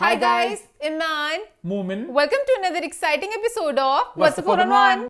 Hi guys, Imran. Moomin. Welcome to another exciting episode of What's the 4 on 1?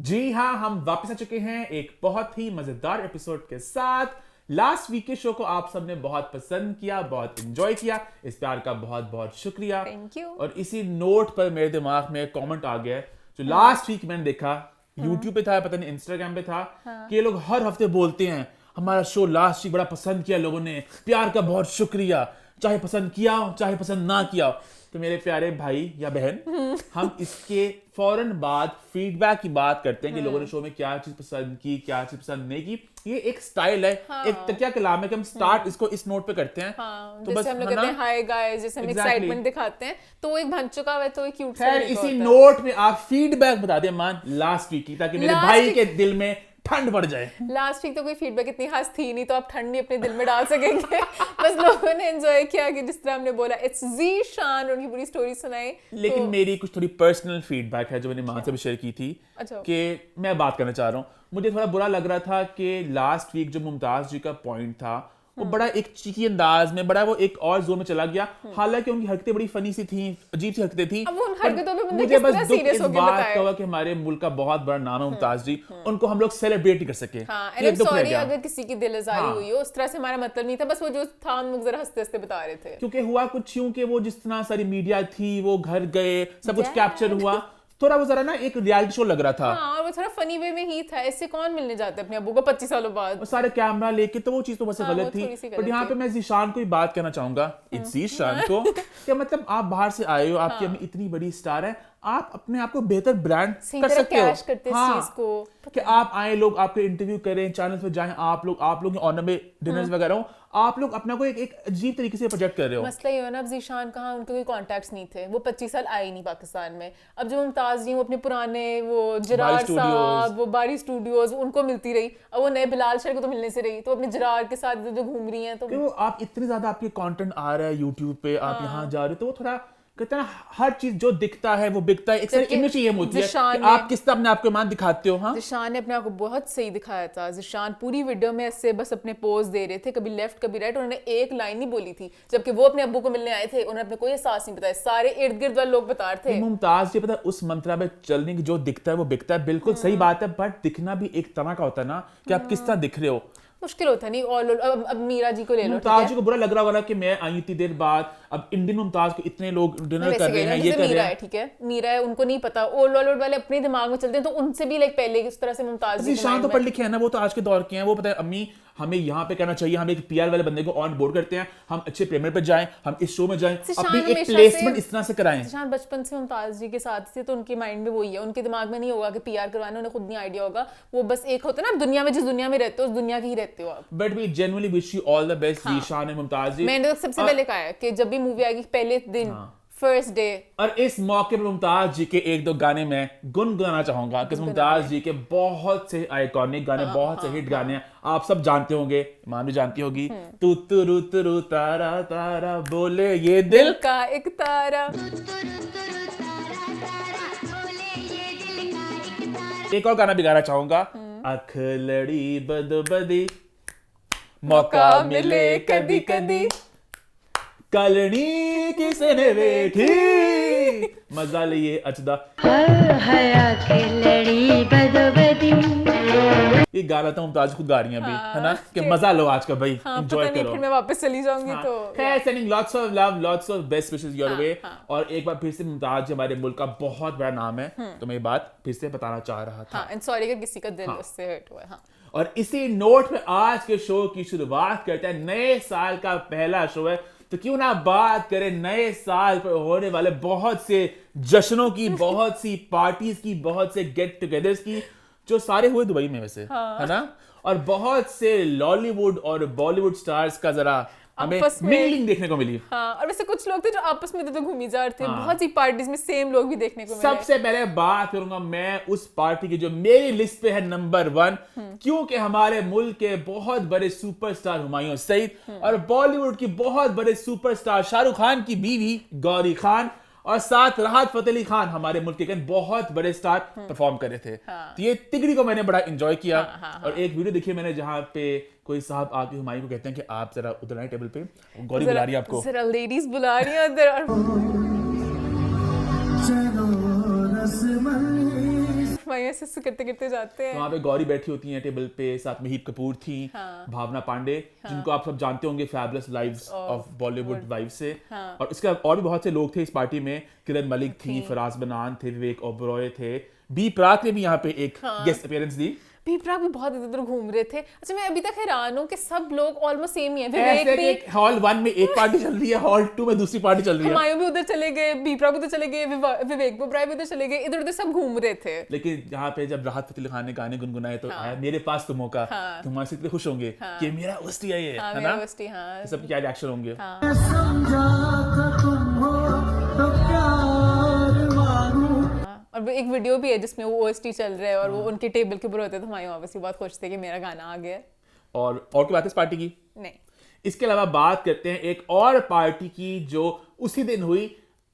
जी हाँ, हम वापस आ चुके हैं एक बहुत ही मजेदार एपिसोड के साथ। लास्ट वीक के शो को आप सबने बहुत पसंद किया, बहुत एंजॉय किया। इस प्यार का बहुत बहुत शुक्रिया। Thank you. और इसी नोट पर मेरे दिमाग में कमेंट आ गया जो लास्ट वीक मैंने देखा, यूट्यूब पे था, पता नहीं इंस्टाग्राम पे था, कि ये लोग हर हफ्ते बोलते हैं हमारा शो लास्ट वीक बड़ा पसंद किया लोगों ने, प्यार का बहुत शुक्रिया, चाहे पसंद किया हो चाहे पसंद ना किया हो। तो मेरे प्यारे भाई या बहन, हम इसके फौरन बाद फीडबैक की बात करते हैं कि लोगों ने शो में क्या चीज पसंद की, क्या चीज पसंद नहीं की। ये एक स्टाइल है, एक तकिया कलाम है कि हम स्टार्ट इसको इस नोट पे करते हैं। तो जैसे हम लोग कहते हैं हाय गाइस, जैसे हम एक्साइटमेंट दिखाते हैं, तो वो एक बन चुका हुआ है, तो एक क्यूट खैर इसी नोट में आप फीडबैक बता दें मान लास्ट वीक की, ताकि मेरे भाई के दिल में ठंड बढ़ जाए। लास्ट वीक तो कोई फीडबैक इतनी खास थी नहीं, तो आप ठंड नहीं अपने दिल में डाल सकेंगे। बस लोगों ने एंजॉय किया कि जिस तरह हमने बोला इट्स ज़ीशान, उनकी पूरी स्टोरी सुनाई। लेकिन तो मेरी कुछ थोड़ी पर्सनल फीडबैक है जो मैंने मां से भी शेयर की थी, कि मैं बात करना चाह रहा हूँ। मुझे थोड़ा बुरा लग रहा था कि लास्ट वीक जो मुमताज जी का पॉइंट था वो बड़ा एक चीकी अंदाज में, बड़ा वो एक और जोन में चला गया। हालांकि उनकी हरकतें बड़ी फनी सी थी, अजीब सी हरकतें थी। अब उन हरकतों पे बंदे मुझे किस बस तरह दुख सीरियस इस होके बात बताए। का हुआ कि हमारे मुल्क का बहुत बड़ा नाम है मुमताज जी, उनको हम लोग सेलिब्रेट नहीं कर सके। एंड सॉरी अगर किसी की दिल आजारी हुई हो, उस तरह से हमारा मतलब नहीं था। बस वो जो था हम लोग जरा हंसते हंसते बता रहे थे, क्योंकि हुआ कुछ यूं कि वो जिस तरह सारी मीडिया थी वो घर गए, सब कुछ कैप्चर हुआ, थोड़ा वो जरा ना एक रियलिटी शो लग रहा था। और वो थोड़ा फनी वे में ही था। इससे कौन मिलने जाता है अपने अब्बू को 25 सालों बाद, सारे कैमरा लेके, तो वो चीज तो बस गलत थी। बट यहाँ पे मैं ज़ीशान को ही बात करना चाहूंगा, ज़ीशान को, कि मतलब आप बाहर से आए हो, आपकी अम्मी इतनी बड़ी स्टार है, आप अपने आप को बेहतर ब्रांड कर सकते हो। करते इस चीज को कि आप आए, लोग आपके इंटरव्यू करें, चैनल पे जाएं, आप लोग ऑनर में डिनर्स वगैरह हो, आप लोग अपना को एक अजीब तरीके से प्रोजेक्ट कर रहे हो। मसला ये है ना, अब ज़ीशान कहाँ, उनके कोई कॉन्टैक्ट्स नहीं थे, वो 25 साल आए नहीं पाकिस्तान में। अब जो मुमताज जी वो अपने पुराने वो जरार साहब, वो बारी स्टूडियोज, उनको मिलती रही। अब वो नए बिलाल शर को तो मिलने से रही, तो अपने जरार के साथ जो घूम रही हैं, तो वो आप इतने ज्यादा आपके कंटेंट आ रहा है यूट्यूब पे, आप यहाँ जा रहे हो, तो वो थोड़ा कहते हैं ना, हर चीज जो दिखता है वो बिकता है। एक सारी इमेज ये होती है कि आप किस तरह अपने आप को मान दिखाते हो। हाँ, ज़ीशान ने अपने आप को बहुत सही दिखाया था। ज़ीशान पूरी वीडियो में ऐसे बस अपने पोज दे रहे थे, कभी लेफ्ट कभी राइट। उन्होंने एक लाइन नहीं बोली थी, जबकि वो अपने अब्बू को मिलने आए थे, उन्होंने अपने कोई एहसास नहीं बताया। सारे इर्द गिर्द वाले लोग बता रहे थे। मुमताज जी, पता है उस मंत्रा में चलने की जो दिखता है वो बिकता है, बिल्कुल सही बात है। बट दिखना भी एक तरह का होता है ना, कि आप किस तरह दिख रहे हो। मुश्किल होता नहीं। और अब मीरा जी को ले लो, मुमताज जी को बुरा लग रहा होगा कि मैं आई इतनी देर बाद, अब इंडियन मुमताज को इतने लोग डिनर कर रहे हैं, ये कर रहे हैं। ठीक है, मीरा है, उनको नहीं पता, ओल्ड बॉलीवुड वाले अपने दिमाग में चलते हैं, तो उनसे भी लाइक पहले इस तरह से मुमताज जी ज़ीशान तो पढ़ लिखे हैं ना, वो तो आज के दौर के हैं। वो पता है अम्मी हमें यहाँ पे कहना चाहिए, हम एक पीआर वाले बंदे को ऑन बोर्ड करते हैं, हम अच्छे प्रीमियर पे जाएं, हम इस शो में जाएं, अपनी एक प्लेसमेंट इस तरह से कराएं। ज़ीशान बचपन से मुमताज जी के साथ थे, तो उनके माइंड में वही है। उनके दिमाग में नहीं होगा कि पीआर करवाना, उन्हें खुद नहीं आइडिया होगा। वो बस एक होता है ना, दुनिया में जिस दुनिया में रहते हो उस दुनिया की ही रहते हो आप। But we genuinely wish you all the best Zeeshan and Mumtaz ji. मैंने तो सबसे पहले कहा है कि जब भी मूवी आएगी पहले दिन, फर्स्ट डे। और इस मौके पर मुमताज जी के एक दो गाने में गुनगुनाना चाहूंगा, कि मुमताज जी के बहुत से आइकॉनिक गाने, बहुत से हिट गाने आप सब जानते होंगे, मान भी जानती होगी। तू तुरु तुरु तारा तारा बोले ये दिल का एक तारा। एक और गाना भी गाना चाहूंगा, अख लड़ी बदबदी मौका मिले कदी कदी, कलनी किसने बैठी मजा लिए अचदा। ये गाना तो मुमताज खुद गा रही हैं अभी, है ना, कि मजा लो आज का भाई, एंजॉय करो। फिर मैं वापस चली जाऊंगी। तो खैर, sending lots of love, lots of best wishes your way. और एक बार फिर से मुमताज हमारे मुल्क का बहुत बड़ा नाम है, तो मैं ये बात फिर से बताना चाह रहा था। एंड सॉरी अगर किसी का दिल उससे हर्ट हुआ है। और इसी नोट पे आज के शो की शुरुआत करते हैं। नए साल का पहला शो है, तो क्यों ना बात करें नए साल पर होने वाले बहुत से जश्नों की, बहुत सी पार्टीज की, बहुत से गेट टुगेदर्स की, जो सारे हुए दुबई में वैसे, है ना। और बहुत से लॉलीवुड और बॉलीवुड स्टार्स का जरा हमें मिंगलिंग देखने को मिली। और वैसे कुछ लोग थे जो आपस में तो घूमी जा रहे थे। बहुत सी पार्टीज में सेम लोग भी देखने को मिले। सबसे पहले बात करूंगा मैं उस पार्टी की जो मेरी लिस्ट पे है नंबर 1, क्योंकि हमारे मुल्क के बहुत बड़े सुपरस्टार हुमायूं सईद और बॉलीवुड की बहुत बड़े सुपरस्टार शाहरुख खान की बीवी गौरी खान और साथ राहत फतेह अली खान, हमारे मुल्क के बहुत बड़े स्टार परफॉर्म कर रहे थे। तो ये तिगड़ी को मैंने बड़ा एंजॉय किया। और एक वीडियो देखी मैंने जहाँ पे कोई साहब आके हुमायूं को कहते हैं कि आप जरा उधर आए टेबल पे, गौरी बुला रही है आपको, जरा लेडीज बुला रही हैं उधर। ऐसे करते करते जाते हैं। वहाँ पे गौरी बैठी होती हैं टेबल पे, साथ में हीप कपूर थी, भावना पांडे, जिनको आप सब जानते होंगे fabulous lives of Bollywood wife से। और इसके और भी बहुत से लोग थे इस पार्टी में, किरण मलिक थी, फराज बनान थे, विवेक ओबरॉय थे, बी प्राक ने भी यहाँ पे एक गेस्ट अपीयरेंस दी। बी प्राक भी बहुत इधर उधर घूम रहे थे। अच्छा, मैं अभी तक हैरान हूँ कि सब लोग ऑलमोस्ट सेम ही हैं। विवेक भी हॉल 1 में एक पार्टी चल रही है, हॉल 2 में दूसरी पार्टी चल रही है। हुमायूं भी उधर चले गए, बी प्राक उधर चले गए, विवेक ओबराय भी उधर चले गए, इधर उधर सब घूम रहे थे। लेकिन यहाँ पे जब राहत फतेह अली खान ने गाने गुनगुनाए तो आया मेरे पास तो मौका, तुम हमारे से इतने खुश होंगे कि मेरा ओएसटी है ये, है ना? सबके क्या रिएक्शन होंगे? और एक वीडियो भी है जिसमें वो ओएसटी चल रहा है और वो उनके टेबल के ऊपर होते हैं, तो हमारे ऑब्वियसली बहुत खुश थे कि मेरा गाना आ गया। और क्या बात है इस पार्टी की? नहीं, इसके अलावा बात करते हैं एक और पार्टी की जो उसी दिन हुई।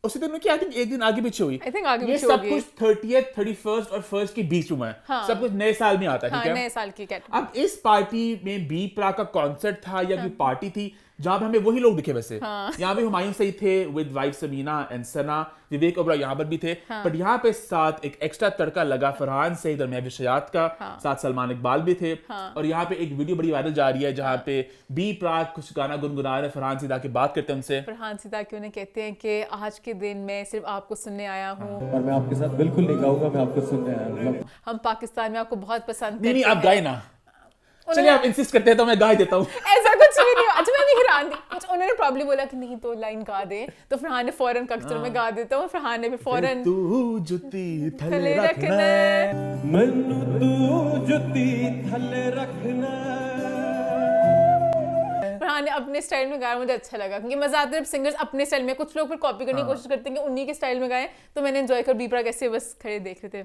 उसी दिन में क्या, आई थिंक एक दिन आगे पीछे हुई। आई थिंक आगे ये पीछे सब होगी। कुछ 30th, 31st और 1st के बीच में है। सब कुछ नए साल में आता है, ठीक है? नए साल की कैटेगरी। अब इस पार्टी में बी प्राक का कॉन्सर्ट था या कोई पार्टी थी जहां पे हमें वही लोग दिखे वैसे। यहाँ पे हुमायूं सही थे विद वाइफ समीना एंड सना, विवेक ओबराय यहाँ पर भी थे, बट यहाँ पे साथ एक एक्स्ट्रा तड़का लगा फरहान सईद और महबूब शयात का, साथ सलमान इकबाल भी थे। और यहाँ पे एक वीडियो बड़ी वायरल जा रही है जहाँ पे बी प्राक कुछ गाना गुनगुना रहे, फरहान सईद आके बात करते हैं उनसे। फरहान सईद आके उन्हें कहते हैं कि आज के दिन मैं सिर्फ आपको सुनने आया हूँ और मैं आपके साथ बिल्कुल नहीं गाऊंगा, मैं आपको सुनने आया हूँ। हम पाकिस्तान में आपको बहुत पसंद करते हैं। नहीं, आप गाए ना, चलिए आप इंसिस्ट करते हैं तो मैं गा देता हूँ। ऐसा कुछ भी नहीं। अच्छा, मैं भी हैरान थी, कुछ उन्होंने प्रॉब्लम बोला कि नहीं तो लाइन गा दे, तो फरहान ने फौरन कहा चलो मैं गा देता हूँ। फरहान ने भी फौरन तू जुती थले थले रखना, मैनू तू जुती थले रखना। फरहान ने अपने स्टाइल में गाया, मुझे अच्छा लगा क्योंकि मजा आता है जब सिंगर्स अपने स्टाइल में, कुछ लोग फिर कॉपी करने की कोशिश करते हैं कि उन्हीं के स्टाइल में गाएं, तो मैंने एंजॉय कर बी प्राक ऐसे बस खड़े देख रहे थे,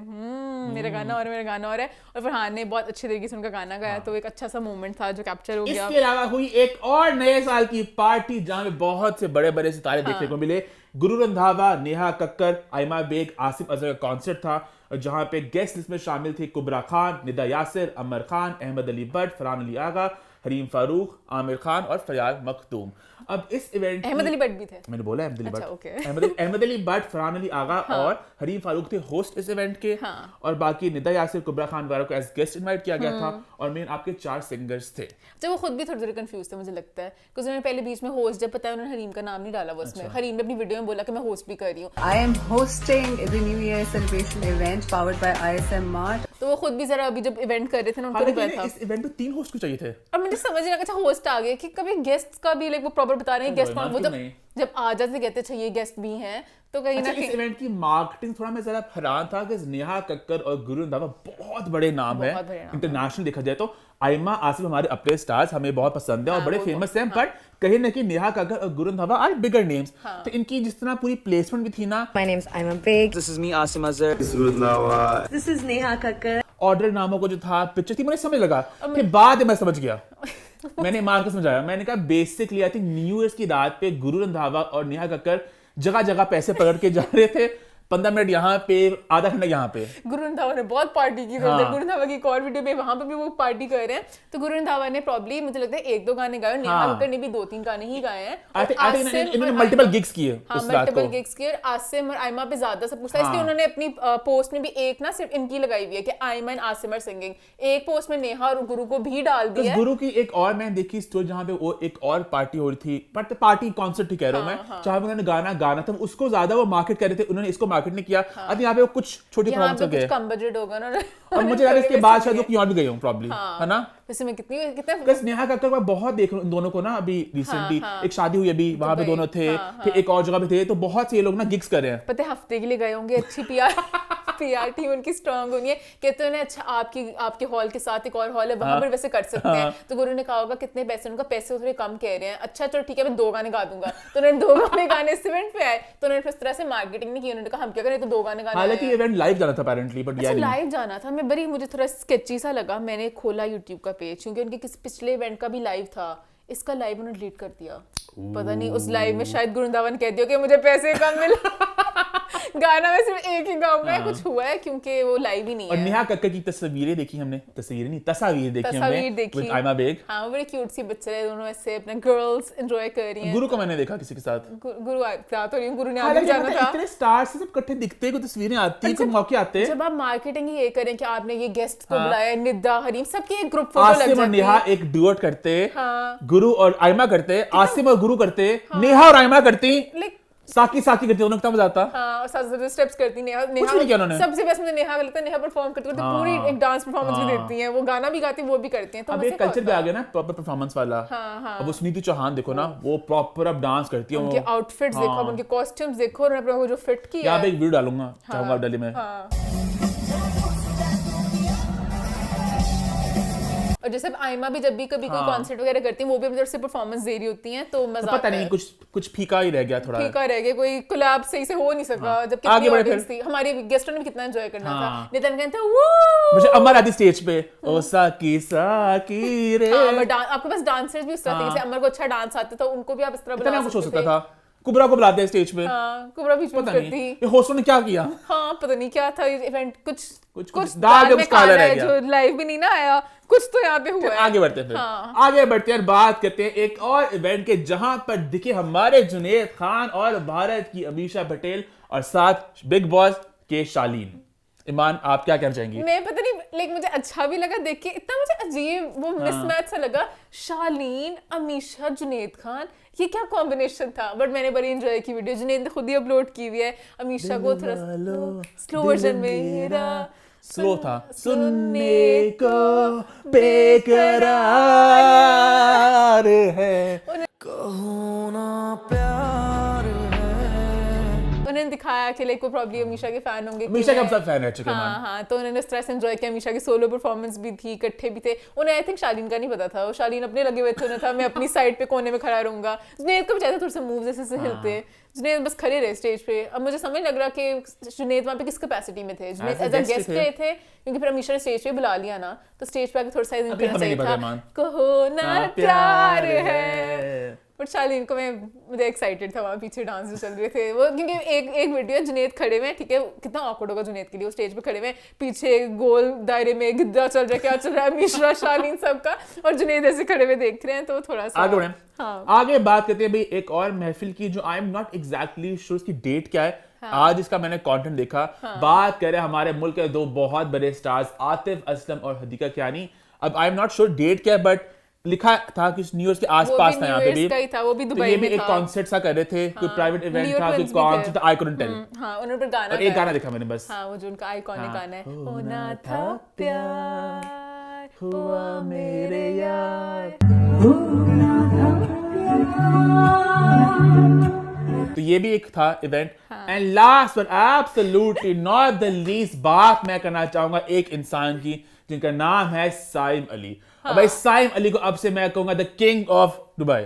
मेरा गाना और मेरा गाना और है, और फरहान ने बहुत अच्छी तरीके से उनका गाना गाया, तो एक अच्छा सा मोमेंट था जो कैप्चर हो गया। इसके अलावा हुई एक और नए साल की पार्टी जहां पे बहुत से बड़े बड़े सितारे देखने को मिले। गुरु रंधावा, नेहा कक्कर, आयमा बेग, आसिफ अजहर का कॉन्सर्ट था, जहां पे गेस्ट लिस्ट में शामिल थे कुबरा खान, निदा यासिर, अमर खान, अहमद अली भट्ट, फरहान अली आगा, हरीम फारूक, आमिर खान और फयाज मखदूम। अब इस इवेंट अहमद अली भट्ट भी थे, मैंने बोला अहमद अली अच्छा, भट्ट, ओके। अहमद अली भट्ट, फरहान अली आगा और हरीम फारूक थे होस्ट इस इवेंट के। और बाकी निदा यासिर, कुबरा खान वगैरह को एज गेस्ट इनवाइट किया गया था। और मेन आपके 4 सिंगर्स थे। जब वो खुद भी थोड़े थोड़े कंफ्यूज थे मुझे लगता है, क्योंकि उन्होंने पहले बीच में होस्ट जब पता है उन्होंने हरीम का नाम नहीं डाला वो उसमें। हरीम ने अपनी वीडियो में बोला कि मैं होस्ट भी कर रही हूँ। I am hosting the New Year celebration event powered by ISM Mart. तो वो खुद भी जरा अभी जब इवेंट कर रहे थे ना उनको भी था। इस इवेंट में 3 होस्ट को चाहिए थे। अब मुझे समझ नहीं लगा, अच्छा होस्ट आ गए कि कभी गेस्ट का भी लाइक वो प्रॉपर बता रहे हैं गेस्ट कौन, वो जब आ जाते कहते अच्छा ये गेस्ट भी हैं, तो कहीं ना इस कहीं इवेंट की मार्केटिंग थोड़ा मैं जरा हैरान था कि नेहा कक्कर और गुरु रंधावा बहुत बड़े नाम है, इंटरनेशनल देखा जाए तो। आयमा आसिफ हमारे अपने स्टार्स हमें बहुत पसंद है और बड़े फेमस हैं, बट कहीं ना कहीं नेहा कक्कर और Guru Randhawa are bigger names. तो इनकी जिस तरह पूरी प्लेसमेंट भी थी ना, My name's Aima Beg. This is me, Asim Azhar. This is Neha Kakkar. Order नामों को जो था पिक्चर थी, मुझे समझ लगा, फिर बाद में मैं समझ गया। मैंने मान के समझाया, मैंने कहा basically I think new year की रात पे गुरु रंधावा और नेहा कक्कर जगह जगह पैसे पकड़ के जा रहे थे, 15 मिनट यहाँ पे, आधा घंटा यहाँ पे। गुरु रंधावा ने बहुत पार्टी की। गुरु रंधावा की एक और वीडियो में वहां पे भी वो पार्टी कर रहे हैं, तो गुरु रंधावा ने प्रॉब्ली मुझे लगता है 1-2 गाने गाए, नेहा कक्कर ने भी 2-3 गाने ही गाए हैं। इन्होंने मल्टीपल गिग्स किए उस रात को। मल्टीपल गिग्स किए। आसिम और आयमा पे ज्यादा सब कुछ था, इसलिए उन्होंने अपनी पोस्ट में भी एक ना सिर्फ इनकी लगाई हुई है कि Aima and Asim are singing. एक पोस्ट में नेहा और गुरु को भी डाल दिया। गुरु की एक और मैं देखी स्टोरी जहाँ पे वो एक और पार्टी हो रही थी, बट पार्टी कॉन्सर्ट ही कह रहा हूँ मैं, जहाँ पे उन्होंने गाना था, उसको ज्यादा वो मार्केट कर रहे थे, उन्होंने इसको मार्केट नहीं किया। यहाँ पे वो कुछ छोटी प्रॉब्लम चल गए, कम बजट होगा ना, और मुझे लगा इसके बाद शायद वो कहीं और भी गए हों प्रॉब्ली, है ना? वैसे मैं कितना बस नेहा कक्कर को बहुत देख रहा हूं इन दोनों को ना, अभी रिसेंटली एक शादी हुई अभी, वहां पे दोनों थे, फिर एक और जगह पे थे, तो बहुत से लोग ना गिग्स कर रहे हैं। पता है हफ्ते के लिए गए होंगे, अच्छी पीआर टीम उनकी स्ट्रांग होनी है, कहते हैं अच्छा आपके हॉल के साथ एक और हॉल है वहां पर वैसे कर सकते हैं, तो गुरु ने कहा होगा कितने पैसे, उनका पैसे थोड़े कम कह रहे हैं, अच्छा चलो ठीक है मैं 2 गाने गा दूंगा, तो उन्होंने 2 गाने गाने इस इवेंट पे आए, तो उन्होंने इस तरह से मार्केटिंग नहीं की, उन्होंने कहा हम क्या करें, तो 2 गाने गाने। हालांकि इवेंट लाइव जाना था अपेरेंटली, बट यार लाइव जाना था, मैं बड़ी मुझे थोड़ा स्केची सा लगा, मैंने खोला यूट्यूब का पेज क्योंकि उनके किसी पिछले इवेंट का भी लाइव था, इसका लाइव उन्होंने डिलीट कर दिया। पता नहीं उस लाइव में शायद गुरु रंधावा ने कह दिया कि मुझे पैसे कम मिले। गाना में सिर्फ एक ही गाऊंगा है, कुछ हुआ है क्योंकि वो लाइव ही नहीं और है। नेहा कक्कर की तस्वीरें देखी हमने, तस्वीरें नहीं तस्वीर देखी तस्वीर हमने देखी। विद आयमा बेग। हाँ वो बड़े क्यूट सी बच्चे हैं दोनों, ऐसे अपना गर्ल्स एंजॉय कर रही हैं। गुरु को मैंने देखा किसी के साथ। गुरु था तो नहीं, गुरु ने आगे हालांकि जाना पता है, था। इतने स्टार्स सब इकट्ठे दिखते हैं, कोई तस्वीरें आती हैं, कोई मौके आते हैं। जब आप मार्केटिंग ही ये करें कि आपने ये गेस्ट को बुलाया, निदा हरीम सबकी एक ग्रुप फोटो लग आसिम और जाती नेहा है। एक डुएट करते, हाँ। गुरु और आयमा करते, आसिम और गुरु करते, नेहा और आयमा करती, लाइक साकी साकी करती, उन्हें कितना मजा आता। हाँ, और साथ स्टेप्स करती नेहा। नहीं किया उन्होंने। सबसे बेस्ट मुझे नेहा का लगता है, नेहा परफॉर्म करती है तो पूरी एक डांस परफॉर्मेंस भी देती हैं, वो गाना भी गाती है, वो भी करती हैं, तो अब मजे एक का कल्चर भी होता आ है। गया ना प्रॉपर परफॉर्मेंस वाला। हाँ। अब वो सुनीति चौहान देखो ना, वो प्रॉपर अब डांस करती है। उनके आउटफिट्स देखो, अब उनके कॉस्ट्यूम्स देखो, और अपना वो जो फिट किया यहाँ पे है। एक वीडियो डालूंगा, चाहूंगा आप डाली में। हाँ। और जैसे अब आयमा भी जब भी कभी कोई कॉन्सर्ट वगैरह करती हैं, वो भी अपनी तरफ से परफॉर्मेंस दे रही होती हैं, तो मजा पता नहीं कुछ फीका ही रह गया थोड़ा। फीका रह गया, कोई कोलैब सही से हो नहीं सका। जब आगे कितनी बढ़े ऑडियंस थी, हमारे गेस्टों ने भी कितना एंजॉय करना था। हाँ। नितिन कहता वो मुझे अमर आती स्टेज पे, ओ साकी साकी रे। हाँ, बट आपके पास डांसर्स भी उस तरह थे, जैसे अमर को अच्छा डांस आता था, उनको भी आप इस तरह इतना बुला कुछ हो सकते सकता थे। था। कुबरा को बुलाते हैं स्टेज पे। हाँ, कुबरा बीच में पता करती। नहीं ये होस्टों ने क्या किया। हाँ, पता नहीं क्या था ये इवेंट, कुछ दाल में में कुछ काला काला रह है गया। जो लाइव भी नहीं ना आया, कुछ तो यहाँ पे हुआ है। आगे बढ़ते हैं फिर। हाँ। आगे बढ़ते हैं और बात करते हैं एक और इवेंट के, जहां पर दिखे हमारे जुनैद खान और भारत की अमीषा पटेल और साथ बिग बॉस के शालीन। ईमान, आप क्या कहना चाहेंगी? मैं पता नहीं, लाइक मुझे अच्छा भी लगा देख के, इतना मुझे अजीब वो मिसमैच सा लगा, शालीन, अमीषा, जुनैद खान, ये क्या कॉम्बिनेशन था। बट मैंने बड़ी एंजॉय की वीडियो, जुनैद ने खुद ही अपलोड की हुई है। अमीषा को थोड़ा स्लो वर्जन मेरा स्लो था, सुनने को बेकरार है। उन्होंने दिखाया कि लाइक वो प्रॉब्ली अमीषा के फैन होंगे। अमीषा के हम सब फैन रह चुके हैं। हाँ, तो उन्होंने उस तरह से एंजॉय किया। अमीषा की सोलो परफॉर्मेंस भी थी, इकट्ठे भी थे। उन्हें आई थिंक शालीन का नहीं पता था, वो शालीन अपने लगे हुए थे, उन्हें था मैं अपनी साइड पे कोने में खड़ा रहूंगा। जुनैद को भी चाहता थोड़े से मूव्स ऐसे हिलते, जुनैद बस खड़े रहे स्टेज पे। अब मुझे समझ लग रहा कि जुनैद वहाँ पे किस कैपेसिटी में थे। जुनैद एज अ गेस्ट गए थे, क्योंकि फिर अमीषा ने स्टेज पे बुला लिया ना, तो स्टेज पे आके थोड़ा सा करना चाहिए था, कहो ना प्यार है। बट शालीन को मुझे एक्साइटेड था, वहाँ पीछे डांस जो चल रहे थे वो, क्योंकि एक वीडियो जुनैद खड़े में, ठीक है कितना ऑकवर्ड होगा जुनैद के लिए, वो स्टेज पे खड़े में, पीछे गोल दायरे में गिद्दा चल रहा है, क्या चल रहा है, मिश्रा शालीन सबका, और जुनैद ऐसे खड़े में देख रहे हैं, तो थोड़ा सा आगे बढ़े। हाँ। आगे बात करते हैं भाई एक और महफिल की, जो आई एम नॉट एग्जैक्टली श्योर उसकी डेट क्या है। आज इसका मैंने कंटेंट देखा। बात करें हमारे मुल्क के दो बहुत बड़े स्टार्स आतिफ असलम और हदीका कियानी। अब I am not sure date क्या है, बट लिखा था कि न्यू ईयर के आसपास था यहाँ पे भी। का ही था, वो भी तो दुबई ये भी में एक था। कॉन्सर्ट सा कर रहे थे, कोई प्राइवेट इवेंट लियो था, कोई ट्विंस भी थे। कॉन्सर्ट था, आई कुडंट टेल। हाँ, उन्होंने पर गाना और एक गाना देखा मैंने बस। हाँ, वो जो उनका आइकॉनिक हाँ। गाना है, होना होना था था प्यार हुआ मेरे यार। तो ये भी एक था event. And last but absolutely not the least बात मैं करना चाहूंगा एक इंसान की, जिनका नाम है साइम अली। और भाई साइम अली को अब से मैं कहूंगा the king of Dubai.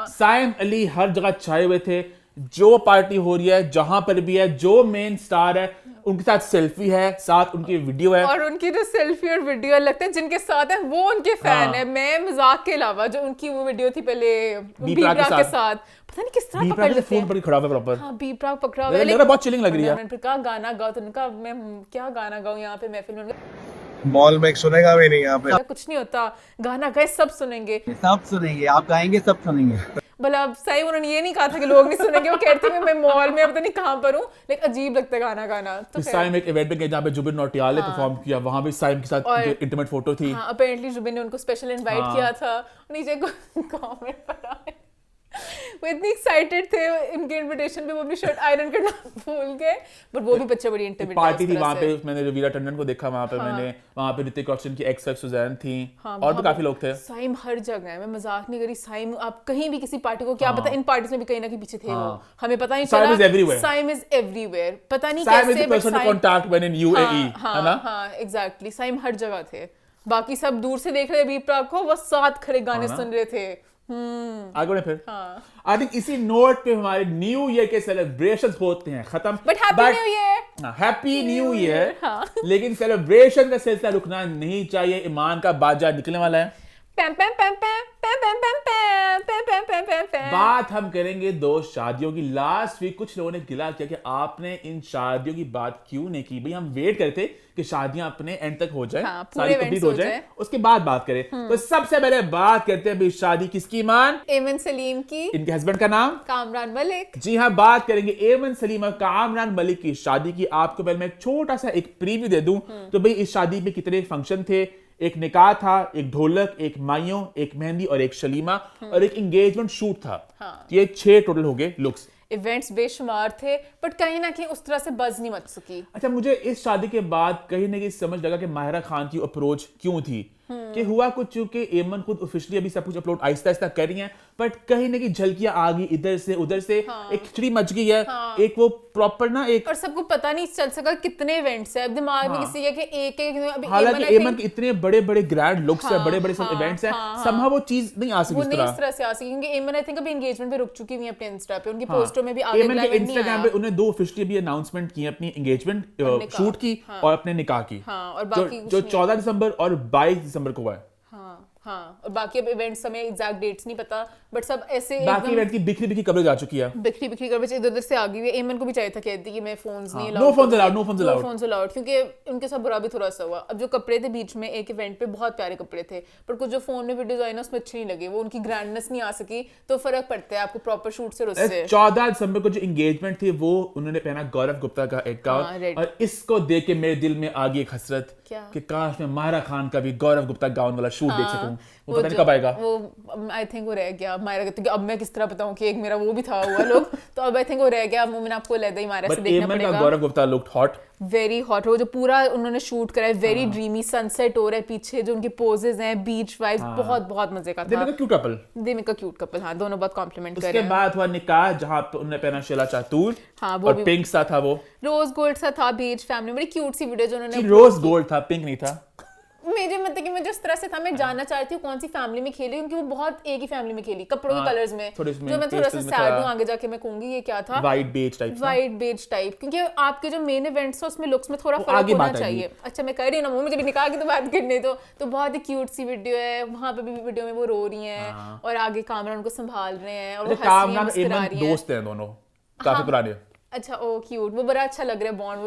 Saim Ali हर जगह छाए हुए थे, जो पार्टी हो रही है, जहां पर भी है, जो मेन स्टार है, उनके साथ सेल्फी है, साथ उनकी वीडियो है। और उनकी जो सेल्फी और वीडियो लगते हैं जिनके साथ है, वो उनके फैन है। मैं मजाक के अलावा जो उनकी वो वीडियो थी पहले बी प्राक के साथ, पता नहीं किस तरह पकड़ लेते फोन हैं। पर ही खड़ा हुआ है प्रॉपर। हाँ, बी प्राक पकड़ा हुआ लग है, रहा है बहुत चिलिंग लग रही है। मैंने फिर कहा गाना गाओ, तो उनका मैं क्या गाना गाऊं यहाँ पे महफिल में। मॉल में सुनेगा भी नहीं यहाँ पे। कुछ नहीं होता, गाना गाए सब सुनेंगे, सब सुनेंगे, आप गाएंगे सब सुनेंगे। भला सही उन्होंने ये नहीं कहा था कि लोग नहीं सुनेंगे, वो कहते थे मैं मॉल में पता नहीं कहाँ पर हूँ, लेकिन अजीब लगता है गाना गाना। तो खैर। साइम एक इवेंट पे गए जहाँ पे जुबिन नौटियाल ने परफॉर्म किया, वहां भी साइम के साथ और- इंटीमेट फोटो थी। हाँ, अपेरेंटली जुबिन ने उनको स्पेशल इनवाइट हाँ। किया था। नीचे कमेंट पड़ा है, वो इतनी एक्साइटेड थे इनके इनविटेशन पे, वो अपनी शर्ट आयरन करना भूल गए, बट वो भी बच्चे बड़ी इंटीमेट पार्टी थी वहां पे, मैंने रवीना टंडन को देखा वहां पे। मैंने वहां पे ऋतिक रोशन की एक्स वाइफ सुजैन थी, और भी काफी लोग थे। साइम हर जगह है, मैं मजाक नहीं करी। साइम आप कहीं भी किसी पार्टी को, क्या पता इन पार्टीज में भी कहीं ना कहीं पीछे थे वो, हमें पता नहीं Saim चला। is everywhere. Saim is everywhere, पता नहीं साइम इज कैसे, the person to contact when in UAE, है ना? हाँ, एग्जैक्टली। साइम हर जगह थे, बाकी सब दूर से देख रहे बी प्राक को, वो साथ खड़े गाने सुन रहे थे। आगे बढ़े फिर। आई थिंक इसी नोट पे हमारे न्यू ईयर के सेलिब्रेशंस होते हैं खत्म। But happy new year, happy new year. हाँ। लेकिन सेलिब्रेशन का सिलसिला रुकना नहीं चाहिए। ईमान का बाजा निकलने वाला है। पैम पैम पैम पैम पैम पैम पैम पैम पैम पैम पैम पैम पैम। बात हम करेंगे 2 शादियों की। लास्ट वीक कुछ लोगों ने गिला किया कि आपने इन शादियों की बात क्यों नहीं की। भाई हम वेट करते कि शादियां अपने एंड तक हो जाए, हाँ, सारी कंप्लीट हो जाए, उसके बाद बात करें। तो सबसे पहले बात करते हैं भाई शादी किसकी मान? एमन सलीम की, इनके हस्बैंड का नाम कामरान मलिक। जी हाँ, बात करेंगे एमन सलीम और कामरान मलिक की शादी की। आपको पहले मैं एक छोटा सा एक प्रीव्यू दे दूं तो भाई इस शादी में कितने फंक्शन थे। एक निकाह था, एक ढोलक, एक माइयों, एक मेहंदी और एक शलीमा और एक एंगेजमेंट शूट था। ये 6 टोटल हो गए लुक्स। इवेंट्स बेशुमार थे बट कहीं ना कहीं उस तरह से बज नहीं मच सकी। अच्छा, मुझे इस शादी के बाद कहीं ना कहीं समझ लगा कि माहिरा खान की अप्रोच क्यों थी कि हुआ कुछ चूंकि एमन खुद ऑफिशियली अभी सब कुछ अपलोड आहिस्ता आहिस्ता कर रही हैं, बट कहीं ना कहीं झलकियां आ गई इधर से उधर से, एक खिचड़ी मच गई है। एक वो प्रॉपर ना एक, और सबको पता नहीं चल सका कितने इवेंट्स है। अब दिमाग में किसी है कि एक एक अभी हालांकि एमन के इतने बड़े बड़े ग्रैंड लुक्स है, बड़े बड़े सब इवेंट्स हैं, समहाउ वो चीज नहीं आ सकी वो इस नहीं इस तरह से आ सकी क्योंकि एमन आई थिंक अभी एंगेजमेंट पे रुक चुकी हुई है अपने इंस्टा पे। उनकी पोस्टों में भी आगे एमन के ग्लैमर नहीं इंस्टाग्राम पे उन्होंने 2 ऑफिशियली भी अनाउंसमेंट की अपनी एंगेजमेंट शूट की और अपने निकाह की, और बाकी जो 14 दिसंबर और 22 दिसंबर को हुआ है। हाँ, और बाकी अब इवेंट्स हमें एग्जैक्ट डेट्स नहीं पता बट सब ऐसे बाकी इवेंट की बिखरी बिखरी कवरेज आ चुकी है, बिखरी बिखरी कवरेज इधर उधर से आ गई है। एमन को भी चाहिए था कहती कि मैं फोन्स नहीं नो फोन्स अलाउड क्योंकि उनके साथ बुरा भी थोड़ा सा हुआ। अब जो कपड़े थे बीच में एक इवेंट पे बहुत प्यारे कपड़े थे पर कुछ जो फोन में वीडियोस आई ना उसमें अच्छे नहीं लगे, वो उनकी ग्रैंडनेस नहीं आ सकी। तो फर्क पड़ता है आपको प्रॉपर शूट से और उससे। 14 दिसंबर को जो एंगेजमेंट थी वो उन्होंने पहना गौरव गुप्ता का एक गाउन, और इसको देख के मेरे दिल में आ गई एक हसरत कि काश मैं माहिरा खान का भी गौरव गुप्ता गाउन वाला शूट देख सकूं। वो पता नहीं कब आएगा। वो आई थिंक वो रह गया मायरा कहती कि अब मैं किस तरह बताऊं कि एक मेरा वो भी था हुआ लोग तो अब आई थिंक वो रह गया। मैंने आपको लहदा ही मायरा से देखना पड़ेगा। का Gaurav Gupta looked hot, very hot. वो जो पूरा उन्होंने शूट करा है वेरी ड्रीमी, सनसेट हो रहा है पीछे, जो उनके पोजेस हैं, बीच वाइब्स, बहुत बहुत मजे का था। दिमिका क्यूट कपल हाँ, दोनों बहुत कॉम्प्लीमेंट कर रहे हैं। उसके बाद हुआ निकाह जहां पे उन्होंने पहना शेला चातुर, हाँ, वो और पिंक सा था, वो रोज गोल्ड सा था। बीच फैमिली बड़ी क्यूट सी वीडियो जो उन्होंने रोज गोल्ड था, पिंक नहीं था। मेरे मतलब कि मैं जिस तरह से था मैं जानना चाहती हूँ कौन सी फैमिली में खेली, क्योंकि वो बहुत एक ही फैमिली में खेली कपड़ों के कलर्स में। जो मैं थोड़ा सा सैड हूँ, आगे जाके मैं कहूंगी ये क्या था, वाइट बेज टाइप, क्योंकि आपके जो मेन इवेंट्स है उसमें लुक्स में थोड़ा फर्क होना चाहिए। अच्छा मैं कर रही हूँ ना, मुझे भी निकाह की तो बात करने दो। तो बहुत ही क्यूट सी वीडियो है, वहां पे भी वीडियो में वो रो रही हैं और आगे कामरान को संभाल रहे हैं और वो हंस रही हैं, मुस्कुरा रही हैं। दोस्त हैं दोनों, काफी पुराने। अच्छा ओ क्यूट, वो बड़ा अच्छा लग रहा है बॉन्ड।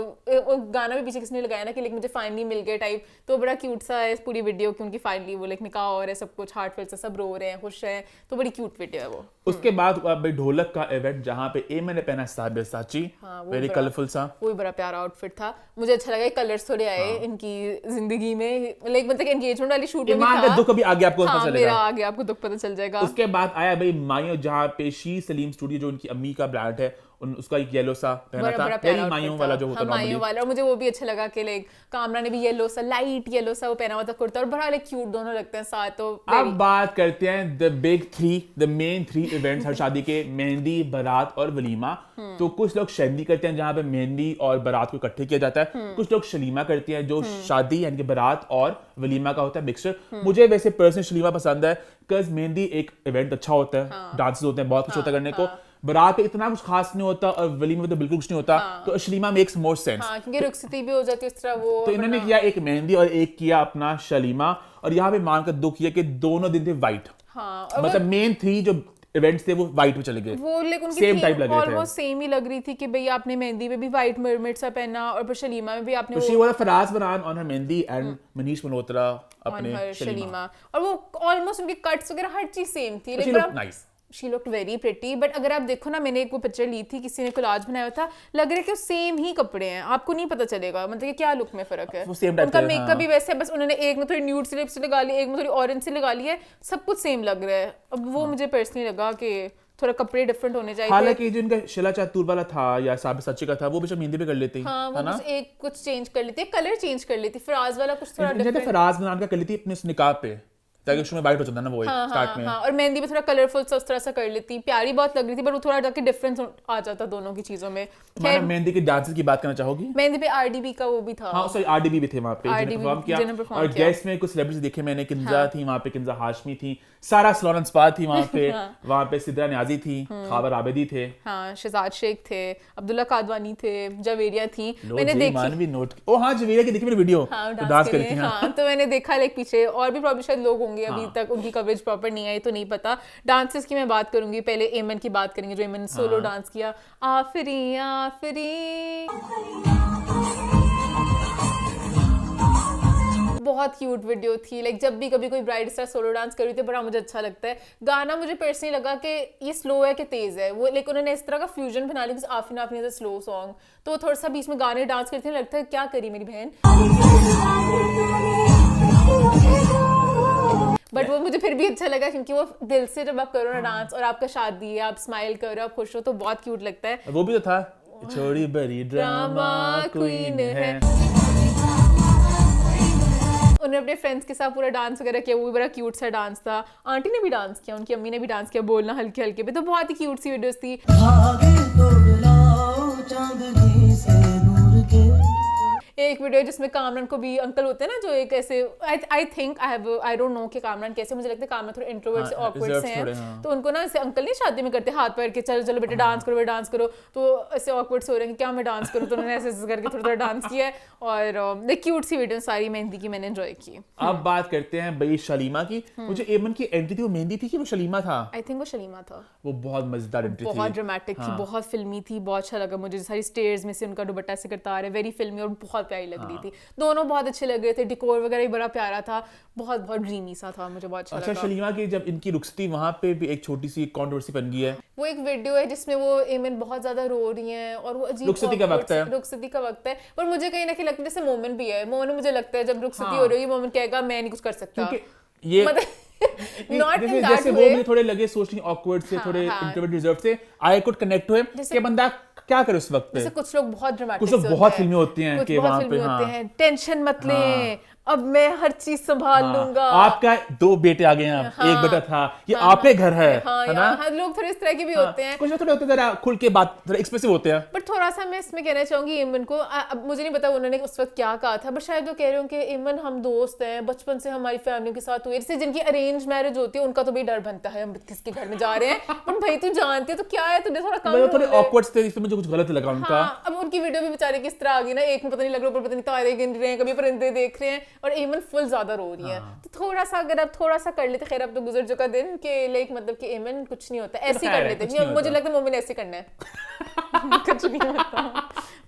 वो गाना भी पीछे किसने लगाया ना कि लाइक मुझे फाइनली मिल गया टाइप, तो बड़ा क्यूट सा है इस पूरी वीडियो की। उनकी फाइनली वो लाइक निकाह और है, सब कुछ हार्टफेल से सब रो रहे हैं, खुश हैं, तो बड़ी क्यूट वीडियो है वो। उसके बाद भाई ढोलक का इवेंट जहां पे एमन ने पहना साची, वेरी कलरफुल सा, वो भी बड़ा प्यारा आउटफिट था। मुझे अच्छा लगा कलर्स थोड़े आए इनकी जिंदगी में, लाइक मतलब एंगेजमेंट वाली शूट में ईमान का दुख अभी आगे आपको पता चलेगा। मेरा आगे आपको दुख पता चल जाएगा। उसके बाद आया भाई माइयों जहां पे शी सलीम स्टूडियो जो उनकी अम्मी का ब्रांड है, उसका एक येलो सा पहना था, यही माइयों वाला जो होता है माइयों वाला। और मुझे वो भी अच्छा लगा कि लाइक कामरा ने भी येलो सा, लाइट येलो सा वो पहना हुआ था कुर्ता, और बड़ा लाइक क्यूट दोनों लगते हैं साथ। तो अब बात करते हैं the big 3, the main 3 events हर शादी के, मेहंदी, बारात और वलीमा। तो कुछ लोग शहदी करते हैं जहां पे मेहंदी और बारात को इकट्ठे किया जाता है, कुछ लोग शलीमा करते हैं जो शादी यानी कि बारात और वलीमा का होता है मिक्सचर। मुझे वैसे पर्सनल शलीमा पसंद है, बिकॉज मेहंदी एक इवेंट अच्छा होता है, डांसेस होते हैं, बहुत कुछ होता है करने को। बारात पे इतना कुछ खास नहीं होता और वलीमे में तो बिल्कुल कुछ नहीं होता, तो शलीमा मेक्स मोर सेंस, क्योंकि रुखसती भी हो जाती है इस तरह वो। तो इन्होंने किया एक मेहंदी और एक किया अपना शलीमा, और यहाँ पे मान का दुख ये कि दोनों दिन थे व्हाइट, मतलब मेन 3 जो इवेंट्स थे वो व्हाइट में चले गए। वो लेकिन उनकी सेम टाइप लग रहे थे, ऑलमोस्ट सेम ही लग रही थी कि भाई आपने मेहंदी में भी व्हाइट मरमेड सा पहना और फिर शलीमा में भी आपने वो फराज बनान on her mehndi and Manish Malhotra अपने शलीमा, और वो ऑलमोस्ट उनके कट्स वगैरह हर चीज सेम थी, लेकिन she looked very pretty. But अगर आप देखो ना, मैंने एक वो पिक्चर ली थी, किसी ने कोलाज बनाया था, लग रहा है कि सेम ही कपड़े हैं, आपको नहीं पता चलेगा मतलब कि क्या लुक में फर्क है। उनका मेकअप भी वैसे है, बस उन्होंने एक में थोड़ी न्यूड सी लिप्स लगा ली, एक में थोड़ी ऑरेंज सी लगा ली है, सब कुछ सेम लग रहा है। अब वो मुझे पर्सनली लगा कि थोड़ा कपड़े डिफरेंट होने चाहिए। हालांकि जो इनका शेला चातुर वाला था या साबित सच्ची का था, वो भी मेहंदी पे कर लेती, हाँ, वो बस एक कुछ चेंज कर लेती, कलर चेंज कर लेती। फराज वाला कुछ थोड़ा डिफरेंट, फराज बनान का कर लेती अपने उस निकाह पे, ताकि उसमें वाइट हो जाता ना वो स्टार्ट में। और मेहंदी भी थोड़ा कलरफुल सा उस तरह सा कर लेती, प्यारी बहुत लग रही थी, पर वो थोड़ा जाके डिफरेंस आ जाता दोनों की चीजों में। खैर मेहंदी के डांसेस की बात करना चाहोगी? मेहंदी पे आरडीबी का वो भी था, हाँ सॉरी आरडीबी भी थे वहां पे जिन्होंने परफॉर्म किया, और गेस्ट में कुछ सेलिब्रिटीज देखे मैंने, किंजा थी वहां पे, किंजा हाशमी थी, सारा सलोरन स्पा थी वहां पे, वहां पे सिद्रा न्याजी थी, खाबर आबिदी थे, हाँ शहजाद शेख थे, अब्दुल्ला कादवानी थे, जवेरिया थी। मैंने देखी नोट, ओ हाँ जवेरिया की देखी मैंने वीडियो, डांस कर रही थी। हाँ तो मैंने देखा लाइक पीछे और भी प्रॉब्लम शायद लोग होंगे अभी तक, उनकी कवरेज प्रॉपर नहीं आई तो नहीं पता। डांसेस की मैं बात करूंगी, पहले एमन की बात करेंगे जो एमन सोलो डांस किया, आफरी आफरी, बहुत क्यूट वीडियो थी। लाइक जब भी कभी कोई ब्राइड स्टार सोलो डांस कर रही थी बड़ा मुझे अच्छा लगता है। गाना मुझे पर्सनली लगा कि ये स्लो है कि तेज है, वो लाइक उन्होंने इस तरह का फ्यूजन बना लिया, Afreen Afreen is a slow song, तो वो थोड़ा सा बीच में गाने डांस करते हैं, लगता है क्या करी मेरी बहन, बट वो मुझे फिर भी अच्छा लगा क्योंकि वो दिल से जब आप करो ना डांस और आपका शादी है, आप स्माइल कर रहे हो, आप खुश हो, तो बहुत क्यूट लगता है। वो भी तो था, छोड़ी बड़ी ड्रामा क्वीन है। उन्होंने अपने फ्रेंड्स के साथ पूरा डांस वगैरह किया, वो भी बड़ा क्यूट सा डांस था। आंटी ने भी डांस किया, उनकी अम्मी ने भी डांस किया, बोलना हल्के हल्के पे, तो बहुत ही क्यूट सी वीडियोस थी। एक वीडियो जिसमें कामरान को भी अंकल होते हैं ना जो एक ऐसे, I think I don't know कि कामरान कैसे, मुझे लगता है कामरान थोड़े इंट्रोवर्ट से ऑकवर्ड से हैं, तो उनको ना ऐसे अंकल नहीं शादी में करते हाथ पैर के, चलो चलो बेटा डांस करो, बेटा डांस करो, तो ऐसे ऑकवर्ड से हो रहे हैं कि क्या मैं डांस करूं, तो उन्होंने ऐसे करके थोड़ा थोड़ा डांस किया है। और क्यूट सी वीडियो सारी मेहंदी की मैंने एंजॉय की। अब बात करते हैं भाई शलीमा की। मुझे एमन की एंट्री थी वो मेहंदी थी कि वो शलीमा था? आई थिंक वो शलीमा था। वो बहुत मजेदार एंट्री थी, बहुत ड्रामेटिक थी, बहुत फिल्मी थी, बहुत अच्छा लगा मुझे। सारी स्टेयर्स में से उनका दुपट्टा से करता आ रहा है, वेरी फिल्मी और बहुत प्यारी लग रही थी। दोनों बहुत अच्छे लग रहे थे, डिकोर वगैरह भी बड़ा प्यारा था, बहुत बहुत ड्रीमी सा था, मुझे बहुत अच्छा लगा। शलीमा की जब इनकी रुखसती वहां पे भी एक छोटी सी कंट्रोवर्सी बन गई है। वो एक वीडियो है जिसमें वो एमन बहुत ज्यादा रो रही हैं और वो अजीब रुखसती का वक्त है, रुखसती का वक्त है, पर मुझे कहीं ना कहीं लगता है जैसे मोमेंट भी है, मोमेंट मुझे लगता है जब रुखसती हो रही है मोमेंट कहेगा मैं नहीं कुछ कर सकता, ये नॉट इन दैट जैसे वे। वो भी थोड़े लगे सोशली ऑकवर्ड से, थोड़े इंट्रोवर्ट रिजर्व से, I could connect to him कि बंदा क्या करे उस वक्त पे। जैसे कुछ लोग बहुत ड्रामेटिक, कुछ लोग बहुत फिल्मी होते हैं कि वहां पे हैं, टेंशन मत लें, अब मैं हर चीज संभाल लूंगा। आपका 2 बेटे आ गए हैं, एक बेटा था, ये आपके घर है ना? लोग थोड़े इस तरह के भी होते हैं, कुछ लोग थोड़े होते हैं जरा खुल के बात, थोड़ा एक्सप्रेसिव होते हैं। बट थोड़ा सा मैं इसमें कहना चाहूंगी एमन को, अब मुझे नहीं पता उन्होंने उस वक्त क्या कहा था, बट शायद वो कह रहे हो कि एमन हम दोस्त हैं, बचपन से हमारी फैमिली के साथ हुए, जैसे जिनकी अरेंज मैरिज होती है उनका तो भी डर बनता है हम किसके घर में जा रहे हैं, बट भाई तू जानती है तो क्या है, तुझे थोड़ा कम थोड़े ऑकवर्ड थे, इसमें मुझे कुछ गलत लगा उनका। अब उनकी वीडियो भी बेचारे किस तरह आ गई ना, एक में पता नहीं लग रहा, ऊपर पता नहीं तारे गिन रहे हैं, कभी परिंदे देख रहे हैं, और एमन फुल ज्यादा रो रही है। तो थोड़ा सा अगर आप थोड़ा सा कर लेते, खैर अब तो गुजर चुका दिन के लाइक मतलब कि एमन कुछ नहीं होता, ऐसे ही कर लेते, मुझे लगता है मोमिन ऐसे करना है कुछ नहीं होता,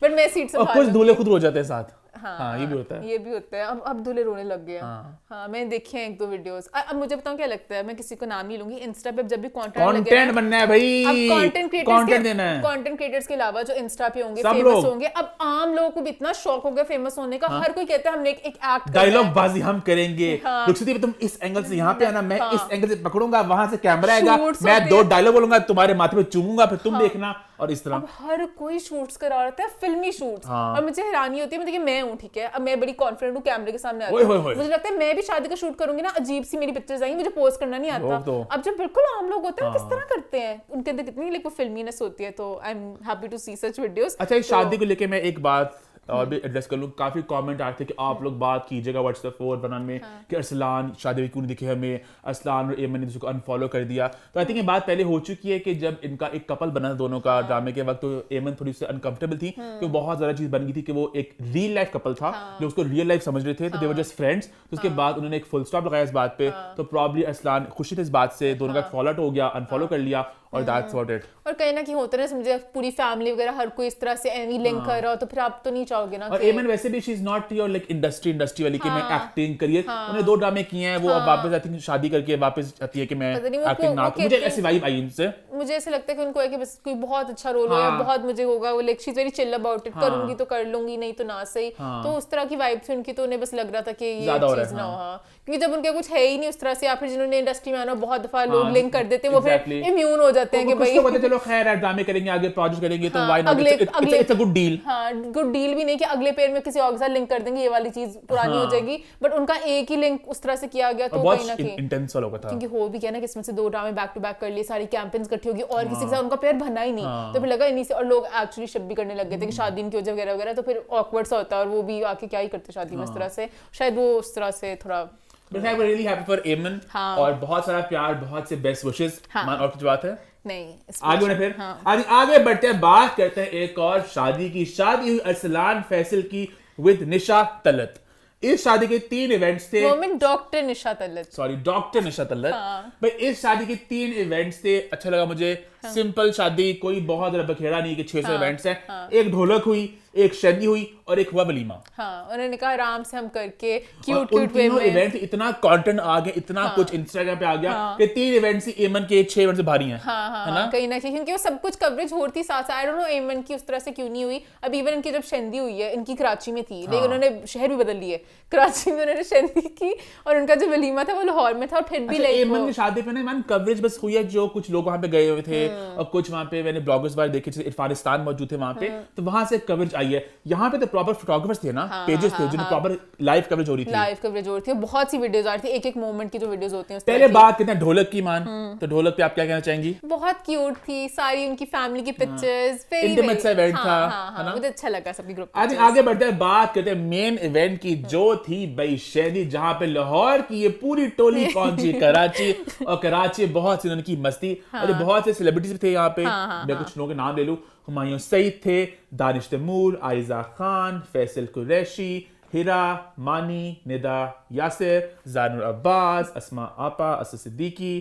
पर मैं सीट से कुछ दूल्हे खुद रो जाते हैं साथ। हाँ, ये भी होता है, ये भी होता है। अब दूल्हे रोने लग गए। हाँ, मैंने देखे हैं 1-2 वीडियोस। अब मुझे बताऊं क्या लगता है, मैं किसी को नाम नहीं लूंगी, इंस्टा पे जब भी कंटेंट बनना है भाई, अब कंटेंट देना है, कंटेंट क्रिएटर्स के अलावा जो इंस्टा पे होंगे फेमस होंगे, अब आम लोगों को भी इतना शौक हो गया फेमस होने का, हर कोई कहता है हमने एक एक्ट डायलॉग बाजी हम करेंगे, रुखसती तुम इस एंगल से यहाँ पे आना, मैं इस एंगल से पकड़ूंगा, वहां से कैमरा आएगा, मैं 2 डायलॉग बोलूंगा, तुम्हारे माथे पे चूमूंगा, फिर तुम देखना, और इस तरह हर कोई शूट्स करा रहा है, फिल्मी शूट्स। और मुझे हैरानी होती है, देखिए मैं हूँ ठीक है, अब मैं बड़ी कॉन्फिडेंट हूँ कैमरे के सामने आती हूँ, मुझे लगता है मैं भी शादी का शूट करूंगी ना, अजीब सी मेरी पिक्चर्स आएंगी, मुझे पोस्ट करना नहीं आता। अब जब बिल्कुल आम लोग होते हैं किस तरह करते हैं, उनके अंदर कितनी लाइक वो फिल्मीनेस होती है, तो I am happy to see such videos. अच्छा, इस शादी को लेके मैं एक बात और भी एड्रेस कर लूँ। काफी कमेंट आए थे कि आप लोग बात कीजिएगा व्हाट्सएप फॉरवर्ड बनाने में कि अरसलान शादी में क्यों नहीं दिखे हमें, अरसलान और एमन ने दूसरे को अनफॉलो कर दिया। तो आई थिंक ये बात पहले हो चुकी है कि जब इनका एक कपल बना दोनों का ड्रामे के वक्त, तो एमन थोड़ी सी अनकंफर्टेबल थी क्योंकि बहुत ज्यादा चीज बन गई थी कि वो एक रियल लाइफ कपल था जो उसको रियल लाइफ समझ रहे थे, तो दे वर जस्ट फ्रेंड्स। तो उसके बाद उन्होंने एक फुल स्टॉप लगाया इस बात पे, तो प्रॉब्ली अरसलान खुशी थे इस बात से, दोनों का फॉलो हो गया, अनफॉलो कर लिया, और दैट्स व्हाट इट। और कहीं ना कहीं होता है समझे पूरी फैमिली वगैरह हर कोई इस तरह से एमी लिंक कर रहा हो, तो फिर आप तो नहीं चाहोगे ना। और एमन वैसे भी she is not your like industry वाली कि मैं एक्टिंग करियर, उन्होंने 2 ड्रामे किए हैं, वो अब वापस आई थिंक शादी करके वापस आती है कि मैं एक्टिंग ना, मुझे ऐसी वाइब आई इनसे। मुझे ऐसे लगता है कि उनको है कि बस कोई बहुत अच्छा रोल हो या बहुत मुझे होगा, वो like she is very chill about it, करूंगी तो कर लूंगी, नहीं तो ना सही। तो उस तरह की वाइब थी उनकी, तो उन्हें बस लग रहा था कि ये चीज ना हो, क्योंकि जब उनके कुछ है ही नहीं उस तरह से, या फिर जिन्होंने इंडस्ट्री में आना बहुत दफा लोग लिंक कर देते हैं, वो फिर इम्यून हो जाते हैं कि भाई चलो खैर है, ड्रामे करेंगे आगे, प्रोजेक्ट करेंगे, तो why not, it's a good deal. हाँ, गुड डील भी नहीं कि अगले पेयर में किसी और के साथ लिंक कर देंगे, ये वाली चीज पुरानी हो जाएगी, बट उनका एक ही लिंक उस तरह से किया गया, तो कहीं ना कहीं इंटेंस वाला था, क्योंकि हो भी क्या ना किस्म से 2 ड्रामे बैक टू बैक कर लिए, सारी कैंपेन्स इकट्ठी होगी और किसी के साथ उनका पेयर बना ही नहीं, तो फिर लगा इन्हीं से, और लोग एक्चुअली शिप भी करने लग गए थे कि शादी इनकी वजह वगैरह वगैरह, तो फिर ऑकवर्ड सा होता है, और वो भी आके क्या ही करते शादी में इस तरह से, शायद वो उस तरह से थोड़ा। But I'm really happy for Eamon, और बहुत सारा प्यार, बहुत से बेस्ट विशेस। और कुछ बात है नहीं आगे बढ़े, फिर आगे बढ़ते हैं, बात करते हैं एक और शादी की। शादी हुई अरसलान फैसल की विद निशा तलत। इस शादी के 3 इवेंट्स थे। मोमिन डॉक्टर निशा तल्लत, सॉरी डॉक्टर निशा तल्लत। भाई इस शादी के 3 इवेंट्स थे, अच्छा लगा मुझे। सिंपल शादी, कोई बहुत बड़ा बखेड़ा नहीं कि 600 इवेंट्स हैं। एक ढोलक हुई, एक शादी हुई और एक हुआ वलीमा। हाँ, उन्होंने कहा आराम से हम करके और क्यूट उन क्यूट वे तीनों में। इवेंट इतना कंटेंट आ गया, इतना कुछ इंस्टाग्राम पे आ गया कि 3 इवेंट्स ही एमन के 6 इवेंट से भारी हैं। हाँ, कहीं ना कहीं क्योंकि वो सब कुछ कवरेज हो रही थी साथ साथ। आई डोंट नो एमन की उस तरह से क्यों नहीं हुई। अब इवन इनकी जब शेंदी हुई है, इनकी कराची में थी, लेकिन उन्होंने शहर भी बदल लिए। कराची में उन्होंने शेंदी की और उनका जो वलीमा था वो लाहौर में था। और फिर भी अच्छा, एमन की शादी पे ना मैंने कवरेज बस हुई है, जो कुछ लोग वहां पे गए हुए थे और कुछ वहां पे मैंने ब्लॉगर्स बार देखे, जैसे इरफानिस्तान मौजूद थे वहां पे, तो वहां से कवरेज आई है। यहाँ पे तो प्रॉपर फोटोग्राफर्स थे ना, पेजेस थे जिन्हें प्रॉपर लाइव कवरेज हो रही थी। लाइव कवरेज हो रही थी, बहुत सी वीडियोस आ रही थी, एक मोमेंट की जो वीडियोस होती हैं। पहले बात करते हैं ढोलक की मान, तो ढोलक पे आप क्या कहना चाहेंगी? बहुत क्यूट थी, सारी उनकी फैमिली की पिक्चर्स, इंटीमेट सा इवेंट था, है ना? मुझे अच्छा लगा सबकी ग्रुप। आज आगे बढ़ते हैं, बात करते हैं मेन इवेंट की, जो थी भाई शेदी, जहां पे लाहौर की ये पूरी टोली पहुंची कराची, और कराची बहुत सी उनकी मस्ती, और बहुत से सेलिब्रिटीज थे यहाँ पे। मैं कुछ लोगों के नाम ले लूं, हुमायूं सईद थे, दानिश तैमूर, आयजा खान, फैसल कुरैशी, हिरा, मानी, निदा यासिर, जानूर अब्बास, अस्मा आपा, असद सिद्दीकी,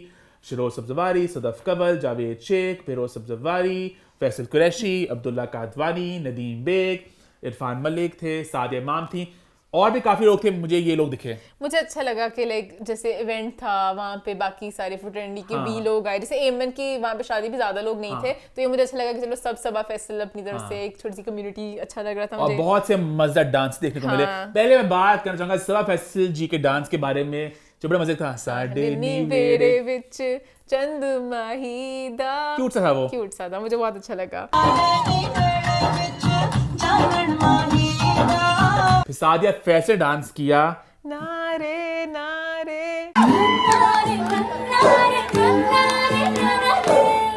शिरोज सब्जवारी, सदफ कबल, जावेद शेख, फिरोज सब्जवारी, फैसल कुरैशी, अब्दुल्ला कादवानी, नदीम बेग, इरफान मलिक थे, सादिया इमाम थी, और भी काफी लोग थे। मुझे ये लोग दिखे, मुझे अच्छा लगा कि लाइक जैसे इवेंट था वहाँ पे बाकी सारे फ्रेंडली के भी लोग आए। जैसे एमन की वहाँ पे शादी भी ज्यादा लोग नहीं थे, तो ये मुझे अच्छा लगा कि चलो सब सबा फैसल अपनी तरफ से एक छोटी सी कम्युनिटी, अच्छा लग रहा था और मुझे। बहुत से मजेदार डांस देखने को मिले। पहले मैं बात करना चाहूंगा सबा फैसल जी के डांस के बारे में, जो बड़ा मजे था। साडे नीवेरे विच चंद माहीदा, क्यूट सा था वो, क्यूट सा था, मुझे बहुत अच्छा लगा। फिर सादिया फैसल डांस किया, नारे नारे।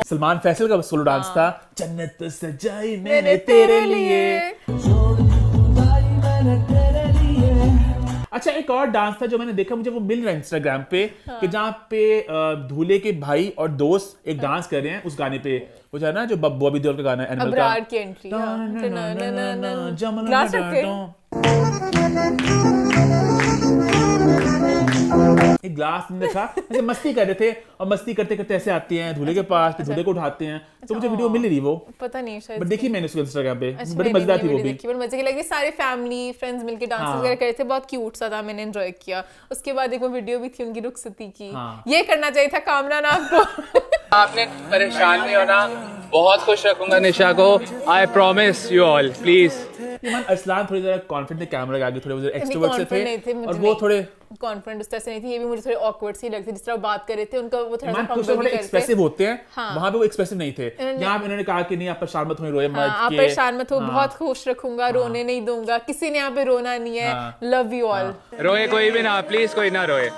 सलमान फैसल का सोलो डांस था, जन्नत सजाई मैंने तेरे लिए। अच्छा, एक और डांस था जो मैंने देखा, मुझे वो मिल रहा है इंस्टाग्राम पे, कि जहाँ पे दूल्हे के भाई और दोस्त एक डांस कर रहे हैं उस गाने पे, वो है ना जो बॉबी देओल का गाना है, एनिमल का। अबरार की एंट्री, ग्लास रख के एक ग्लास में था, ऐसे मस्ती कर रहे थे, और मस्ती करते करते ऐसे आते हैं दूल्हे के पास, फिर दूल्हे को उठाते हैं। तो मुझे वीडियो मिल रही वो, पता नहीं शायद, बट देखी मैंने उसको इंस्टाग्राम पे, अच्छा, बड़ी मजेदार थी वो भी। बड़ी मजे की लगी। सारे फैमिली फ्रेंड्स मिलके डांस वगैरह कर रहे थे, बहुत क्यूट सा था, मैंने एंजॉय किया। उसके बाद एक वो वीडियो भी थी उनकी रुखसती की, ये करना चाहिए था कामरान आपको। आपने परेशान नहीं होना, बहुत खुश रखूंगा निशा को, I promise you all, please. Iman Aslan थोड़ी ज़रा कॉन्फिडेंट थे, कैमरा के आगे थोड़े एक्सट्रोवर्ट से थे, मुझे और वो थोड़े कॉन्फिडेंट उस तरह से नहीं थी। ये भी मुझे थोड़े ऑकवर्ड सी लगती, जिस तरह बात कर रहे थे उनका वो थोड़ा ईमान सा कुछ थोड़े एक्सप्रेसिव होते हैं, वहां पे वो एक्सप्रेसिव नहीं थे। यहाँ पे इन्होंने कहा कि नहीं आप परेशान मत हो, रोए मत, आप परेशान मत हो, बहुत खुश रखूंगा, रोने नहीं दूंगा, किसी ने यहाँ पे रोना नहीं है, लव यू ऑल। रोए कोई भी ना, प्लीज कोई ना रोए,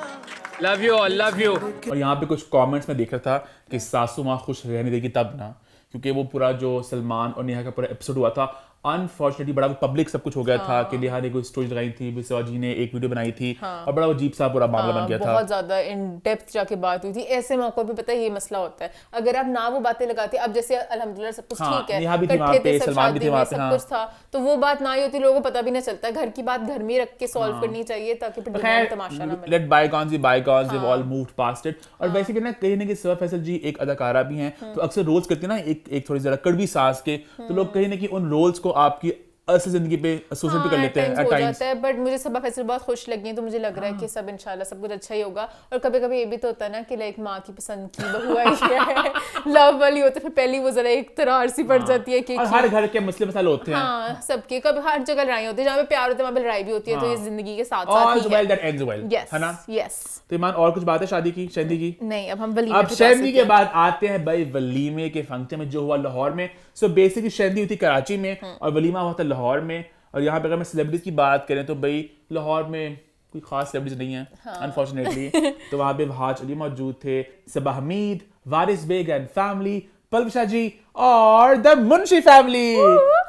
love you all, love you. और यहाँ पे कुछ कमेंट्स में देख रहा था कि सासू माँ खुश रहने देगी तब ना, क्योंकि वो पूरा जो सलमान और नेहा का पूरा एपिसोड हुआ था, अनफॉर्चुनेटली बड़ा पब्लिक सब कुछ हो गया था कि नेहा ने कोई स्टोरी लगाई थी, बिस्वा जी ने एक वीडियो बनाई थी, और बड़ा अजीब सा पूरा मामला बन गया था। बहुत ज्यादा इन डेप्थ जाके बात हुई थी। ऐसे मौकों पे पता है ये मसला होता है, अगर आप ना वो बातें लगाते, अब जैसे अल्हम्दुलिल्लाह सब कुछ ठीक है, नेहा भी थी वहाँ पे, सलमान भी थे वहाँ पे, सब कुछ था, तो वो बात ना ही होती, लोगों को पता भी ना चलता। घर की बात घर में रख के सॉल्व करनी चाहिए, ताकि फिर दुनिया में तमाशा ना मिले। Let bygones be bygones, we all moved past it. और वैसे भी ना कहीं ना कहीं सबा फैसल जी एक अदाकारा भी हैं, तो अक्सर रोल्स करते हैं ना एक थोड़ी जरा कड़वी सास के, तो लोग कहीं ना कहीं उन रोल्स को आपकी असल जिंदगी पे एसोसिएट भी कर लेते हैं एट टाइम्स। बट मुझे सबा फैसल बहुत खुश लगी है, तो मुझे लग रहा है कि सब इंशाल्लाह सब कुछ अच्छा ही होगा। और कभी कभी ये भी तो होता है ना कि लाइक माँ की पसंद की बहू आई है, लव वाली होती है, फिर पहली वो जरा एक तरार सी पड़ जाती है कि और हर घर के मसले मसाले होते हैं। हाँ, सबके कभी हर जगह लड़ाई होती है, जहाँ पे प्यार होता है वहाँ पे लड़ाई भी होती है, तो ये जिंदगी के साथ साथ ही है। that ends well, है ना? यस। तो ईमान और कुछ बात है शादी की, शेंदी की? नहीं, अब हम वलीमे अब पे शेंदी के बाद आते हैं भाई वलीमे के फंक्शन में जो हुआ लाहौर में। सो बेसिकली शेंदी हुई थी कराची में और वलीमा हुआ था लाहौर में। और यहाँ पे अगर मैं सेलिब्रिटीज की बात करें तो भाई लाहौर में कोई खास सेलिब्रिटीज नहीं है अनफॉर्चुनेटली। तो वहाँ पे वहाज अली मौजूद थे, सबा हमीद, वारिस बेग एंड फैमिली, पलविशा जी और द मुंशी फैमिली।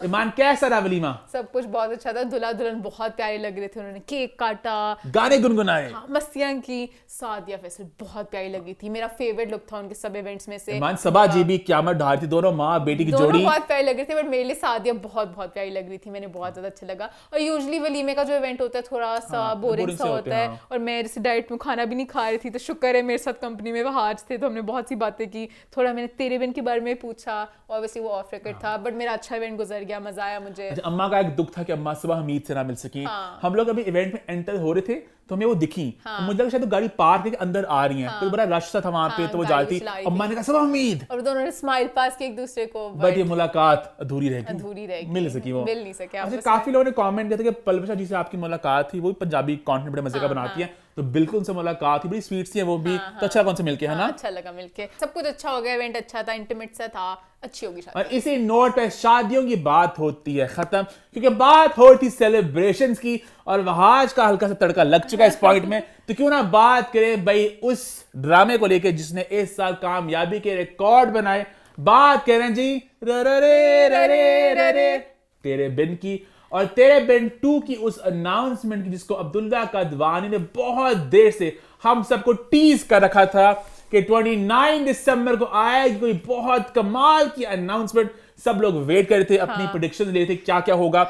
ईमान कैसा रहा वलीमा? सब कुछ बहुत अच्छा था, दुल्हा दुल्हन बहुत प्यारे लग रहे थे, उन्होंने केक काटा, गाने गुनगुनाए, हाँ, मस्तियां की। सादिया फैसल बहुत प्यारी लगी थी, मेरा फेवरेट लुक था उनके सब इवेंट्स में से। ईमान सबा जी भी क़यामत ढाल थी, दोनों माँ बेटी की दोनों जोड़ी बहुत प्यारी लग रही थी, बट मेरे लिए सादिया बहुत बहुत प्यारी लग रही थी, मैंने बहुत ज्यादा अच्छा लगा। और यूजुअली वलीमे का जो इवेंट होता है थोड़ा सा बोरिंग सा होता है, हाँ। और मैं जैसे डाइट में खाना भी नहीं खा रही थी, तो शुक्र है मेरे साथ कंपनी में वहाज थे, तो हमने बहुत सी बातें की। थोड़ा मैंने तेरे बिन के बारे में पूछा, ऑब्वियसली वो ऑफ रिकॉर्ड था, बट मेरा अच्छा इवेंट गुजर गया, मजा आया मुझे। अच्छा, अम्मा का एक दुख था कि अम्मा सुबह हमीद से ना मिल सकी। हम लोग अभी इवेंट में एंटर हो रहे थे तो हमें वो दिखी, तो मुझे लगा शायद वो गाड़ी पार्क करके अंदर आ रही है, तो बड़ा रश था वहां पे, तो वो जा रही थी। अम्मा ने कहा सुबह हमीद, और दोनों ने स्माइल पास की एक दूसरे को, बट ये मुलाकात अधूरी रह गई, मिल सकी वो, मिल नहीं सके। अच्छा, काफी लोगों ने कमेंट किया था कि पलवशा जी से आपकी मुलाकात थी, वो भी पंजाबी कंटेंट बड़े मजे का बनाती है, तो बिल्कुल उनसे मुलाकात हुई, बड़ी स्वीट सी है वो भी। तो अच्छा कौन से मिलके, है ना? अच्छा लगा मिलके, सब कुछ अच्छा हो गया, इवेंट अच्छा था, इंटीमेट सा था, अच्छी होगी शादी। और इसी नोट पे शादियों की बात होती है खत्म, क्योंकि बात हो रही थी सेलिब्रेशंस की, और वहाज का हल्का सा तड़का लग चुका है इस पॉइंट में, तो क्यों ना बात करें भाई उस ड्रामे को लेके जिसने इस साल कामयाबी के रिकॉर्ड बनाए। बात कह रहे हैं जी रे तेरे बिन की, और तेरे बिन 2 की उस अनाउंसमेंट की जिसको अब्दुल्ला कदवानी ने बहुत देर से हम सबको टीज कर रखा था कि 29 दिसंबर को आएगी कोई बहुत कमाल की अनाउंसमेंट। सब लोग वेट कर रहे थे, अपनी प्रेडिक्शन ले रहे थे क्या क्या होगा।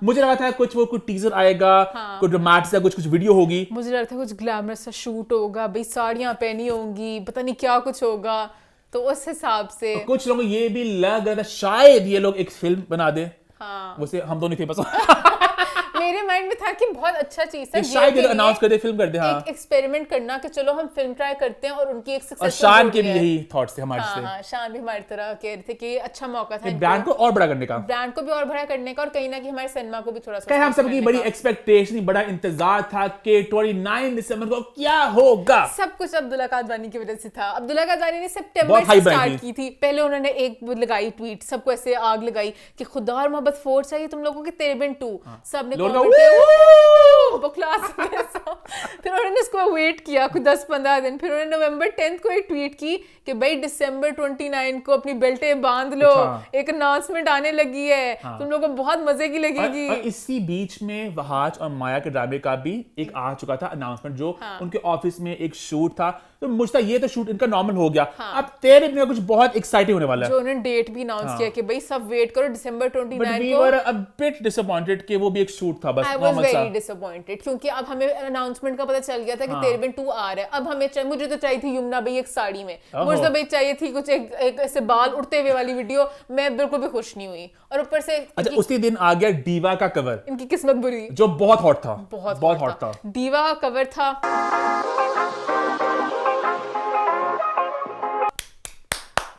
मुझे लगा था कुछ टीजर आएगा, कुछ ड्रामेटिक सा कुछ वीडियो होगी, मुझे लगा था कुछ ग्लैमरस सा शूट होगा, भाई साड़ियां पहनी होंगी, पता नहीं क्या कुछ होगा, तो उस हिसाब से कुछ लोगों को ये भी लग रहा था शायद ये लोग एक फिल्म बना दे। वैसे हम तो नहीं थे बस मेरे माइंड में था कि बहुत अच्छा चीज है, शायद ये अनाउंस कर दे, फिल्म कर दे। हाँ, एक एक्सपेरिमेंट करना कि चलो हम फिल्म ट्राई करते हैं, और उनकी एक और सक्सेसफुल शान के भी यही थॉट्स थे हमारे से। हाँ, शान भी हमारी तरह कह रहे थे कि अच्छा मौका था ब्रांड को और बड़ा करने का, ब्रांड को भी और बड़ा करने का, और कहीं ना कहीं हमारे सिनेमा को भी थोड़ा सा। कहीं हम सबकी बड़ी एक्सपेक्टेशन, बड़ा इंतजार था कि 29 दिसंबर को क्या होगा। सब कुछ अब्दुल्ला कादवानी की वजह से था। अब्दुल्ला कादवानी ने सितंबर से स्टार्ट की थी, पहले उन्होंने एक लगाई ट्वीट, सबको ऐसे आग लगाई कि खुदा और मोहब्बत 4 चाहिए तुम लोगों के, तेरे बिन 2। सबने बकलास फिर उन्होंने इसको वेट किया कुछ 10-15 दिन, फिर उन्होंने नवंबर 10 को एक ट्वीट की कि भाई दिसंबर 29 को अपनी बेल्टें बांध लो, एक अनाउंसमेंट आने लगी है, तुम लोगों को बहुत मजे की लगेगी। और इसी बीच में वहाज और माया के ड्रामे का भी एक आ चुका था अनाउंसमेंट, जो उनके ऑफिस में एक शूट था, तो मुझे ये तो शूट इनका नॉर्मल हो गया। अब तेरे बिन कुछ बहुत एक्साइटिंग होने वाला है, जो उन्होंने डेट भी अनाउंस किया कि भाई सब वेट करो दिसंबर 29 but we were a bit disappointed कि वो भी एक शूट था बस, I was very disappointed, क्योंकि अब हमें अनाउंसमेंट का पता चल गया था कि तेरे बिन 2 आ रहा है। अब हमें मुझे तो चाहिए थी यमुना भाई एक साड़ी में, मुझे तो भाई चाहिए थी कुछ एक ऐसे बाल उड़ते हुए वाली वीडियो, मैं बिल्कुल भी खुश नहीं हुई। और ऊपर से अच्छा, उसी दिन आ गया डीवा का कवर, इनकी किस्मत बुरी, जो बहुत हॉट था, बहुत हॉट था। डीवा का कवर था,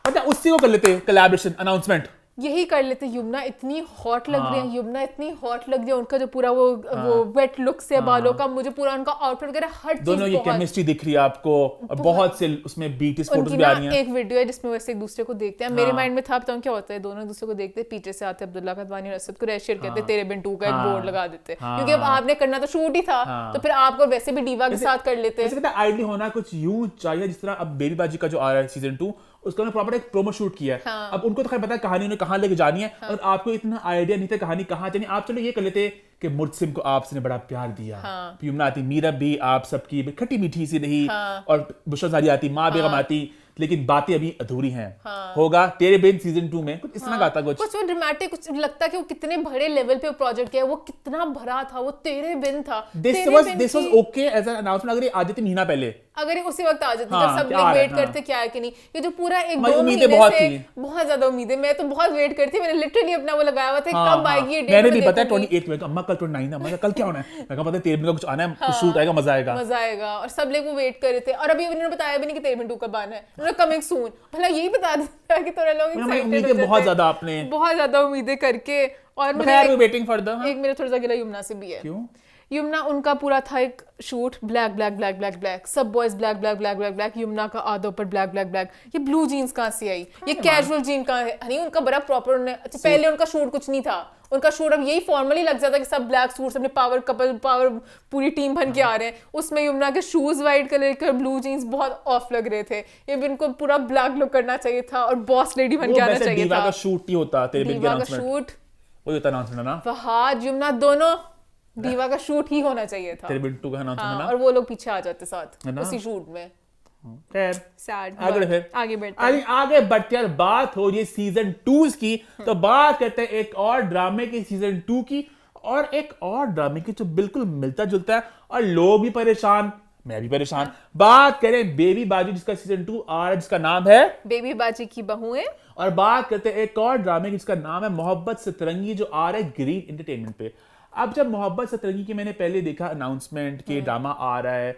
अच्छा उसी को कर लेते कोलैबोरेशन अनाउंसमेंट, यही कर लेते। यमुना इतनी हॉट लग रही है, यमुना इतनी हॉट लग रही है, उनका जो पूरा वो वेट लुक से बालों का, मुझे पूरा उनका आउटफिट वगैरह हर चीज, दोनों ये केमिस्ट्री दिख रही है आपको, और बहुत से उसमें बीटीएस फोटोज भी आ रही हैं। एक वीडियो है जिसमें वैसे एक दूसरे को देखते हैं, मेरे माइंड में था बताऊं क्या होता है, दोनों एक दूसरे को देखते, पीछे से आते अब्दुल्ला कादवानी और असद कुरैशी कहते तेरे बिन 2 का एक बोर्ड लगा देते, क्योंकि अब आपने करना तो शूट ही था, तो फिर आपको वैसे भी डीवा के साथ कर लेते। ऐसे कहता आइडिया होना कुछ यूं चाहिए, जिस तरह अब बेबी बाजी का जो आ रहा है सीजन 2, उसका उन्होंने प्रॉपर एक प्रोमो शूट किया है। अब उनको तो खैर पता है कहानी उन्हें कहाँ लेके जानी है, और आपको इतना आइडिया नहीं था कहानी कहाँ जानी। आप चलो ये कर लेते कि मुर्सिम को आपने बड़ा प्यार दिया, यमुना आती, मीरा भी आप सबकी खट्टी मीठी सी रही, और बुशरा सारी आती, माँ बेगम आती, लेकिन बातें अभी अधूरी हैं। होगा तेरे बिन सीजन 2 में कुछ इस तरह का था, कुछ वो ड्रामेटिक, कुछ लगता है कि वो कितने बड़े लेवल पे प्रोजेक्ट किया, वो कितना भरा था, वो तेरे बिन था। This was okay as an announcement, अगर ये आ जाती महीना पहले, अगर ये उसी वक्त आ जाती, जब सब लोग वेट करते क्या है कि नहीं, ये जो पूरा एक 2 महीने से बहुत ज्यादा उम्मीदें, मैं तो बहुत वेट करती, मैंने लिटरली अपना वो लगाया हुआ था कब आएगी ये डेट। मैंने भी पता है 28 में, अम्मा कल 29 है, कल क्या होना है, मैं कहा पता है तेरे बिन का कुछ आना है, कुछ शूट आएगा, मजा आएगा, और सब लोग वो वेट कर रहे थे। और अभी उन्होंने बताया भी नहीं कि तेरे बिन 2 कब आना है, उन्होंने कमिंग सून, भला यही बता दिया कि थोड़ा लोग एक्साइटेड हो बहुत ज्यादा आपने बहुत ज्यादा उम्मीदें करके। और मुझे वेटिंग फॉर द एक मेरा थोड़ा सा गिला यमुना से भी है, क्यों यमुना उनका पूरा था एक suit black black black black black, सब boys black black black black black, Yamuna का आधा ऊपर ब्लैक ब्लैक ब्लैक। ये ब्लू जीन्स कहाँ से आई, ये कैजुअल जीन कहाँ है? नहीं उनका बड़ा प्रॉपर, अच्छा पहले उनका शूट कुछ नहीं था, उनका शूट अब यही फॉर्मली लग जाता कि सब ब्लैक सूट्स अपने पावर कपल पावर पूरी टीम बन के आ रहे हैं। उसमें यमुना के शूज वाइट कलर के, ब्लू जीन्स बहुत ऑफ लग रहे थे। ये भी इनको पूरा ब्लैक लुक करना चाहिए था और बॉस लेडी बन के आना चाहिए था। का शूट ही होता तेरे बिग दीवा का शूट, वही होता अनाउंसमेंट ना, फहाद यमुना दोनों दीवा का शूट ही होना चाहिए था। तेरे बिट्टू का अनाउंसमेंट ना, और वो लोग पीछे आ जाते साथ है ना? उसी शूट में। खैर सैड। आगे बढ़ते हैं। आगे बढ़ते यार, बात हो रही है सीजन 2 की, तो बात करते हैं एक और ड्रामे की सीजन 2 की, और एक और ड्रामे की जो बिल्कुल मिलता जुलता है और लोग भी परेशान, मैं भी परेशान। बात करें बेबी बाजी जिसका सीजन 2 आ रहा है, जिसका नाम है बेबी बाजी की बहुएं। और बात करते हैं एक और ड्रामे की जिसका नाम है मोहब्बत सतरंगी, जो आ रहा है ग्रीन एंटरटेनमेंट पे। अब जब मोहब्बत सतरंगी की मैंने पहले देखा अनाउंसमेंट के ड्रामा आ रहा है,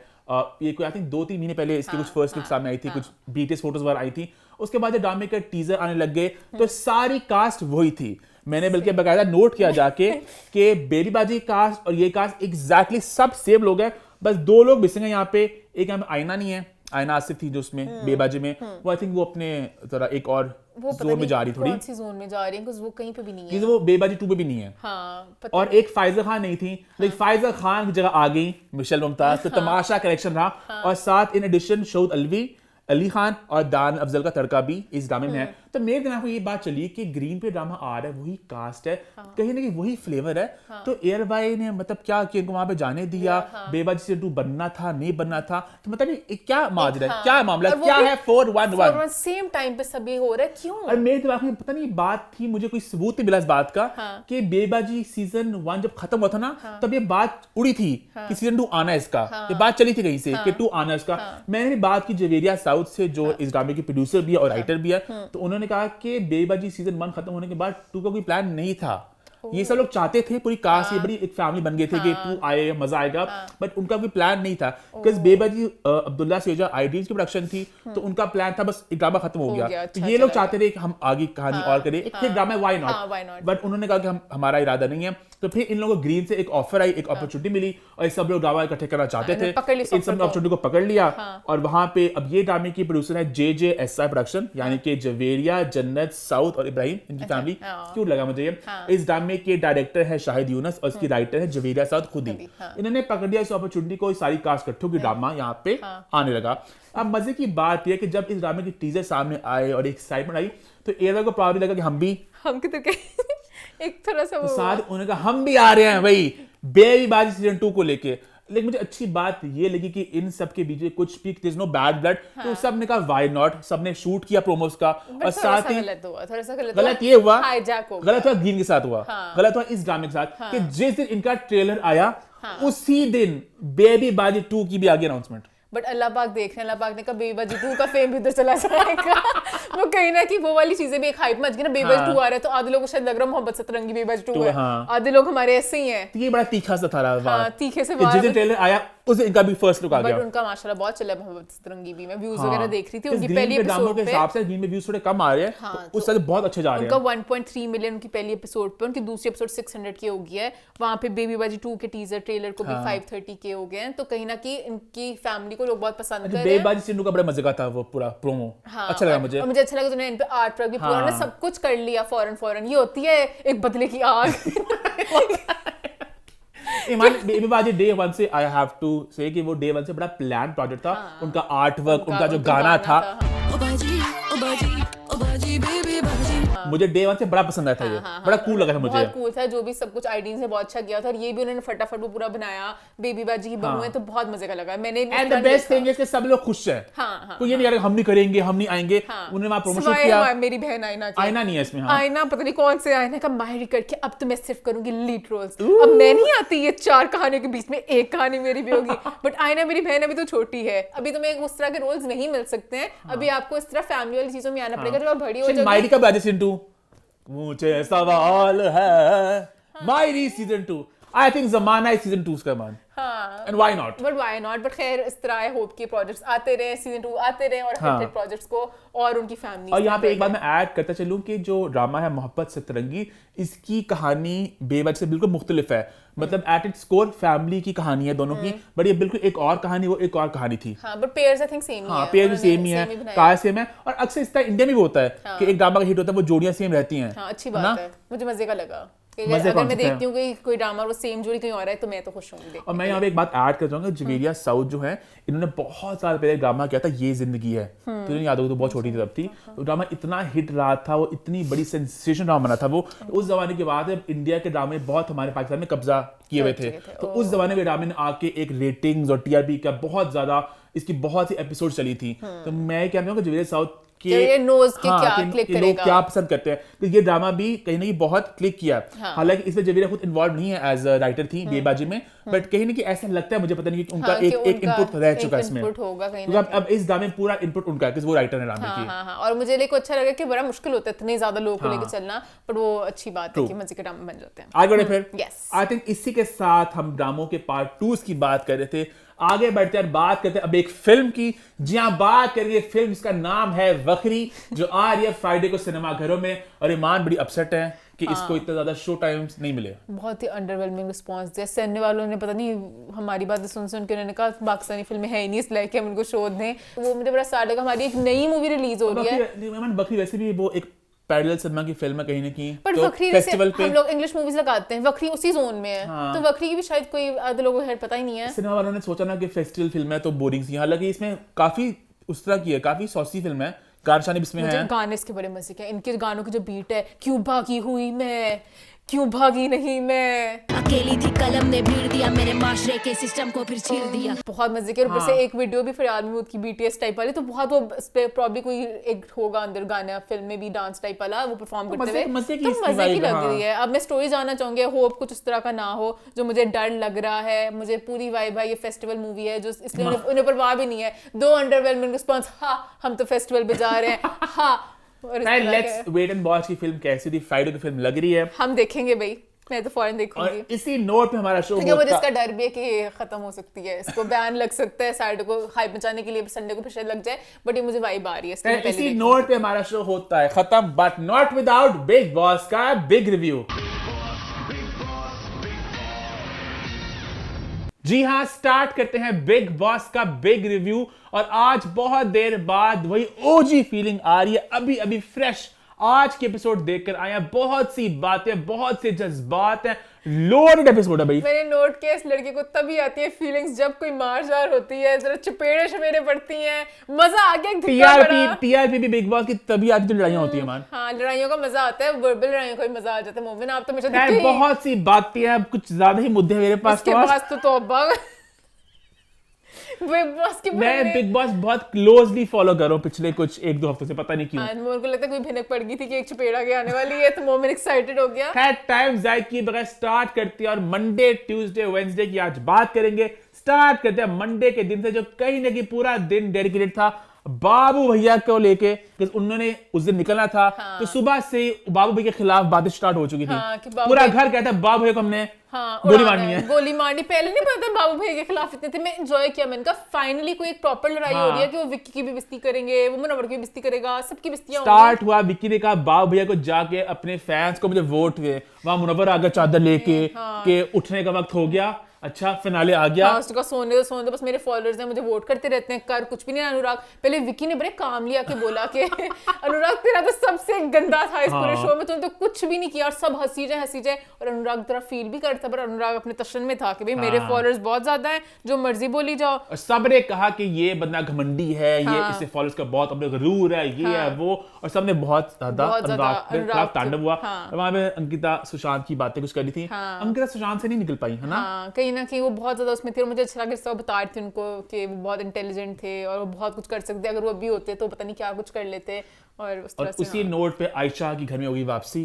ये कोई आई थिंक 2-3 महीने पहले इसकी कुछ फर्स्ट लुक सामने आई थी, कुछ बीटीएस फोटोज वगैरह आई थी। उसके बाद जब ड्रामे का टीजर आने लग गए तो सारी कास्ट वही थी। मैंने बल्कि बकायदा नोट किया जाके कि बेबी बाजी कास्ट और ये कास्ट एग्जैक्टली सब सेम लोग हैं, बस 2 लोग मिसिंग है यहाँ पे। एक यहाँ पे आयना नहीं है, आयना आसिफ थी जो उसमें बेबाजी में, वो आई थिंक वो अपने जरा एक और जोन में जा रही, थोड़ी कौन सी जोन में जा रही है, वो कहीं पे भी नहीं है, वो बेबाजी 2 पे भी नहीं है। हाँ, और एक फाइजा खान नहीं थी, लेकिन फाइजा खान की जगह आ गई मिशेल मुमताज, तो तमाशा कलेक्शन रहा। और साथ इन एडिशन शहीद अली खान और दान अफजल का तड़का भी इस ड्रामे में है। तो मेरे दिमाग में ये बात चली कि ग्रीन पे ड्रामा आ रहा है, वही कास्ट है, कहीं ना कहीं वही फ्लेवर है। तो एयर भाई ने मतलब क्या कि इनको वहां पे जाने दिया, बेबाजी सीजन 2 बनना था नहीं बनना था, तो मतलब ये क्या माजरा है, क्या मामला, क्या है 411 सेम टाइम पे सब ये हो रहा है, क्यों? और मेरे दिमाग में पता नहीं बात थी, मुझे कोई सबूत नहीं मिला इस बात का कि बेबाजी सीजन 1 जब खत्म हुआ था ना, तब ये बात उड़ी थी कि सीजन 2 आना है इसका, ये बात चली थी कहीं से कि 2 आना है इसका। मैंने भी बात की जवेरिया साउथ से, जो इस ड्रामे की प्रोड्यूसर भी है और राइटर भी है, तो उन्होंने कहा कि बेबाजी सीजन 1 खत्म होने के बाद 2 का कोई प्लान नहीं था। ये सब लोग चाहते थे, पूरी कास्ट ये बड़ी एक फैमिली बन गए थे कि 2 आए मजा आएगा, बट उनका कोई प्लान नहीं था। बिकॉज बेबाजी अब्दुल्ला सेजा आइडियल्स की प्रोडक्शन थी, तो उनका प्लान था बस एक ड्रामा खत्म हो गया। तो ये लोग चाहते थे कि हम आगे कहानी और करें, एक फिर ड्रामा व्हाई नॉट, बट उन्होंने कहा कि हमारा इरादा नहीं है। तो फिर इन लोगों को ग्रीन से एक ऑफर आई, एक अपॉर्चुनिटी मिली, और सब लोग ड्रामा इकट्ठे करना चाहते थे, इन सब ने अपॉर्चुनिटी को पकड़ लिया। और वहां पे अब ये ड्रामे की प्रोड्यूसर है JJSI प्रोडक्शन, यानी कि जवेरिया, जन्नत, साउथ और इब्राहिम, इनकी फैमिली। क्यूट लगा मुझे ये। इस ड्रामे के डायरेक्टर है शाहिद यूनुस और इसकी राइटर है जवेरिया साउथ खुद ही। इन्होंने पकड़ लिया इस अपॉर्चुनिटी को, सारी कास्ट इकट्ठों की ड्रामा यहाँ पे आने लगा। अब मजे की बात यह कि जब इस ड्रामे की टीजर सामने आए और एक एक्साइटमेंट आई, तो एयर को प्राउड लगा कि हम तो एक थोड़ा सा साथ उन्होंने कहा हम भी आ रहे हैं भाई बेबी बाजी सीजन 2 को लेके। लेकिन मुझे अच्छी बात ये लगी कि इन सब के बीच कुछ भी there is no bad blood, तो सब ने कहा व्हाई नॉट, सबने शूट किया प्रोमोस का। और साथ ही गलत ये हुआ, गलत हुआ ग्रीन के साथ हुआ, गलत हुआ इस ड्रामे के साथ कि जिस दिन इनका ट्रेलर आया उसी दिन बेबी बाजी 2 की भी आ गई अनाउंसमेंट। बट अल्लाह पाक देख रहे हैं, अल्लाह पाक ने कहा बेबाजी 2 का फेम भी उधर चला जाएगा। वो कहीं ना कि वो वाली चीजें भी एक हाइप मच गई ना, बेबाजी 2 आ रहा है, तो आधे लोगों को शायद लग रहा है मोहब्बत सतरंगी बेबाजी 2 है, आधे लोग हमारे ऐसे ही हैं। तो ये बड़ा तीखा सा था, तीखे से जिस दिन ट्रेलर आया उस दिन इनका भी फर्स्ट लुक आ गया। बट उनका माशाल्लाह बहुत चला मोहब्बत सतरंगी भी, मैं व्यूज वगैरह देख रही थी उनकी पहली एपिसोड पे। के हिसाब से ग्रीन में व्यूज थोड़े कम आ रहे हैं, तो उस तरह बहुत अच्छे जा रहे हैं। उनका 1.3 मिलियन उनकी पहली एपिसोड पे, उनकी दूसरी एपिसोड 600 के हो गया है। वहां पे बेबी बाजी 2 के टीजर ट्रेलर को भी 530 के हो गए हैं, तो कहीं ना कहीं इनकी फैमिली को लोग बहुत पसंद कर रहे हैं। बेबी बाजी सीजन 2 का बड़ा मजे का था वो पूरा प्रोमो, अच्छा लगा मुझे। और मुझे अच्छा लगा तो इन पे आर्ट वर्क भी पूरा ने सब कुछ कर लिया फौरन। ये होती है एक बदले की आग। बेबी बाजी डे 1 से आई हैव टू से कि वो डे 1 से बड़ा प्लान प्रोजेक्ट था। उनका आर्ट वर्क, उनका जो गाना था, मुझे डे 1 से बड़ा पसंद आया था। ये बड़ा कूल लगा था मुझे, बहुत कूल था। जो भी सब कुछ आइडिया से बहुत अच्छा किया था, और ये भी उन्होंने फटाफट वो पूरा बनाया। बेबी बाजी की बहू है, तो बहुत मजे का लगा। मैंने and the best thing is कि सब लोग खुश हैं। तो ये नहीं हम नहीं करेंगे, हम नहीं आएंगे। उन्होंने वहां प्रमोशन किया। मेरी बहन आयना नहीं है इसमें, आयना पता नहीं कौन से आयना का माहिर करके अब तो मैं सिर्फ करूंगी लीड रोल्स। अब मैं नहीं आती ये 4 कहानियों के बीच में एक कहानी मेरी भी होगी। बट आयना मेरी बहन अभी तो छोटी है, अभी तुम्हें उस तरह के रोल्स नहीं मिल सकते हैं। अभी आपको इस तरह फैमिली वाली चीजों में आना पड़ेगा जब आप बड़ी हो जाओगी। मायरी का बाजी सीजन 2, मुझे सवाल है मायरी सीजन 2, आई थिंक जमाना है सीजन 2 का मान। हाँ and why not, but why not, but खैर इस तरह आई होप कि प्रोजेक्ट्स आते रहे, सीजन 2 आते रहे और हाँ। हिट प्रोजेक्ट्स को और उनकी फैमिली। और यहाँ पे एक बात मैं ऐड करता चलूं कि जो ड्रामा है मोहब्बत सतरंगी, इसकी कहानी बेवजह से बिल्कुल मुख्तलिफ है। मतलब एट इट्स कोर फैमिली की कहानी है दोनों की, बट ये बिल्कुल एक और कहानी, वो एक और कहानी थी। हाँ but pairs I think same ही हाँ, है, पेयर भी उन्होंने सेम ही है, same बनाया कास्ट सेम है, और अक्सर इस तरह इंडिया में भी होता है कि एक ड्रामा का हिट होता है वो जोड़ियां सेम रहती हैं। हाँ अच्छी ना? बात है, मुझे मजे का लगा कि मजे अगर मैं concept देखती हूँ कि कोई ड्रामा वो सेम जोड़ी कहीं और है तो मैं तो खुश होंगी। और मैं यहाँ पे एक बात ऐड कर चाहूंगा, जवेरिया साउथ जो है, इन्होंने बहुत साल पहले ड्रामा किया था ये जिंदगी है, तो याद होगा, तो बहुत छोटी थी तब थी, तो ड्रामा इतना हिट रहा था, वो इतनी बड़ी सेंसेशन ड्रामा बना था वो। उस जमाने की बात है, इंडिया के ड्रामे बहुत हमारे पाकिस्तान में कब्जा किए हुए थे, तो उस जमाने में ड्रामे ने आके एक रेटिंग्स और टीआरपी का बहुत ज्यादा, इसकी बहुत सी एपिसोड चली थी। तो मैं कहता हूँ कि जवेरिया साउथ ये नोज के क्या क्लिक लोग करेगा, क्या पसंद करते हैं, तो ये ड्रामा भी कहीं ना कहीं बहुत क्लिक किया। हालांकि इसमें जवेरिया खुद इन्वॉल्व नहीं है एज अ राइटर थी बेबाजी में, बट कहीं ना कहीं ऐसा लगता है, मुझे पता नहीं कि उनका एक इनपुट रह चुका है इसमें, होगा कहीं क्योंकि अब इस ड्रामे में पूरा इनपुट उनका है कि वो राइटर है ड्रामे की। हाँ और मुझे लेको अच्छा लगा कि बड़ा मुश्किल होता है इतने ज्यादा लोगों को लेकर चलना, पर वो अच्छी बात है कि मजे के ड्रामे बन जाते हैं। आगे बढ़े फिर। Yes. आई थिंक इसी के साथ हम ड्रामों के पार्ट 2 की बात कर रहे थे, आगे बढ़ते हैं और बात करते हैं अब एक फिल्म की। जी हाँ, बात करेंगे फिल्म जिसका नाम है वखरी, जो आ रही है फ्राइडे को सिनेमा घरों में, और ईमान बड़ी अपसेट है कि इसको इतना ज्यादा शो टाइम्स नहीं मिले। बहुत ही अंडरवेलमिंग रिस्पांस दिया सन्ने वालों ने, पता नहीं हमारी बातें सुन सुन के उन्होंने कहा पाकिस्तानी फिल्में है ही नहीं, इस लायक हम उनको शो दें। वो मुझे बड़ा साल लगा, हमारी एक नई मूवी रिलीज हो रही है। वखरी वैसे भी वो एक पैरेलल सिनेमा की फिल्म है कहीं ना कहीं, पर तो वखरी फेस्टिवल पे हम लोग इंग्लिश मूवीज लगाते हैं, वखरी उसी जोन में है। हाँ। तो वखरी की भी शायद कोई आधे लोगों को पता ही नहीं है। सिनेमा वालों ने सोचा ना कि फेस्टिवल फिल्म है तो बोरिंग सी, हालांकि इसमें काफी उस तरह की है, काफी सॉसी फिल्म है, गानशानी भी इसमें मुझे है। गाने इसके बड़े मजे के, इनके गानों की जो बीट है, क्यों भागी हुई मैं, क्यों भागी नहीं मैं, अकेली थी कलम ने भीड़ दिया मेरे माशरे के सिस्टम को फिर छील दिया। बहुत मजे के। और ऊपर से एक वीडियो भी फरियाद महमूद की बीटीएस टाइप वाली, तो बहुत वो इस पे प्रॉब्ली कोई एक होगा अंदर गाना, फिल्म में भी डांस टाइप वाला वो परफॉर्म करते हुए, मजे की तो इसकी मजे की vibe, लग हाँ। रही है। अब मैं स्टोरी जानना चाहूंगी, होप कुछ उस तरह का ना हो जो मुझे डर लग रहा है। मुझे पूरी वाइब है, ये फेस्टिवल मूवी है, जो इसलिए उन्हें परवाह भी नहीं है। 2 अंडरवेलमिंग रिस्पांस, हाँ हम तो फेस्टिवल पे जा रहे हैं, हाँ। और इस तरह लेट्स वेट एंड वॉच की फिल्म कैसी थी, फ्राइडे की फिल्म लग रही है, हम देखेंगे भाई, मैं तो फौरन देखूंगी। और इसी नोट पे हमारा शो क्योंकि मुझे होता इसका डर भी है कि खत्म हो सकती है, इसको बैन लग सकता है, सैटरडे को हाइप मचाने के लिए संडे को फिर शायद लग जाए, बट ये मुझे वाइब आ रही है, इसलिए मैं पहले इसी देखूंगी। नोट पे हमारा शो होता है खत्म, but not without big boss का बिग रिव्यू। जी हाँ, स्टार्ट करते हैं बिग बॉस का बिग रिव्यू, और आज बहुत देर बाद वही ओजी फीलिंग आ रही है, अभी अभी फ्रेश आज के एपिसोड देखकर आए हैं। बहुत सी बातें, बहुत से जज्बात हैं, लोडेड एपिसोड है भाई। मैंने नोट किया इस लड़के को तभी आती है फीलिंग्स जब कोई मारझार होती है, जरा चपेड़े शपेड़े पड़ती हैं, मजा आ गया, धक्का पड़ा। टीआरपी भी बिग बॉस की तभी आती तो लड़ाइयां होती है मान। हाँ लड़ाइयों का मजा आता है, वर्बल लड़ाइयों का भी मजा आ जाता है। मोमिन आप तो मुझे खैर, बहुत सी बातें हैं, कुछ ज्यादा ही मुद्दे हैं मेरे पास। इसके पास तो तौबा। बिग बॉस की मैं बिग बॉस बहुत क्लोजली फॉलो कर रहा हूँ पिछले कुछ 1-2 हफ्तों से, पता नहीं क्यों। मेरे को लगता है कोई भिनक पड़ गई थी कि एक चपेड़ा के आने वाली है, तो मोमिन एक्साइटेड हो गया। खैर, टाइम जायद किए बगैर स्टार्ट करते हैं, और मंडे, ट्यूसडे, वेडनेसडे की आज बात करेंगे। स्टार्ट करते हैं मंडे के दिन से, जो कहीं ना कहीं पूरा दिन डेडिकेटेड था बाबू भैया को लेके, उन्होंने उस दिन निकलना था। तो सुबह से बाबू भैया के खिलाफ बातें स्टार्ट हो चुकी थी। कि बाबू पूरा घर कहता है बाबू भैया को हमने हाँ, गोली मारनी है। गोली मारनी। पहले नहीं पता बाबू भैया के खिलाफ इतने थे, मैं एंजॉय किया। मैंने कहा फाइनली कोई एक प्रॉपर लड़ाई हो रही है कि वो विक्की की भी बेइज्जती करेंगे, वो मुनव्वर की भी बेइज्जती करेगा, सबकी बेइज्जतियां होंगी। स्टार्ट हुआ, विक्की ने कहा बाबू भैया को जाके अपने फैंस को मुझे वोट दे, वहां मुनव्वर आ गया चादर लेके कि उठने का वक्त हो गया। अच्छा, फिनाले आ गया। हाँ, उसका सोने दो, बस मेरे फॉलोअर्स हैं, मुझे वोट करते रहते हैं, कर कुछ भी नहीं। अनुराग पहले विक्की ने बड़े काम लिया के बोला कि अनुराग तेरा तो सबसे गंदा था इस पूरे शो में, तूने तो कुछ भी नहीं किया, और सब हंसी जाए। और अनुराग तेरा फील भी करता, पर अनुराग अपने तशन में था कि भाई मेरे फॉलोअर्स बहुत ज्यादा हैं, जो मर्जी बोली जाओ। और सबने कहा कि ये बंदा घमंडी है, ये इससे फॉलोअर्स का बहुत अपने गरूर है, ये है वो, और सबने बहुत ज्यादा अनुराग के खिलाफ तांडव हुआ। वहां पे अंकिता सुशांत की बातें कुछ करी थी, अंकिता सुशांत से नहीं निकल पाई, है ना? कहीं ना कहीं वो बहुत ज्यादा उसमें थे, और मुझे अच्छा लगा सब बता रहे थे उनको कि वो बहुत इंटेलिजेंट थे और वो बहुत कुछ कर सकते, अगर वो अभी होते तो पता नहीं क्या कुछ कर लेते। और उस तरह से उसी नोट पे आयशा की घर में होगी वापसी।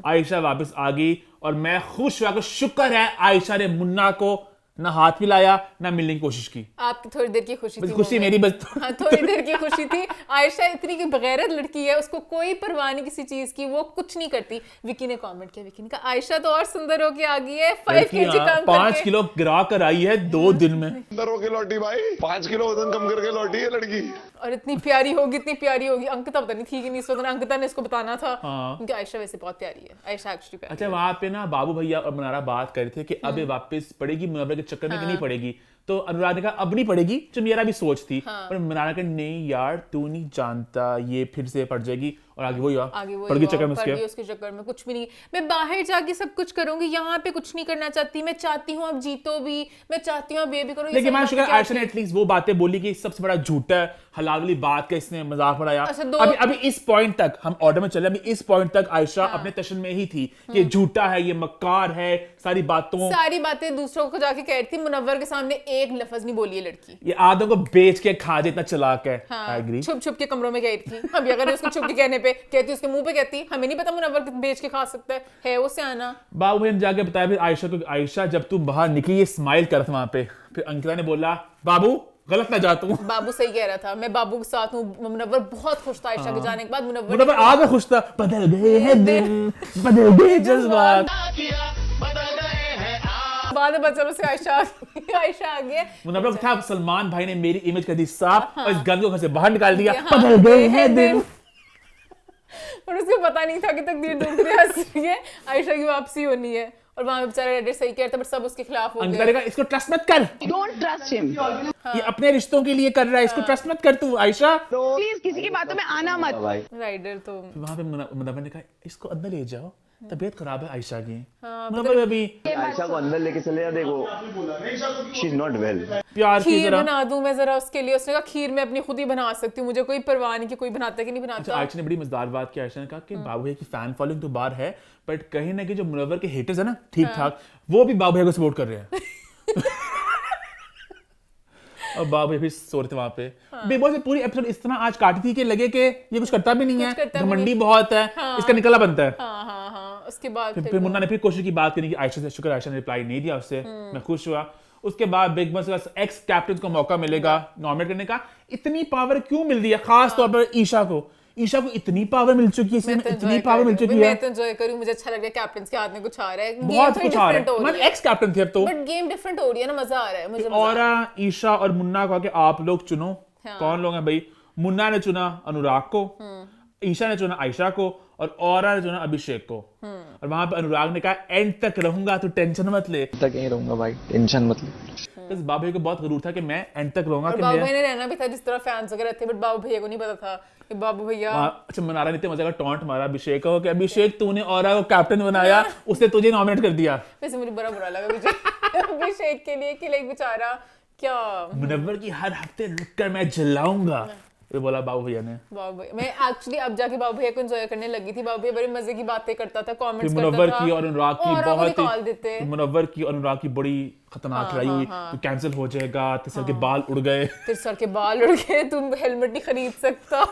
आयशा वापस आ गई, और मैं खुश हुआ कि शुक्र है आयशा ने मुन्ना को ना हाथ मिलाया, ना मिलने की कोशिश की। आपकी थोड़ी देर की खुशी बस थी खुशी वो में। मेरी बस। हाँ, थोड़ी देर की खुशी थी। आयशा इतनी की बगैरत लड़की है, उसको कोई परवाह नहीं किसी चीज की, वो कुछ नहीं करती। विकी ने कमेंट किया, विकी ने कहा आयशा तो और सुंदर होके आ गई है, 5 kg कम 5 करके। किलो गिरा कर आई है 2 दिन में। अंदर होके लौटी भाई, 5 किलो वजन कम करके लौटी है लड़की। और इतनी प्यारी होगी, इतनी प्यारी होगी। अंकिता पता नहीं थी कि नहीं इस वक्त, अंकिता ने इसको बताना था। हाँ। क्योंकि आयशा वैसे बहुत प्यारी है, आयशा एक्चुअली प्यारी अच्छा, वहां पे ना बाबू भैया और मनारा बात कर रहे थे कि अब ये वापस पड़ेगी मुनव्वर के चक्कर में कि नहीं पड़ेगी। तो अनुराग ने कहा अब नहीं पड़ेगी, जो मेरा भी सोच थी। पर मनारा का नहीं यार, तू नहीं जानता, ये फिर से पड़ जाएगी और आगे वही आगे वो पड़ गई चक्कर में पड़ गई उसके। उसके चक्कर में। कुछ भी नहीं, मैं बाहर जाके सब कुछ करूंगी, यहाँ पे कुछ नहीं करना चाहती। मैं चाहती हूँ आप जीतो भी, मैं चाहती हूँ आप ये भी करो। लेकिन मैं शुक्र आयशा ने एटलीस्ट वो बातें बोली कि सबसे बड़ा झूठा है, हलाल वाली बात का इसने मजाक बनाया। अच्छा, अभी इस पॉइंट तक हम ऑर्डर में चले, अभी इस पॉइंट तक आयशा अपने तशन में ही थी कि ये झूठा है, ये मक्कार है, सारी बातें दूसरों को जाके कह रही थी। मुनव्वर के सामने एक लफ्ज नहीं बोली है लड़की। ये आदम को बेच के खा दे, इतना चालाक है। हाँ, I agree। छुप छुप के कमरों में कह रही थी। अब अगर उसको छुप के कहने पे कहती, उसके मुंह पे कहती, हमें नहीं पता मुनव्वर बेच के खा सकता है वो सियाना। बाबू भैया ने जाके बताया फिर आयशा को, आयशा जब तू बाहर निकली ये स्माइल कर वहां पे। फिर अंकिता ने बोला बाबू गलत ना जा तू। बाबू सही कह रहा था, मैं बाबू के साथ हूँ। मुनव्वर बहुत खुश था आयशा के जाने के बाद। मुनव्वर आगे खुश था, बदल गए हैं दिन, बदल गए जज्बात। बाद में बच्चों से आयशा आ गई। मुनव्वर था सलमान भाई ने मेरी इमेज कर दी साफ और इस गंद को घर से बाहर निकाल दिया। बदल गए हैं दिन। और उसको पता नहीं था कि तकदीर दूसरी हंस रही है, आयशा की वापसी होनी है। और वहां पे बेचारा रेडिट सही कह रहा था, बट सब उसके खिलाफ हो अंकिता गए। ने कहा इसको ट्रस्ट मत कर, डोंट ट्रस्ट हिम, ये अपने रिश्तों के लिए कर रहा है, इसको ट्रस्ट मत कर तू आयशा। प्लीज किसी की बातों में आना मत। राइडर तो वहां पे मुनव्वर ने कहा इसको अंदर ले जाओ, तबीयत खराब है आयशा की। मुनव्वर अभी आयशा को अंदर लेके चले जा, देखो शी इज नॉट वेल। प्यार की खीर जरा। बना दूं मैं जरा उसके लिए। उसने कहा खीर मैं अपनी खुद ही बना सकती हूँ, मुझे कोई परवाह नहीं कि कोई बनाता है कि नहीं अच्छा, बनाता। आयशा ने बड़ी मजेदार बात की। आयशा ने कहा कि बाबू भैया की फैन फॉलोइंग तो बाहर है, बट कहीं ना कहीं जो मुनव्वर के हेटर्स है ना ठीक ठाक, वो भी बाबू भैया को सपोर्ट कर रहे हैं। और बाबू भैया भी सो रहे थे वहां पे। बिग बॉस में पूरी एपिसोड इस तरह आज काटी थी कि लगे कि ये कुछ करता भी नहीं है, घमंडी बहुत है, इसका निकला बनता है। हाँ, उसके बाद फिर मुन्ना ने फिर कोशिश की बात करने की आयशा से, शुक्र आयशा ने रिप्लाई नहीं दिया उससे, मैं खुश हुआ। उसके बाद बिग बॉस का एक्स कैप्टन को मौका मिलेगा नॉमिनेट करने का। इतनी पावर क्यों मिल रही है खास तौर पर ईशा को? ईशा को इतनी पावर मिल चुकी है, इतनी पावर मिल चुकी है। मैं तो एंजॉय करूं, मुझे अच्छा लग रहा है। कैप्टन के हाथ में कुछ आ रहा है, बहुत कुछ आ रहा है। मतलब एक्स कैप्टन थे अब तो, बट गेम डिफरेंट हो रही है ना, मजा आ रहा है मुझे। और ईशा और मुन्ना को आके आप लोग चुनो। कौन लोग हैं भाई? मुन्ना ने चुना अनुराग को, ईशा ने चुना आयशा को, और औरा ने चुना अभिषेक को। और वहां पे अनुराग ने कहा एंड तक रहूंगा, तू टेंशन मत ले। तक यहीं रहूंगा भाई, टेंशन मत ले। बस बाबू भैया को बहुत गरूर था कि मैं एंड तक रहूंगा। बाबू भैया ने रहना भी था जिस तरह फैंस वगैरह थे, बट बाबू भैया को नहीं पता था कि बाबू भैया। अच्छा, मनारा ने इतने मजा का टॉन्ट मारा अभिषेक को कि अभिषेक तूने औरा को कैप्टन बनाया, उसने तुझे नॉमिनेट कर दिया। वैसे मुझे बड़ा बुरा लगा अभिषेक के लिए कि लाइक बेचारा क्या। मुनव्वर की हर हफ्ते रुककर मैं चिल्लाऊंगा, ये बोला बाबू भैया ने। बाबू भैया, मैं एक्चुअली अब जाके बाबू भैया को एंजॉय करने लगी थी। बाबू भैया बड़ी मजे की बातें करता था, कमेंट्स करता था। मुनव्वर की और अनुराग की बहुत ही, मुनव्वर की और अनुराग की बड़ी खतरनाक लड़ाई हुई। तू कैंसिल हो जाएगा, तेरे सर के बाल उड़ गए, तेरे सर के बाल उड़ गए, तुम हेलमेट नहीं खरीद सकता।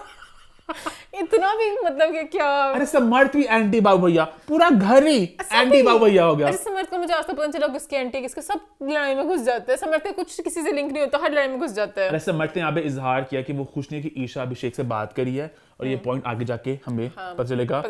इतना भी मतलब कि क्या। अरे समर्थ भी एंटी बाबू भैया, पूरा घर ही एंटी बाबू भैया हो गया। अरे समर्थ को मुझे आज तक पता नहीं चला किसके एंटी किसके, सब लड़ाई में घुस जाते हैं। समर्थ का कुछ किसी से लिंक नहीं होता, हर लड़ाई में घुस जाता है। अरे समर्थ ने यहाँ पे इजहार किया कि वो खुश नहीं कि ईशा अभिषेक से बात करी है, और ये पॉइंट आगे जाके हमें पता चलेगा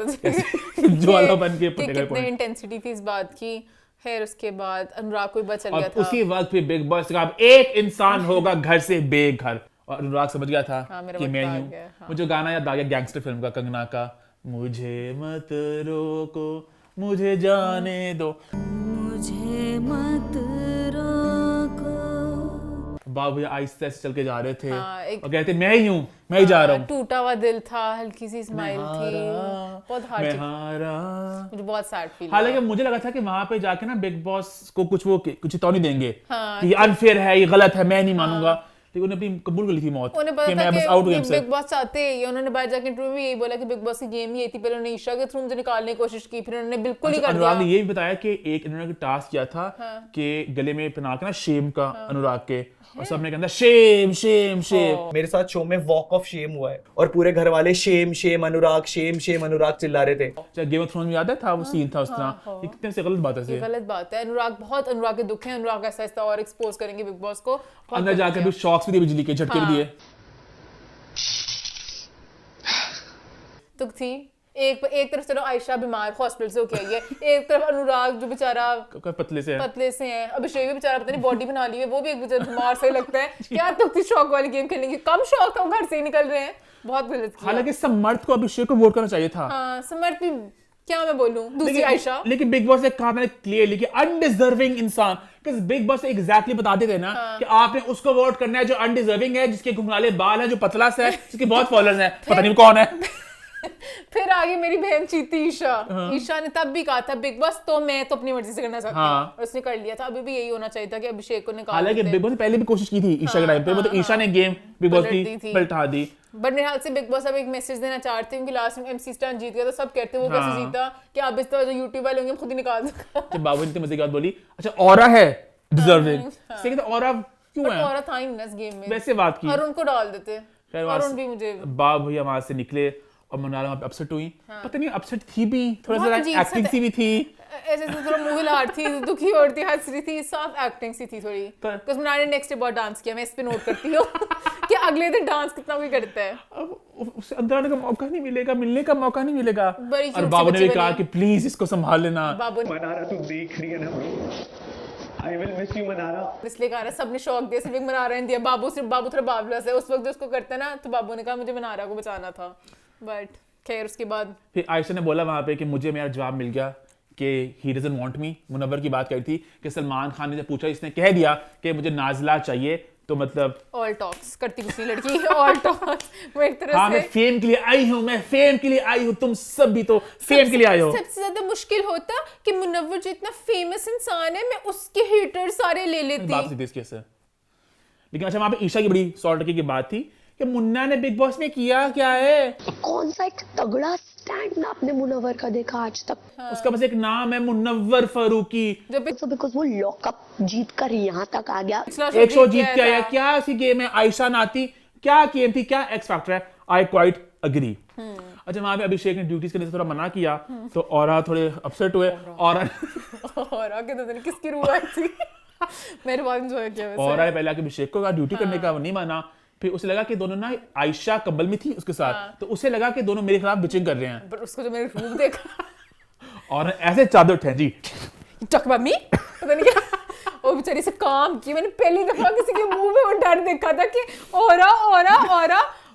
ज्वाला बन के कितने इंटेंसिटी थी इस बात की। फिर उसके बाद अनुराग को भी पता चल गया था। उसी वक्त फिर बिग बॉस का एक इंसान होगा घर से बेघर, और अनुराग समझ गया था कि मैं हूँ। मुझे गाना याद आ गया गैंगस्टर फिल्म का, कंगना का, मुझे मत रोको मुझे जाने दो, मुझे मत रोको। बाबू भैया आहिस्ते आहिस्ते चल के जा रहे थे और कहते मैं ही हूँ, मैं ही जा रहा हूँ। टूटा हुआ दिल था, हल्की सी स्माइल थी, बहुत मैं हारा। मुझे बहुत सैड फील। हालांकि मुझे लगा था कि वहां पे जाके ना बिग बॉस को कुछ चेतावनी देंगे कि ये अनफेयर है, ये गलत है, मैं नहीं मानूंगा। लेकिन उन्हें अपनी कबूल कर ली थी मौत उन्हें कि पता मैं था बस कि आउट गेम से। बिग बॉस चाहते ही उन्होंने बाहर जाके इंटरव्यू में यही बोला कि बिग बॉस की गेम ही यही थी, पहले उन्होंने ईशा के थ्रू मुझे निकालने की कोशिश की, फिर उन्होंने बिल्कुल ही कर दिया। अनुराग ने ये भी बताया कि एक इन्होंने टास्क किया था कि गले में पहना के ना शेम का अनुराग के, और सबने कहता शेम शेम शेम। मेरे साथ शो में वॉक ऑफ शेम हुआ है और पूरे घर वाले शेम शेम अनुराग चिल्ला रहे थे। चाहे गेम ऑफ थ्रोन्स में याद है था वो सीन था उस तरह, ये कितने से गलत बात है ये गलत बात है। अनुराग के दुख है, अनुराग ऐसा ऐसा और एक्सपोज करेंगे बिग बॉस को। अंदर जाकर भी शॉक्स भी दिए, बिजली के झटके भी दिए। दुख थी एक तरफ चलो आयशा बीमार हॉस्पिटल से होके आई है, एक तरफ अनुराग जो बेचारा पतले से है, अभिषेक भी बेचारा पता नहीं बॉडी बना ली है, वो भी एक बेचारा बीमार से लगता है। क्या दुख थी शौक वाली गेम खेलने की, कम शौक था, वो घर से ही निकल रहे हैं, बहुत गलत किया। हालांकि समर्थ को अभिषेक को वोट करना चाहिए था। हाँ समर्थ भी, क्या मैं बोलूं, दूसरी आयशा। लेकिन बिग बॉस ने कहा मैंने क्लियरली कि अनडिजर्विंग इंसान, क्योंकि बिग बॉस एग्जैक्टली बता देते हैं ना कि आपने उसको वोट करना है जो अनडिजर्विंग है, जिसके घुंघराले बाल हैं, जो पतला सा है, जिसके बहुत फॉलोअर्स हैं, पता नहीं कौन है। फिर आगे मेरी बहन चीती ईशा ने तब भी कहा था बिग बॉस तो मैं तो अपनी मर्जी से करना चाहती हूँ, और उसने कर लिया था। अभी भी यही होना चाहिए था कि अभिषेक को निकाल। हालांकि बिग बॉस ने पहले भी कोशिश की थी ईशा के टाइम पे, मतलब ईशा ने गेम बिग बॉस की पलटा दी। बट मेरे ख्याल से बिग बॉस अब एक मैसेज देना चाहते हैं कि लास्ट में MC स्टैन जीत गया तो सब कहते हैं वो कैसे जीता, कि अब इस तरह जो यूट्यूब वाले होंगे खुद ही निकाल दूंगा। जब बाबू ने मजे की बात बोली, अच्छा ऑरा है डिजर्विंग, सही तो ऑरा क्यों है, ऑरा था ही ना इस गेम में, वैसे बात की और उनको डाल देते। और भी मुझे बाब भैया वहां से निकले और मनाला वहां पे अपसेट हुई, पता नहीं अपसेट थी भी, थोड़ा सा एक्टिंग सी भी थी, ऐसे थोड़ा मुंह हिला रही थी, दुखी हो रही थी, हंस रही थी, साफ एक्टिंग सी थी थोड़ी। बिकॉज़ मनाली ने नेक्स्ट डे बहुत डांस किया, मैं इस पे नोट करती हूँ कि अगले दिन डांस कितना कोई करता है। अब उसे अंदर आने का मौका नहीं मिलेगा, मिलने का मौका नहीं मिलेगा। और बाबू ने भी कहा कि प्लीज इसको संभाल लेना। बाबू मनारा तू देख रही है ना, I will miss you Mannara. इसलिए कहा सबने शौक दिया, सिर्फ मनारा ने दिया। बाबू थोड़ा बाबलस है, उस वक्त जो उसको करता है ना, तो बाबू ने कहा मुझे मनारा को बचाना था। बट खैर उसके बाद फिर आयशा ने बोला वहां पे कि मुझे मेरा जवाब मिल गया कि he doesn't want me. Munawar की बात करी थी कि सलमान खान ने जब पूछा, इसने कह दिया कि मुझे नाज़िला चाहिए, तो मतलब ऑल टॉक्स करती कुछ नहीं लड़की, ऑल टॉक्स वो एक तरह हाँ, से मैं फेम के लिए आई हूँ, मैं फेम के लिए आई हूँ, तुम सब भी तो फेम के लिए आए हो। सबसे ज्यादा मुश्किल होता कि मुनव्वर जो इतना फेमस इंसान है, मैं उसके हेटर सारे ले लेती। बात सीधी इसके से। लेकिन अच्छा वहां पे ईशा की बड़ी 100 टके की बात थी कि मुन्ना ने बिग बॉस में किया क्या है, कौन सा एक तगड़ा स्टैंड ना आपने मुनव्वर का देखा आज तक। उसका बस एक नाम है मुनव्वर फारूकी, बिकॉज वो लॉकअप जीत कर यहाँ तक आ गया, एक शो जीत के आया। क्या ऐसी गेम है, आयशा नाती क्या गेम थी, क्या एक्स फैक्टर है, आई क्वाइट अग्री। अच्छा वहां पे अभिषेक ने ड्यूटीज करने से थोड़ा मना किया, तो औरा थोड़े अपसेट हुए। औरा के किसकी रूह आई थी मेरे बहुत एंजॉय किया वैसे। औरा ने पहले आके अभिषेक को कहा ड्यूटी करने का, वो नहीं माना। फिर उसे लगा कि दोनों ना आयशा कबल में थी उसके साथ, तो उसे लगा कि दोनों मेरे खिलाफ बिचिंग कर रहे हैं। पर उसको जो मैंने रूप देखा और ऐसे चादर उठे जी चकबामी पता नहीं क्या वो बेचारी से काम की। मैंने पहली दफा किसी के मुंह में वो डर देखा था कि और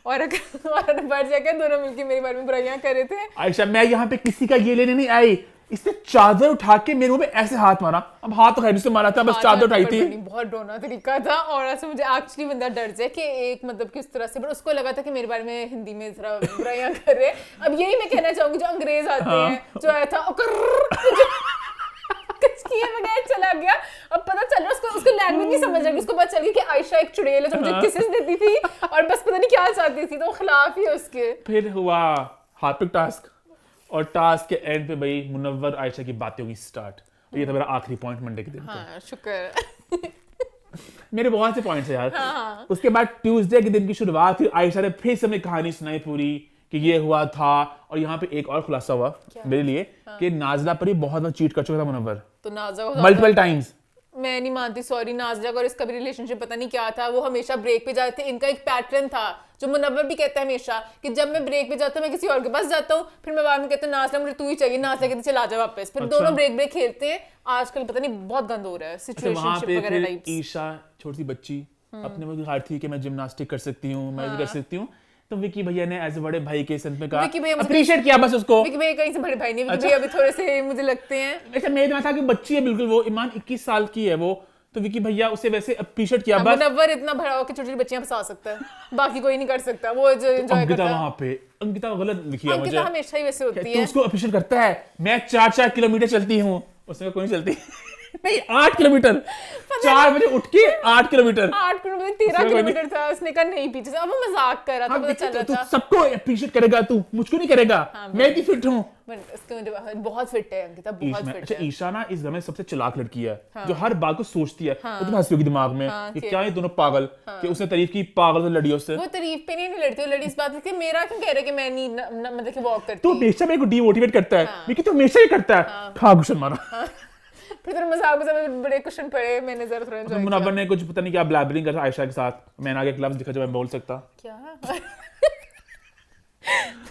बढ़ जाके दोनों मिलके मेरे बारे में बुराइयां कर रहे थे। आयशा मैं यहाँ पे किसी का ये लेने नहीं आई, इसने चादर उठा के मेरे मुंह पे ऐसे हाथ मारा। अब हाथ तो खैर से मारा था, बस चादर उठाई थी। बहुत डरोना तरीका था, और ऐसे मुझे एक्चुअली बंदा डर जाए कि एक मतलब किस तरह से, पर उसको लगा था कि मेरे बारे में हिंदी में जरा बुराइयां कर रहे। अब यही मैं कहना चाहूंगी, जो अंग्रेज आते हैं, जो आया था किए बगैर चला गया। अब पता चल रहा है उसको लैंग्वेज नहीं समझ रही, उसको पता चल गया कि आयशा एक चुड़ैल है जो मुझे किसेस देती थी और बस पता नहीं क्या चाहती थी, तो खिलाफ ही उसके। फिर हुआ हार्पिक टास्क, और टास्क के एंड पे भाई मुनव्वर आयशा की बातें होगी स्टार्ट। ये था मेरा आखिरी पॉइंट मंडे के दिन। हाँ, शुक्र मेरे बहुत से पॉइंट्स है यार। उसके बाद ट्यूसडे के दिन की शुरुआत हुई, आयशा ने फिर से हमें कहानी सुनाई पूरी कि ये हुआ था। और यहाँ पे एक और खुलासा हुआ मेरे लिए कि नाज़िला पर ही बहुत बार चीट कर चुका था मुनव्वर, तो नाज़िला मल्टीपल टाइम्स। मैं नहीं मानती, सॉरी नाज़िला और इसका भी रिलेशनशिप पता नहीं क्या था। वो हमेशा ब्रेक पे जाते थे, इनका एक पैटर्न था जो मुनव्वर भी कहता है हमेशा कि जब मैं ब्रेक पे जाता हूँ मैं किसी और के पास जाता हूँ, फिर मैं बाद में कहता हूँ नाज़िला मुझे तू ही चाहिए, नाज़िला कहते चला जा वापस। फिर दोनों ब्रेक खेलते हैं। आजकल पता नहीं बहुत गंद हो रहा है सिचुएशनशिप वगैरह टाइप्स। ईशा छोटी सी बच्ची अपने में हार थी कि मैं जिम्नास्टिक कर सकती हूँ, मैं कर सकती हूँ, तो विकी भैया ने एज ए बड़े भाई के संत में कहा, अप्रिशिएट किया बस उसको। विकी भैया कहीं से बड़े भाई नहीं, विकी भैया अभी थोड़े से मुझे लगते हैं। अच्छा मेरे दिमाग था कि बच्ची है बिल्कुल, वो ईमान 21 साल की है वो, तो विकी भैया उसे वैसे अप्रिशिएट किया बस। मुनव्वर इतना भरा हो कि छोटी-छोटी बच्चियां फंसा सकता है, बाकी कोई नहीं कर सकता। वो जो एंजॉय करता है। वहां पे अंकिता गलत लिखी है मुझे। अंकिता हमेशा ही वैसे होती है। तो उसको अप्रिशिएट करता है, मैं 4-4 किलोमीटर चलती हूँ, उसमें कोई नहीं चलती। नहीं 8 किलोमीटर 4 बजे उठ के 8 किलोमीटर 8 किलोमीटर 13 किलोमीटर था। उसने कहा नहीं पीछे से, अब वो मजाक कर रहा था, पता चल रहा तू था। सबको अप्रिशिएट करेगा, तू मुझको नहीं करेगा। मैं भी फिट हूँ। उसके बहुत फिट है अंकिता, बहुत फिट अच्छा है। ईशा ना इस घर में सबसे चालाक लड़की है, जो हर बात को सोचती है। तो तुम हंसी होगी दिमाग में कि क्या ये दोनों पागल, कि उसने तारीफ की, पागल से लड़ी उससे। वो तारीफ पे नहीं लड़ती, वो लड़ी इस बात पे मेरा क्यों कह रहा है कि मैं नहीं मतलब कि वॉक करती। तो हमेशा मेरे को डीमोटिवेट करता है, लेकिन तो हमेशा ही करता है। खा गुस्सा मारा। फिर तेरे मजाक में बड़े क्वेश्चन पड़े, मैंने जरा थोड़ा एंजॉय किया। मुनव्वर ने कुछ पता नहीं क्या ब्लैबरिंग कर आयशा के साथ। मैंने आगे एक लफ्ज दिखा जो मैं बोल सकता। क्या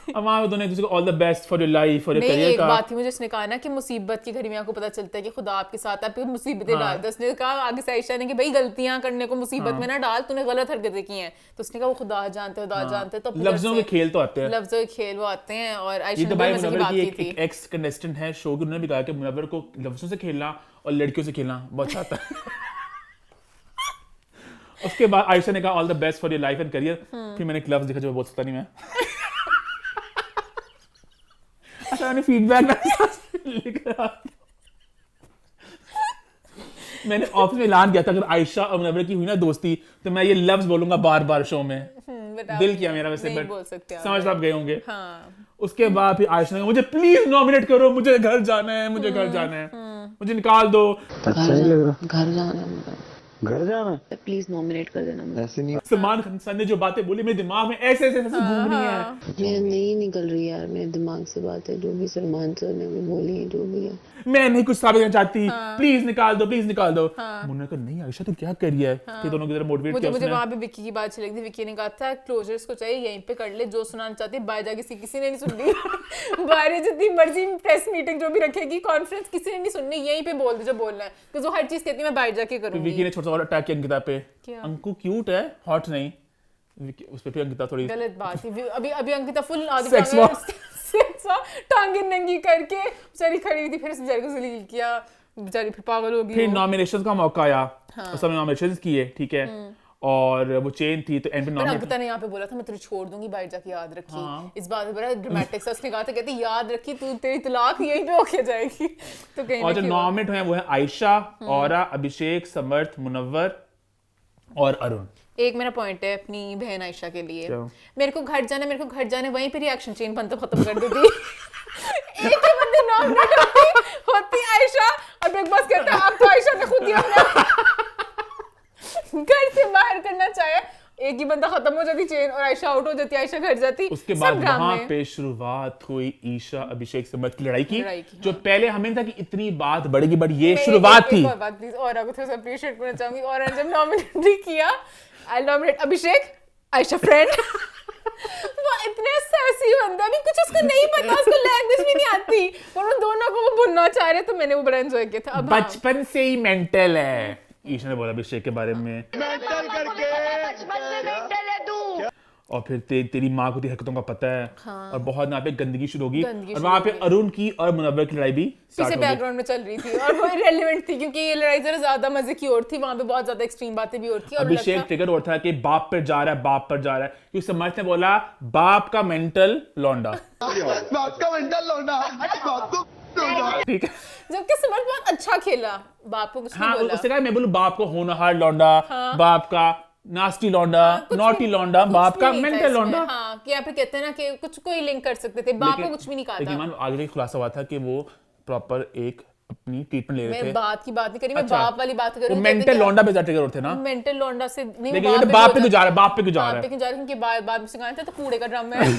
अब वहाँ दोनों एक दूसरे को all the best for your life, for your नहीं, करियर एक का। बात थी मुझे उसने कहा ना कि मुसीबत की घड़ी में आपको पता चलता है कि खुदा आपके साथ, आपको मुसीबतें डालता है। उसने कहा आगे से आयशा ने कि भाई गलतियां करने को मुसीबत में ना डाल, तूने गलत हरकतें की हैं। तो उसने कहा वो खुदा जानते हो, खुदा जानते हो। तो लफ्जों के खेल तो आते हैं, लफ्जों के खेल वो आते हैं। और ये आयशा तो ने भाई मजे की मुनव्वर बात की की थी। एक एक्स कंटेस्टेंट है शो की, उन्होंने भी कहा कि मुनव्वर को लफ्जों से खेलना और लड़कियों से खेलना बहुत आता है। उसके बाद आयशा ने कहा all the best for your life and career. फिर मैंने एक लफ्ज देखा जो मैं बोल सकता नहीं मैं। अच्छा मैंने फीडबैक लिखा, मैंने ऑफिस में ऐलान किया था अगर आयशा और मुनव्वर की हुई ना दोस्ती तो मैं ये लफ्ज बोलूंगा बार बार शो में। दिल किया मेरा वैसे, नहीं बोल सकते बट समझ आप गए होंगे। हाँ। उसके बाद फिर आयशा ने कहा मुझे प्लीज नॉमिनेट करो, मुझे घर जाना है, मुझे घर जाना है, मुझे निकाल दो। अच्छा नहीं लग रहा। घर जाना है मेरा, घर जाना प्लीज नॉमिनेट कर देना मुझे। ऐसे नहीं। सलमान खान ने जो बातें बोली मेरे दिमाग में ऐसे ऐसे घूम रही है। मैं नहीं निकल रही यार मेरे दिमाग से बातें, जो भी सलमान सर ने भी बोली, जो भी है। मैं नहीं कुछ साबित करना चाहती, प्लीज निकाल दो, प्लीज निकाल दो। मुन्ना कहा नहीं आयशा तू क्या कर रही है। फिर दोनों की तरफ मोटिवेट किया मुझे उसने। वहां पे विक्की की बात चली थी। विक्की ने कहा था क्लोजर्स को चाहिए यहीं पे कर ले, जो सुनाना चाहती है बाहर जाके किसी ने नहीं सुननी। बाहर जितनी मर्जी प्रेस मीटिंग जो भी रखेगी, कॉन्फ्रेंस, किसी ने नहीं सुननी, यहीं पे बोल दे जो बोलना है, क्योंकि वो हर चीज कहती है मैं बाहर जाके करूंगी। विक्की ने छोटा सा अटैक किया अंकिता पे। क्या? अंकु क्यूट है, हॉट नहीं। उस पे फिर अंकिता थोड़ी गलत बात थी। अभी अंकिता फुल Sex walk। टांगे नंगी करके बेचारी खड़ी हुई थी, फिर उस बेचारी को जलील किया, बेचारी फिर पागल हो गई। फिर नॉमिनेशंस का मौका आया, सब नॉमिनेशंस किए, ठीक है, और वो चेन थी तो एंड पे पर अंकिता ने यहाँ पे बोला था मैं तुझे छोड़ दूंगी, बाहर जाके याद रखी। इस बात में बड़ा ड्रामेटिक सा उसने कहा था, कहती याद रखी तू, तेरी तलाक यहीं पे होके जाएगी। तो कहीं और जो नॉमिनेट हुए वो है आयशा, औरा, अभिषेक, समर्थ, मुनव्वर और अरुण। एक मेरा पॉइंट है अपनी बहन आयशा के लिए, मेरे को घर जाना, वहीं पे रिएक्शन चेन बनता खत्म कर देती। एक ही बंदे नॉमिनेट होती आयशा और बिग बॉस कहता है अब तो आयशा ने खुद ही घर से बाहर करना चाहे, एक ही बंदा खत्म हो जाती चेन और आयशा आउट हो जाती, आयशा घर जाती। उसके बाद वहां पे शुरुआत हुई ईशा अभिषेक समर्थ की लड़ाई की, जो पहले हमें था कि इतनी बात बढ़ेगी, बट ये शुरुआत थी। एक बात प्लीज और थोड़ा सा अप्रिशिएट करना चाहूंगी, और जब नॉमिनेट किया आई नॉमिनेट अभिषेक, आयशा फ्रेंड। वो इतने सैसी बंदा, अभी कुछ उसको नहीं पता, उसको लैंग्वेज भी नहीं आती, और उन दोनों को वो भुनना चाह रहे, तो मैंने वो बड़ा एंजॉय किया था। अब बचपन से ही मेंटल है, ईशा ने बोला अभिषेक के बारे में। मेंटल करके और फिर तेरी माँ को तेरी हरकतों का पता है। और बहुत यहाँ पे गंदगी शुरू होगी, और वहाँ पे अरुण की और मुनव्वर की लड़ाई भी पीछे बैकग्राउंड में चल रही थी, और वो इररिलेवेंट थी क्योंकि ये लड़ाई जरा ज्यादा मजे की और थी, वहाँ पे बहुत ज्यादा एक्सट्रीम बातें भी और थी। और अभिषेक ट्रिगर और था कि बाप पर जा रहा है, बाप पर जा रहा है, क्योंकि समर्थ ने बोला बाप का मेंटल लौंडा। बाप का मेंटल लौंडा, बाप को ठीक है, जबकि समर्थ बहुत अच्छा खेला, बाप को कुछ नहीं बोला। उसने कहा मैं बोलूं बाप को होनहार लौंडा, बाप का नास्टी लौंडा, नॉटी लौंडा, बाप का मेंटल लौंडा। हाँ, कि यहाँ पे कहते हैं ना कि कुछ कोई लिंक कर सकते थे, बाप को कुछ भी नहीं कहा था। लेकिन आगे खुलासा हुआ था कि वो प्रॉपर एक अपनी ट्रीटमेंट ले रहे थे। मैं बात की बात नहीं करी, मैं बाप वाली बात कर रही हूँ। मेंटल लौंडा पे ट्रिगर होते ना, मेंटल लौंडा से नहीं, लेकिन बाप पे क्यों जा रहा है, बाप पे क्यों जा रहा है, क्योंकि बाप में से कहा था तो कूड़े का ड्रम है।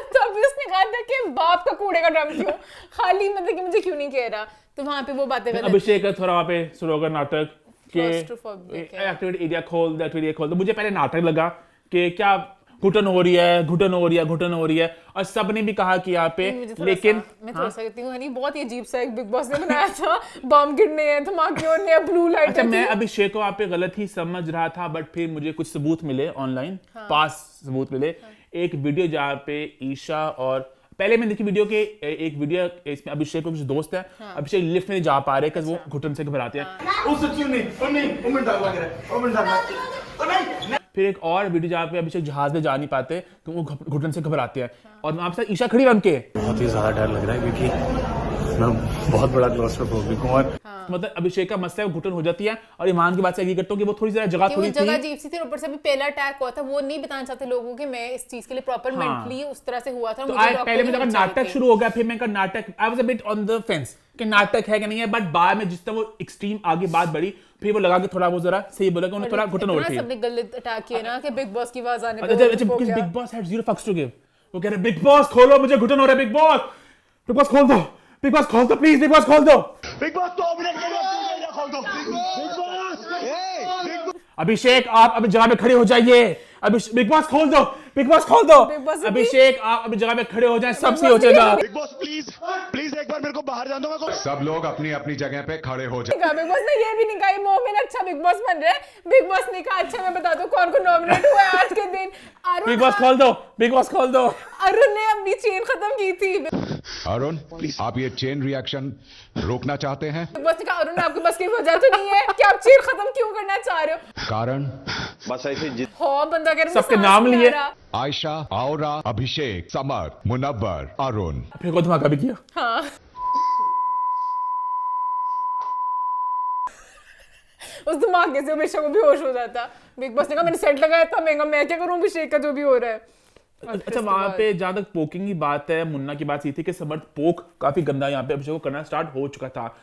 तो अभी उसने कहा था कि बाप का कूड़े का ड्रम क्यों, खाली मतलब कि मुझे क्यों नहीं कह रहा, तो वहां पे वो बातें कर। अभिषेक का थोड़ा वहां पे शुरू होगा नाटक के एक्टिविटी एरिया खोल, दैट एरिया खोल। तो मुझे पहले नाटक लगा कि क्या घुटन हो रही है, और सबने भी कहा कि यहाँ पे, लेकिन मैं थोड़ा सा कहती हूँ हनी, बहुत ही अजीब सा एक बिग बॉस ने बनाया था, बम गिरने हैं, धमाके होने हैं, ब्लू लाइट। अच्छा, मैं अभिषेक को आप पे गलत ही समझ रहा था, बट फिर मुझे कुछ सबूत मिले ऑनलाइन, पास सबूत मिले। एक वीडियो जहाँ पे ईशा और पहले मैंने देखी वीडियो के एक वीडियो, इसमें अभिषेक को कुछ दोस्त है, अभिषेक लिफ्ट में जा पा रहे हैं, वो घुटन से घबराते हैं। फिर एक और वीडियो जहाँ पे अभिषेक जहाज में जा नहीं पाते तो वो घुटन से घबराते हैं, और वहाँ पे ईशा खड़ी बन के बहुत ही ज्यादा डर लग रहा है क्योंकि मैं बहुत बड़ा क्लॉस्ट्रोफोबिक हूँ और मतलब अभिषेक का मसला है, घुटन हो जाती है, और ईमान की बात से एग्री करता हूँ कि वो थोड़ी सी जगह थोड़ी जगह अजीब सी थी, ऊपर से भी पहला अटैक हुआ था, वो नहीं बताना चाहते लोगों कि मैं इस चीज के लिए प्रॉपर मेंटली उस तरह से हुआ था। तो पहले मैं नाटक शुरू हो गया, फिर मैं नाटक I was a bit on the fence कि नाटक है कि नहीं है, बट बाद में जिस तरह वो एक्सट्रीम आगे बात बढ़ी, फिर वो लगा कि थोड़ा वो जरा सही बोला कि उन्हें थोड़ा घुटन हो रही है। सबने गलत अटैक किया ना कि बिग बॉस की आवाज आने पे बिग बॉस हैड जीरो फक्स टू गिव। वो कह रहे बिग बॉस खोलो, मुझे घुटन हो रहा है, बिग बॉस खोल दो, बिग बॉस खोल दो प्लीज, बिग बॉस खोल दो, बिग बॉस 2 मिनट के लिए खोल दो, बिग बॉस अभिषेक आप अभी जगह पे खड़े हो जाइए, बिग बॉस खोल दो, बिग बॉस खोल दो, अभिषेक आप अभी जगह पे खड़े हो जाए, सब सही हो जाएगा। बिग बॉस प्लीज एक बार मेरे को बाहर जाने दो। सब लोग अपनी अपनी जगह पे खड़े हो जाए। बिग बॉस ने ये भी नहीं कहा मोमिन अच्छा बिग बॉस बन रहा है, बिग बॉस ने कहा अच्छा मैं बता दूं कौन को नॉमिनेट हुआ है आज के दिन। बिग बॉस खोल दो, बिग बॉस खोल दो। अरुण ने अपनी चेन खत्म की थी। अरुण प्लीज आप ये चेन रिएक्शन रोकना चाहते हैं? बिग बॉस ने कहा अरुण आपके पास की वजह तो नहीं है कि आप चेन खत्म क्यों करना चाह रहे हो? कारण बस ऐसे हो बंदा कह रहा सबके नाम लिए, आयशा, औरा, अभिषेक, समर, मुनव्वर, अरुण। फिर को धमाका भी किया। हाँ उस धमाके से अभिषेक को भी होश हो जाता। बिग बॉस ने कहा मैंने सेट लगाया था, मैं क्या करूं अभिषेक का जो भी हो रहा है। अच्छा वहां पे जहां तक पोकिंग की बात है, मुन्ना की बात ये थी कि समर्थ पोक काफी गंदा यहाँ पे अभिषेक को करना स्टार्ट हो चुका था,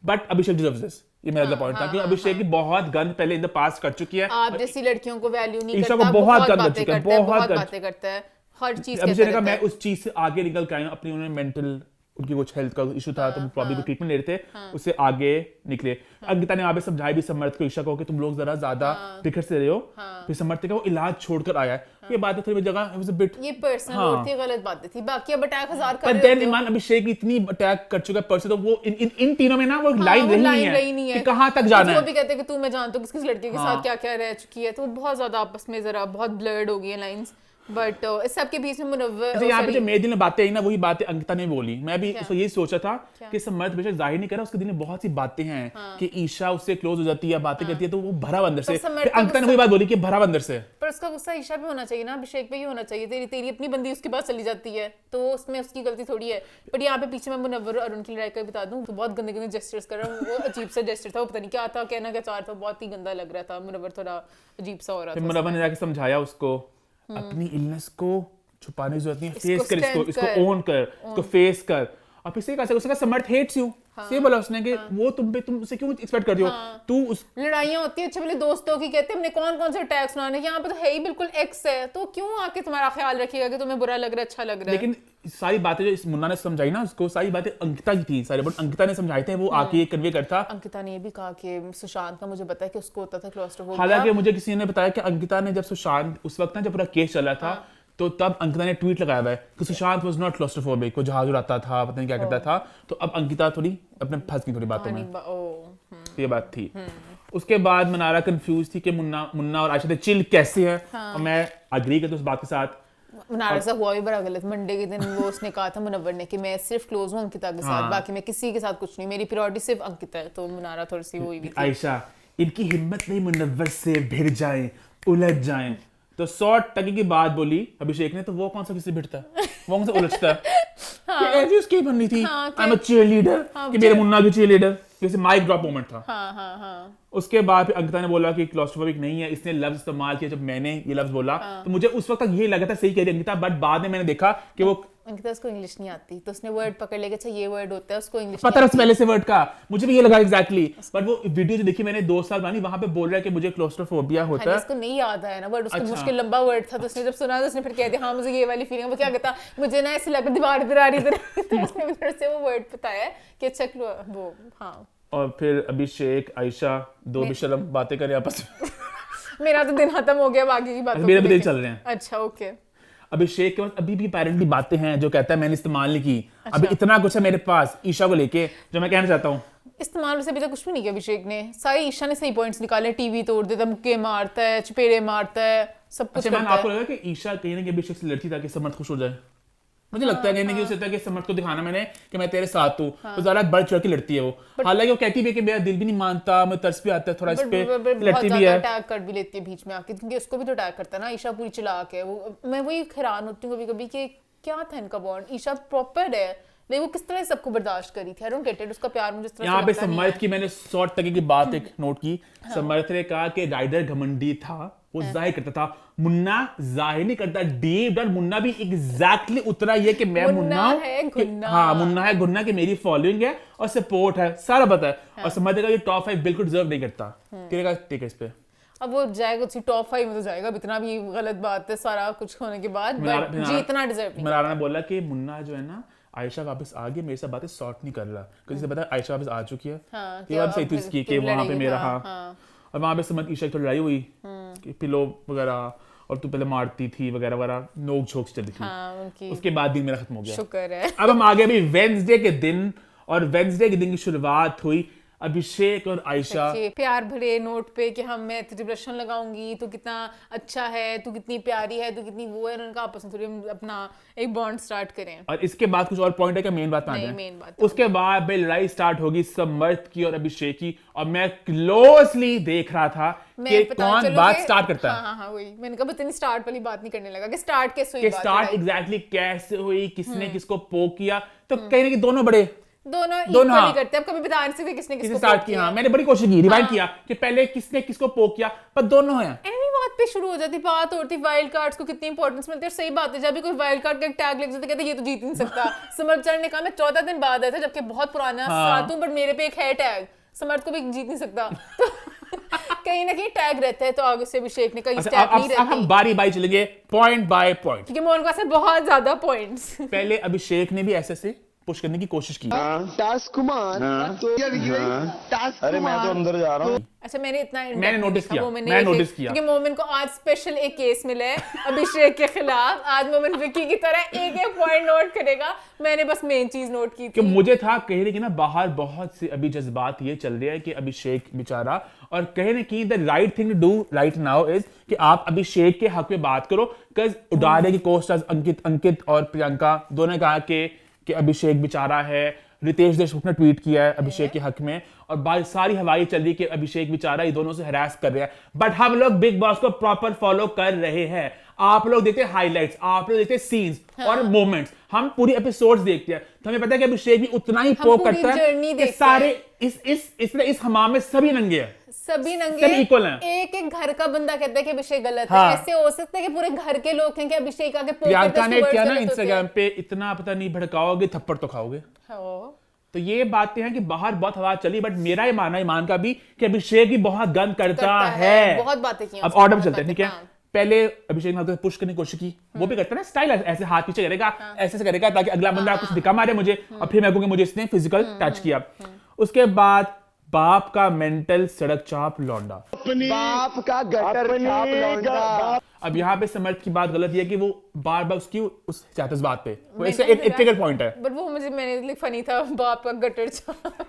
बट अभिषेक डिजर्व्स दिस, ये मेरा पॉइंट था कि अभिषेक की बहुत गंद पहले इन द पास्ट कर चुकी है। आप जैसी लड़कियों को वैल्यू नहीं ईशा करता, को बहुत गंद कर चुका है, बहुत बातें करता है, हर चीज अभिषेक ने कहा मैं उस चीज से आगे निकल के आया हूं, अपनी उन्होंने मेंटल उनकी कुछ हेल्थ का इशू था, तो प्रॉब्लम को ट्रीटमेंट ले रहे थे, उससे आगे निकले। अंकिता ने यहाँ पे समझाई भी समर्थ को, ईशा को कि तुम लोग जरा ज्यादा बिखर से रहे हो, फिर समर्थ का वो इलाज छोड़कर आया है। ये बात है थोड़ी जगह बिट ये पर्सनल नोट थी, गलत बातें थी, बाकी अब अटैक 1000 कर रहे थे। पर ईमान अभिषेक इतनी अटैक कर चुका है परसों, तो वो इन तीनों में ना वो लाइन रही नहीं है कि कहां तक जाना है। वो भी कहते हैं कि तू मैं जानता हूं किस लड़के के साथ क्या-क्या रह चुकी है, तो बहुत ज्यादा आपस में जरा बहुत ब्लर्ड हो गई है लाइंस। बट इस सब के बीच में मुनव्वर यहाँ पे जो मेरे दिल में बातें आई ना, वही बातें अंकिता ने बोली। मैं भी इसको यही सोचा था कि समर्थ बेशक जाहिर नहीं कर रहा, उसके दिल में बहुत सी बातें हैं कि ईशा उससे क्लोज हो जाती है, बातें करती है, तो वो भरा अंदर से। अंकिता ने वही बात बोली कि भरा अंदर से। पर उसका गुस्सा ईशा पे होना चाहिए ना, अभिषेक पे ही होना चाहिए। तेरी अपनी बंदी उसके पास चली जाती है तो उसमें उसकी गलती थोड़ी है। पर यहाँ पे पीछे मैं मुनव्वर और अरुण की लड़ाई का बता दूं तो बहुत गंदे गंदे जेस्चर्स कर रहा हूँ, वो अजीब सा जेस्चर था, वो पता नहीं क्या था, कहना क्या चाह रहा था, बहुत ही गंदा लग रहा था। मुनव्वर थोड़ा अजीब सा हो रहा था। मुनव्वर ने जाके समझाया उसको अपनी इलनेस को छुपाने की जरूरत नहीं है, फेस कर इसको ओन कर, इसको फेस कर। और फिर से कहा उसका समर्थ हेट्स यू, से बोला उसने कि वो तुम उससे क्यों एक्सपेक्ट कर रही हो, तू उस लड़ाइयां होती है अच्छा भले दोस्तों की, कहते हैं हमने कौन से अटैक्स सुनाने, यहाँ पे तो है ही बिल्कुल एक्स है, तो क्यों आके तुम्हारा ख्याल रखिएगा कि तुम्हें बुरा लग रहा है अच्छा लग रहा है। लेकिन सारी बातें जो इस मुन्ना ने समझाई ना उसको, सारी बातें अंकिता की थी सारी, बट अंकिता ने समझाई थे, वो आके ये कन्वे करता। अंकिता ने ये भी कहा कि सुशांत का मुझे पता है कि उसको होता था क्लॉस्ट्रोफोबिया। हालांकि मुझे किसी ने बताया कि अंकिता ने जब सुशांत उस वक्त ना जब पूरा केस चला था, तो तब अंकिता ने ट्वीट लगाया हुआ है कि सुशांत वाज नॉट क्लॉस्ट्रोफोबिक, वो जहाज उड़ाता था, पता नहीं क्या करता था। तो अब अंकिता थोड़ी अपने फंस गई थोड़ी बातों में, ये बात थी। उसके बाद मनारा कंफ्यूज थी कि मुन्ना और आयशा चिल कैसे है, और मैं अग्री करता हूं उस बात के साथ। मुनारा से हुआ भी बड़ा गलत। मंडे के दिन वो उसने कहा था मुनव्वर ने कि मैं सिर्फ क्लोज हूं अंकिता के साथ, बाकी मैं किसी के साथ कुछ नहीं, मेरी प्रायोरिटी सिर्फ अंकिता है। तो मुनारा थोड़ी सी हुई भी थी। आयशा इनकी हिम्मत नहीं मुनव्वर से भिड़ जाए, उलझ जाए, तो 100% की बात बोली अभिषेक ने, तो वो कौन सा किसी भिड़ता है, वो कौन सा उलझता है। ऐसी उसकी बननी थी, आई एम अ चीयरलीडर, कि मेरे मुन्ना भी चीयरलीडर, जैसे माइक ड्रॉप मोमेंट था। उसके बाद फिर अंकिता ने बोला कि क्लॉस्ट्रोफोबिक नहीं है, इसने लफ्ज इस्तेमाल किया। जब मैंने ये लफ्ज बोला तो मुझे उस वक्त तक यही लगा था सही कह रही अंकिता, बट बाद में मैंने देखा कि वो अंकिता उसको इंग्लिश नहीं आती, तो उसने वर्ड पकड़ लिया, अच्छा ये वर्ड होता है, उसको इंग्लिश पता रहा पहले से वर्ड का, मुझे भी ये लगा एग्जैक्टली। बट वो वीडियो जो देखी मैंने 2 साल बाद, वहां पे बोल रहा है कि मुझे क्लॉस्ट्रोफोबिया होता है। उसको नहीं याद आया ना वर्ड, उसको मुश्किल लंबा वर्ड था, तो उसने जब सुना तो उसने फिर कह दिया हाँ मुझे ये वाली फीलिंग। वो क्या कहता मुझे ना ऐसे लग दीवार पर आ रही थी, तो उसने फिर से वो वर्ड बताया कि अच्छा वो हाँ। और फिर अभिषेक आयशा दो बेशर्म बातें करें आपस में। मेरा तो दिन खत्म हो गया, बाकी की बातों मेरे भी दिन चल रहे हैं। अच्छा ओके। अभिषेक के पास अभी भी अपेरेंटली बातें हैं जो कहता है मैंने इस्तेमाल नहीं की। अभी इतना कुछ है मेरे पास ईशा को लेके जो मैं कहना चाहता हूँ। इस्तेमाल से अभी तक कुछ भी नहीं किया अभिषेक ने, सारे ईशा ने सही पॉइंट्स निकाले, टीवी तोड़ देता, मुक्के मारता है, चपेड़े मारता है, सब कुछ करता है। आपको लगा कि ईशा कहीं ना कहीं अभिषेक से लड़ती ताकि समर्थ खुश हो जाए? मुझे लगता है कहीं उसे कि समर्थ को दिखाना मैंने कि मैं तेरे साथ हूँ, तो ज्यादा बढ़ चढ़ के लड़ती है वो। हालांकि वो कहती भी है कि मेरा दिल भी नहीं मानता, मैं तरस भी आता है थोड़ा इस पे, लड़ती भी है, अटैक कर भी लेती है बीच में आके, क्योंकि उसको भी तो अटैक करता है ना। ईशा पूरी चिल्ला के वो, मैं वही हैरान होती हूँ कभी कभी कि क्या था इनका बॉन्ड। ईशा प्रॉपर है, लेकिन वो किस तरह सबको बर्दाश्त करी थी, आई डोंट गेट इट, उसका प्यार मुझे इस तरह से यहाँ पे लगता नहीं समर्थ है। की मैंने 100% की बात एक नोट की। समर्थ ने कहा कि राइडर घमंडी था, वो जाहिर करता था, मुन्ना जाहिर नहीं करता। डीप डाउन मुन्ना भी एग्जैक्टली उतना ही है कि मैं मुन्ना हूं, है कि- गुन्ना। हाँ मुन्ना है गुन्ना, कि मेरी फॉलोइंग है और सपोर्ट है, सारा पता है। और समर्थ का ये टॉप 5 बिल्कुल डिजर्व नहीं करता। तेरे का टेक है इस पे? अब वो जाएगा उसी टॉप 5 में तो जाएगा, अब इतना भी गलत बात है सारा कुछ होने के बाद, बट जीतना डिजर्व नहीं। मराना ने बोला कि मुन्ना जो है ना, आयशा वापस आ गई, मेरे साथ बातें सॉर्ट नहीं कर रहा, क्योंकि से पता आयशा वापस आ चुकी है। हाँ, ये बात सही थी अब इसकी फिर कि वहां पे लड़ाई, मेरा हाँ, हाँ। और वहां पे समझ ईशा की थोड़ी लड़ाई हुई कि पिलो वगैरह, और तू पहले मारती थी वगैरह वगैरह, नोक झोंक चली थी। हाँ, उनकी उसके बाद दिन मेरा खत्म हो गया। शुक्र है। अब हम आगे अभी वेडनेसडे के दिन, और वेडनेसडे के दिन की शुरुआत हुई अभिषेक और आयशा। सच्ची प्यार भरे नोट पे कि हम मैं तेरी ब्रशन लगाऊंगी, तू कितना अच्छा है, तू कितनी प्यारी है, तू कितनी वो है, उनका आपस में थोड़ी हम अपना एक बॉन्ड स्टार्ट करें। और इसके बाद कुछ और पॉइंट है क्या? मेन बात पे आ नहीं, जाएं? मेन बात उसके बाद भाई लड़ाई स्टार्ट होगी समर्थ की और अभिषेक की, और मैं क्लोजली देख रहा था कि कौन बात स्टार्ट करता है। हाँ, वही मैंने कहा इतनी स्टार्ट वाली बात नहीं करने लगा कि स्टार्ट कैसे हुई कि बात, स्टार्ट लड़ाई। एग्जैक्टली कैसे हुई, किसने किसको पोक किया, तो कहीं ना कहीं दोनों बड़े दोनों दोनों, इक्वली हाँ। करते हैं, अब कभी बता नहीं सकते किसने किसने किसको स्टार्ट poke किया। हाँ, मैंने बड़ी कोशिश की, रिवाइंड किया कि पहले किसने किसको पोक किया, पर दोनों हैं। एनी बात पे शुरू हो जाती बात होती वाइल्ड कार्ड्स को कितनी इंपॉर्टेंस मिलती है। और सही बात है, जब भी कोई वाइल्ड कार्ड का टैग लिख देते कहते ये तो जीत नहीं सकता। समर्थ ने कहा मैं 14 दिन बाद आया था, जबकि बहुत पुराना साथ हूं, बट मेरे पे एक है टैग, समर्थ को भी जीत नहीं सकता। तो कहीं ना कहीं टैग रहता है, तो आगे से अभिषेक ने कहा इस टैग नहीं अब हम रहती, बारी बारी चलेंगे पॉइंट बाय पॉइंट। क्योंकि मोहन का बहुत ज्यादा पॉइंट्स। पहले अभिषेक ने भी ऐसे से पुश करने की कोशिश की। टास्क कुमार तो टास्क अरे मैं तो अंदर जा रहा हूँ। अच्छा, मैंने इतना मैंने नोटिस किया, मोमिन ने मैं एक- नोटिस किया। क्योंकि मोमिन को आज स्पेशल एक केस मिला है अभिषेक के खिलाफ। आज मोमिन विक्की की तरह एक एक पॉइंट नोट करेगा, मैंने बस मेन चीज नोट की कि थी। मुझे था कहीं ना कहीं ना बाहर बहुत से अभी जज्बात ये चल रहे हैं कि अभिषेक बेचारा, और कहीं ना कहीं the right thing to do right now is कि आप अभिषेक के हक में बात करो। बिकॉज उडारे की कोस्टार्स अंकित और प्रियंका दोनों ने कहा कि अभिषेक बेचारा है। रितेश देशमुख ने ट्वीट किया है अभिषेक के हक में, और बात सारी हवाई चल रही है कि अभिषेक बेचारा ये दोनों से हरास कर रहे हैं। बट हम लोग बिग बॉस को प्रॉपर फॉलो कर रहे हैं। आप लोग देखते हैं हाइलाइट्स, आप लोग देखते हैं सीन्स और मोमेंट्स, हम पूरी एपिसोड्स देखते हैं, तो हमें पता है कि अभिषेक भी उतना ही पोक करता है कि सारे इस हमाम में सभी नंगे हैं, सभी नंगे सभी equal हैं। एक एक घर का बंदा कहता है कि अभिषेक गलत हाँ। है। ऐसे हो सकता है कि पूरे घर के लोग कहें कि अभिषेक आगे पोक प्रियंका करते ने हैं, किया ना गलत होते इंस्टाग्राम पे, इतना पता नहीं भड़काओगे थप्पड़ तो खाओगे। हैं। हाँ। तो ये बातें हैं कि बाहर बहुत हवा चली, बट मेरा ये मानना ईमान का भी कि अभिषेक भी बहुत गंद करता है। बहुत बातें की हैं अब उसने, ऑर्डर पे बहुत चलते हैं, ठीक है। बातें, हाँ। पहले अभिषेक ने पुश करने की कोशिश की, वो भी करता है ना स्टाइल, ऐसे हाथ पीछे करेगा, ऐसे से करेगा ताकि अगला बंदा कुछ दिखा मारे मुझे, और फिर मैं कहूंगा मुझे इसने फिजिकल टच किया। उसके बाद बाप का मेंटल सड़क चाप लौंडा, बाप का गटर छाप लौंडा। अब यहाँ पे समर्थ की बात गलत है कि वो बार बार उसकी उस चाहते उस बात पे, वो इससे एक ट्रिगर पॉइंट है। बट वो मैंने फनी था, बाप का गटर छाप।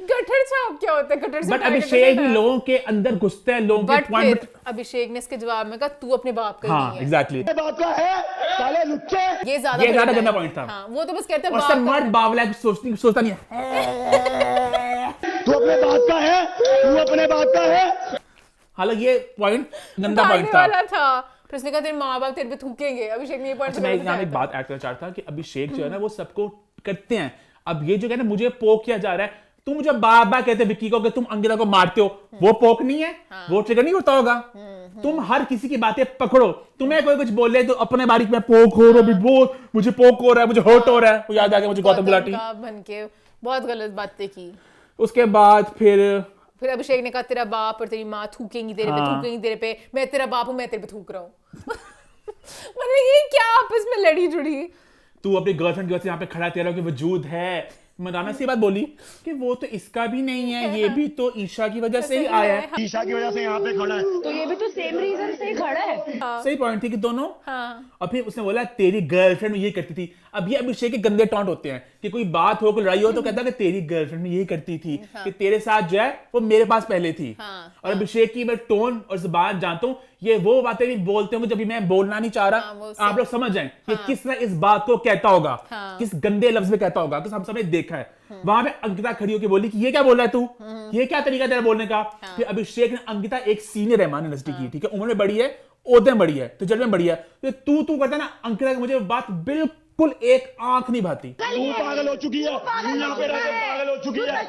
गटर छाप क्या होता है? गटर से बट उठा के अभिषेक गटर भी छाप। लोगों के अंदर घुसता है, लोगों के बट पॉइंट। फिर अभिषेक ने इसके जवाब में कहा तू अपने बाप का ही हाँ नहीं है। एग्जैक्टली, बात का है साले लुच्चे। ये ये ज्यादा बड़ा गंदा है। पॉइंट था। हाँ, वो तो बस कहते हैं और बाप का समर्थ है। बावला सोचता नहीं है। तू अपने बात का है, तू अपने बात का है। हालांकि ये पॉइंट गंदा उठाने पॉइंट था। वाला था। फिर उसने कहा तेरे माँ बाप तेरे पे थूकेंगे। अभिषेक ने ये पॉइंट अच्छा, मैं यहाँ एक बात ऐड करना चाहता था कि अभिषेक जो है ना वो सबको करते हैं। अब ये जो है ना मुझे पोक किया जा रहा है, तुम मुझे बार बार कहते विक्की को कि तुम अंकिता को मारते हो, वो पोक नहीं है, वो ट्रिगर नहीं होता होगा। तुम हर किसी की बातें पकड़ो, तुम्हें कोई कुछ बोले तो अपने बारी में पोक हो रहा है, वो मुझे पोक हो रहा है, मुझे हर्ट हो रहा है। वो याद आ गया मुझे गौतम गुलाटी बन के बहुत गलत बातें की। उसके बाद फिर अभिषेक ने कहा तेरा बाप और तेरी माँ थूकेंगी तेरे पे, हाँ। थूकेंगी तेरे पे, मैं तेरा बाप हूँ, मैं तेरे पे थूक रहा हूँ। मतलब ये क्या आपस में लड़ी जुड़ी। तू अपनी गर्लफ्रेंड की वजह से यहाँ पे खड़ा, तेरा की वजूद है। मराना सी बात बोली कि वो तो इसका भी नहीं है, ये भी तो ईशा की वजह से ही आया है। ईशा की वजह से यहाँ पे खड़ा है। तो ये भी तो सेम रीजन से ही खड़ा है। सही पॉइंट थी कि दोनों। हाँ। और फिर उसने बोला तेरी गर्लफ्रेंड ये करती थी। अब ये अभिषेक के गंदे टॉन्ट होते हैं कि कोई बात हो, कोई लड़ाई हो तो कहता है कि तेरी गर्लफ्रेंड यही करती थी, कि तेरे साथ जो है वो मेरे पास पहले थी। और अभिषेक की मैं टोन और जुबान जानता हूं, ये वो बातें भी बोलते होंगे जब भी मैं बोलना नहीं चाह रहा। आप लोग समझ जाएं कि किस तरह इस बात को कहता होगा, किस गंदे लफ्ज में कहता होगा, हम सबने देखा है। वहां पे अंकिता खड़ी होकर बोली कि ये क्या बोल रहा है तू, ये क्या तरीका तेरा बोलने का। फिर अभिषेक ने, अंकिता एक सीनियर है मान इंडस्ट्री की, ठीक है, उम्र में बड़ी है, ओहदे में बड़ी है, तो जज में बड़ी है, तो तू करता ना अंकिता की मुझे बात बिल्कुल बिल्कुल एक आंख नहीं भाती। तू पागल हो चुकी है, तू यहाँ पे रहकर पागल हो चुकी है।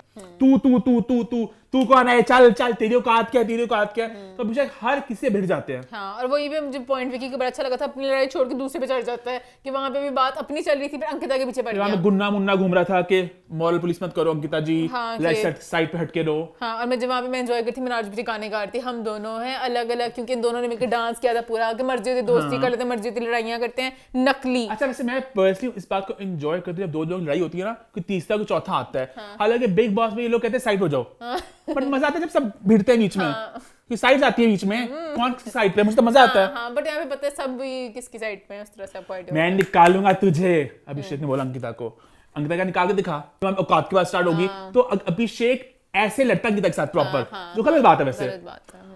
तू कौन है, चल चल, तेरी औकात क्या है, तेरी औकात क्या है। तो अभिषेक हर किसी से भिड़ जाते हैं। हाँ, और वही भी मुझे पॉइंट विकी का बड़ा अच्छा लगा था, अपनी लड़ाई छोड़ के दूसरे पे चढ़ जाता है कि वहां पे भी बात अपनी चल रही थी, फिर अंकिता के पीछे पड़ वहाँ गया। में गुन्ना मुन्ना घूम रहा था कि मॉरल पुलिस मत करो अंकिता जी, हाँ, लेफ्ट साइड पे हटके रहो। हाँ, और मैं जब वहाँ पे मैं एंजॉय करती, मैंने आज भी गाने गा रही थी, हम दोनों हैं अलग अलग, क्योंकि इन दोनों ने मिलकर डांस किया था पूरा, कि मर्जी होती दोस्ती कर लेते हैं, मर्जी होती लड़ाइयाँ करते हैं, नकली। अच्छा, वैसे मैं पर्सनली इस बात को एंजॉय करती हूँ जब दो लोग लड़ाई होती है ना, कोई तीसरा कोई चौथा आता है। हालांकि बिग बॉस में ये लोग कहते हैं साइड हो जाओ, पर मजा आता है जब सब भिड़ते हैं बीच में, कि साइड आती है बीच में, कौन किस साइड पे, मुझे तो मजा आता है। हाँ, बट यहाँ पे पता है सब किसकी साइड पे है, उस तरह से आपको आइडिया। मैं निकालूंगा तुझे, अभिषेक ने बोला अंकिता को। अंकिता का निकाल के दिखा, तो औकात की बात स्टार्ट होगी, तो अभिषेक ऐसे लड़ता अंकिता के साथ प्रॉपर, जो गलत बात है वैसे।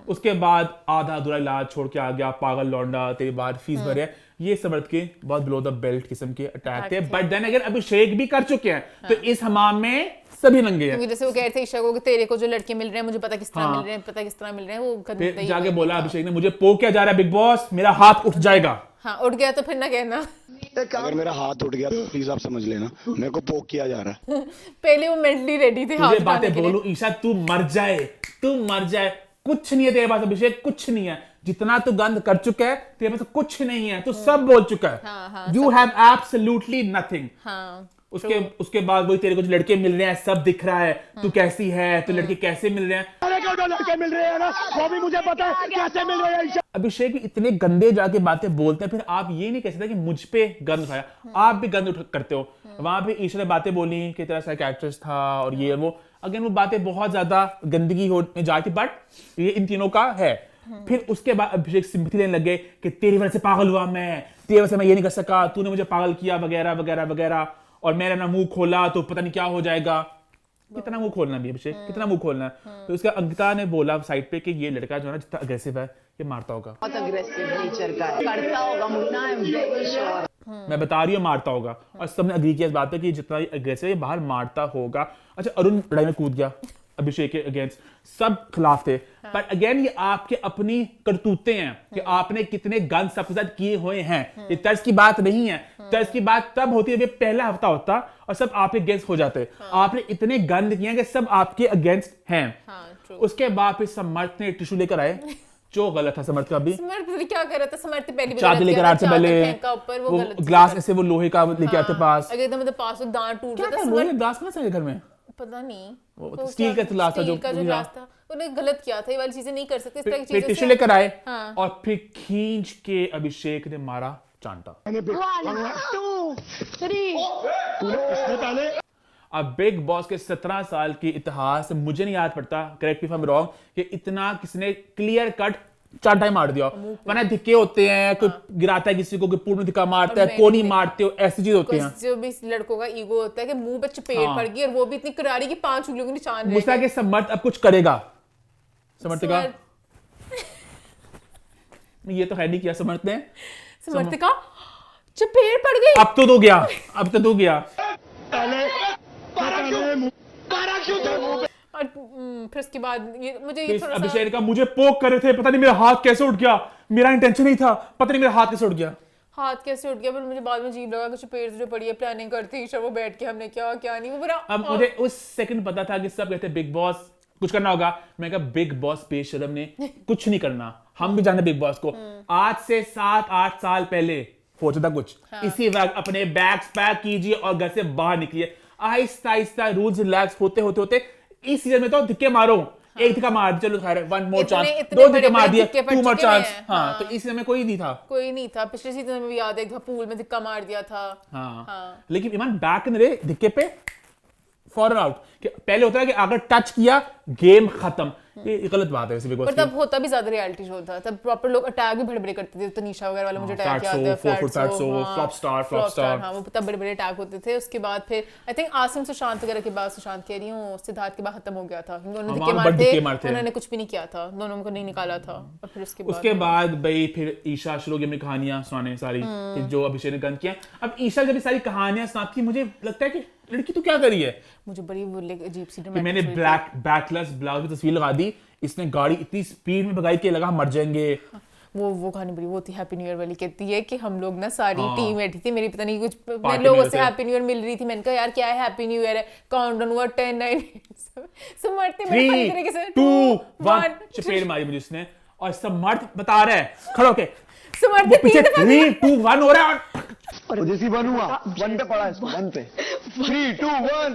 उसके बाद आधा अधूरा इलाज छोड़ के आ गया, पागल लौंडा, तेरे बाद फीस भरे। ये समर्थ के बहुत बिलो द बेल्ट किस्म के अटैक थे, बट देन अगर अभिषेक भी कर चुके हैं, तो इस हमाम में सभी नंगे हैं। जैसे वो कह रहे थे ईशा को कि तेरे को जो लड़के मिल रहे हैं, मुझे पता किस तरह मिल रहे हैं, पता किस तरह मिल रहे हैं, वो फिर जाके बोला अभिषेक ने, मुझे पो क्या जा रहा है बिग बॉस, मेरा हाथ उठ जाएगा। हाँ, उठ गया तो फिर ना कहना। अगर मेरा हाथ उठ गया तो प्लीज आप समझ लेना, मेरे को पोक किया जा रहा है। पहले वो मेंटली रेडी थे तुझे बातें बोलूं ईशा, तू मर जाए, कुछ नहीं है तेरे पास अभिषेक, कुछ नहीं है। जितना तू गंद कर चुका है, तेरे पास कुछ नहीं है, तू सब बोल चुका है। You have absolutely nothing. उसके बाद वही तेरे को जो लड़के मिल रहे हैं सब दिख रहा है, तू कैसी है, तो लड़के कैसे मिल रहे हैं, लड़के मिल रहे हैं ना, वो भी मुझे पता है कैसे मिल रहे हैं। अभिषेक भी इतने गंदे जाके बातें बोलते हैं, फिर आप ये नहीं कह सकते कि मुझ पे गंद उठाया, आप भी गंद करते हो। वहां पे ईशा ने बातें बोली कि तेरा साइकियाट्रिस्ट था और ये वो, अगेन वो बातें बहुत ज्यादा गंदगी होने जाती, बट ये इन तीनों का है। फिर उसके बाद अभिषेक सिंपैथी लेने लगे कि तेरी वजह से पागल हुआ मैं, तेरी वजह से मैं ये नहीं कर सका, तूने मुझे पागल किया वगैरह वगैरह वगैरह, और मैंने ना मुंह खोला तो पता नहीं क्या हो जाएगा। कितना मुंह खोलना भी अभिषेक, कितना मुंह खोलना। तो उसका अंकिता ने बोला साइड पे कि ये लड़का जो है ना, जितना अग्रेसिव है, ये मारता होगा, बहुत अग्रेसिव नेचर का है, करता होगा Munna, I am very sure. मैं बता रही हूँ मारता होगा, और सबने अग्री किया इस बात पे कि जितना अग्रेसिव है बाहर मारता होगा। अच्छा, अरुण लड़ाई में कूद गया अभिषेक के अगेंस्ट, सब खिलाफ थे, पर अगेन ये आपके अपनी करतूतें हैं कि आपने कितने गंद सबके साथ किए हुए हैं। ये तर्ज की बात नहीं है, तर्ज की बात तब होती है पहला हफ्ता होता और सब आपके अगेंस्ट हो जाते। आपने इतने गंद किए कि सब आपके अगेंस्ट हैं। उसके बाद फिर समर्थ ने टिश्यू लेकर आए, जो गलत था समर्थ का भी। समर्थ क्या कर रहा था, समर्थ पहले भी चादर लेकर आते पहले, वो ग्लास ऐसे वो लोहे का लेके आते पास, अगर एकदम पास दांत टूट जाता, लोहे ग्लास कहाँ से घर में, पता नहीं, वो स्टील का ग्लास था जो उन्होंने गलत किया था, ये वाली चीजें नहीं कर सकते, इस तरह की चीजें। टिश्यू लेकर आए और फिर खींच के अभिषेक ने मारा चांटा। अब बिग बॉस के 17 साल के इतिहास से मुझे नहीं याद पड़ता, correct me if I am wrong, कि इतना किसने क्लियर कट चांटा ही मार दिया। वरना धिक्के होते हैं, कोई गिराता है किसी को, कोई पूर्ण धिक्का मारता है, कोनी मारते हो, ऐसी चीज होती है। जो भी लड़कों का ईगो होता है कि मुंह पे चपेट पड़ गई, और वो भी इतनी करारी कि 5 उंगलियों के निशान रह मुझे लगा कि समर्थ अब कुछ करेगा, समर्थ का ये तो है नहीं किया समर्थ ने, समर्थ का चपेट पड़ गई। अब तो दो गया, अब तो दो गया। और फिर उसके बाद ये मुझे ये थोड़ा अभिषेक का मुझे पोक कर रहे थे, पता नहीं मेरा हाथ कैसे उठ गया, मेरा इंटेंशन नहीं था, पता नहीं मेरा हाथ कैसे उठ गया। हाथ कैसे उठ गया, पर मुझे बाद में अजीब लगा कि चपेट जो पड़ी है, प्लानिंग करती ईशा वो बैठ के हमने क्या नहीं, वो बड़ा। अब मुझे उस सेकंड पता था कि सब कहते हैं बिग बॉस कुछ करना होगा, मैं कहा बिग बॉस बेशरम ने कुछ नहीं करना, हम भी जाने बिग बॉस को। आज से 7-8 साल पहले हो चुका कुछ, इसी वक्त अपने बैग्स पैक कीजिए और घर से बाहर निकलिए, आहिस्ता आहिस्ता रूल्स रिलैक्स होते होते होते इस सीजन में तो धिक्के मारो, एक धिक्का मार चलो खैर, 1 मोर चांस, 2 धिक्के मार दिए, 2 मोर चांस। हाँ, तो इस सीजन में कोई नहीं था, पिछले सीजन में भी याद है एक पूल में धिक्का मार दिया था। हाँ। लेकिन इमान बैक इन रे धिक्के पे फॉरन आउट, पहले होता है कि अगर टच किया गेम खत्म, ये गलत बात है वैसे बिग बॉस पर तब होता भी ज्यादा रियलिटी शो था, तब प्रॉपर लोग अटैक भी बड़े-बड़े करते थे, तनीषा वगैरह वाला मुझे अटैक याद है, फ्लॉप स्टार, हाँ वो तब बड़े-बड़े अटैक होते थे। उसके बाद फिर आई थिंक आसिम सुशांत वगैरह के बाद, सुशांत कह रही हूँ, सिद्धार्थ के बाद खत्म हो गया था, क्योंकि उन्होंने धिक्के मारते, उन्होंने कुछ भी नहीं किया था, दोनों को नहीं निकाला था। और फिर उसके बाद भाई फिर ईशा शुरू की अपनी कहानियां सुनाने सारी, जो अभिषेक ने गंद किया। अब ईशा जब सारी कहानियां सुनाती, मुझे लगता है कि लड़की तो क्या करी है, मुझे बड़ी अजीब सी मैंने बैकलेस ब्लाउज की तस्वीर लगा दी, इसने गाड़ी इतनी स्पीड में भगाई के लगा मर जाएंगे, वो कहानी बड़ी वो थी हैप्पी न्यू ईयर वाली, कहती है कि हम लोग ना सारी टीम बैठी थी मेरी, पता नहीं कुछ मैं लोगों से हैप्पी न्यू ईयर मिल रही थी, मैंने कहा यार क्या है हैप्पी न्यू ईयर है, काउंटडाउन हुआ 10 9 समर्थ ने बड़े फनी तरीके से 2 1 चपेट मारी मुझे उसने, और समर्थ बता रहा है खड़े होके, समर्थ वो पीछे 3 2 1 हो रहा है और जैसी 1 हुआ 1 पे पड़ा इसको 1 पे 3 2 1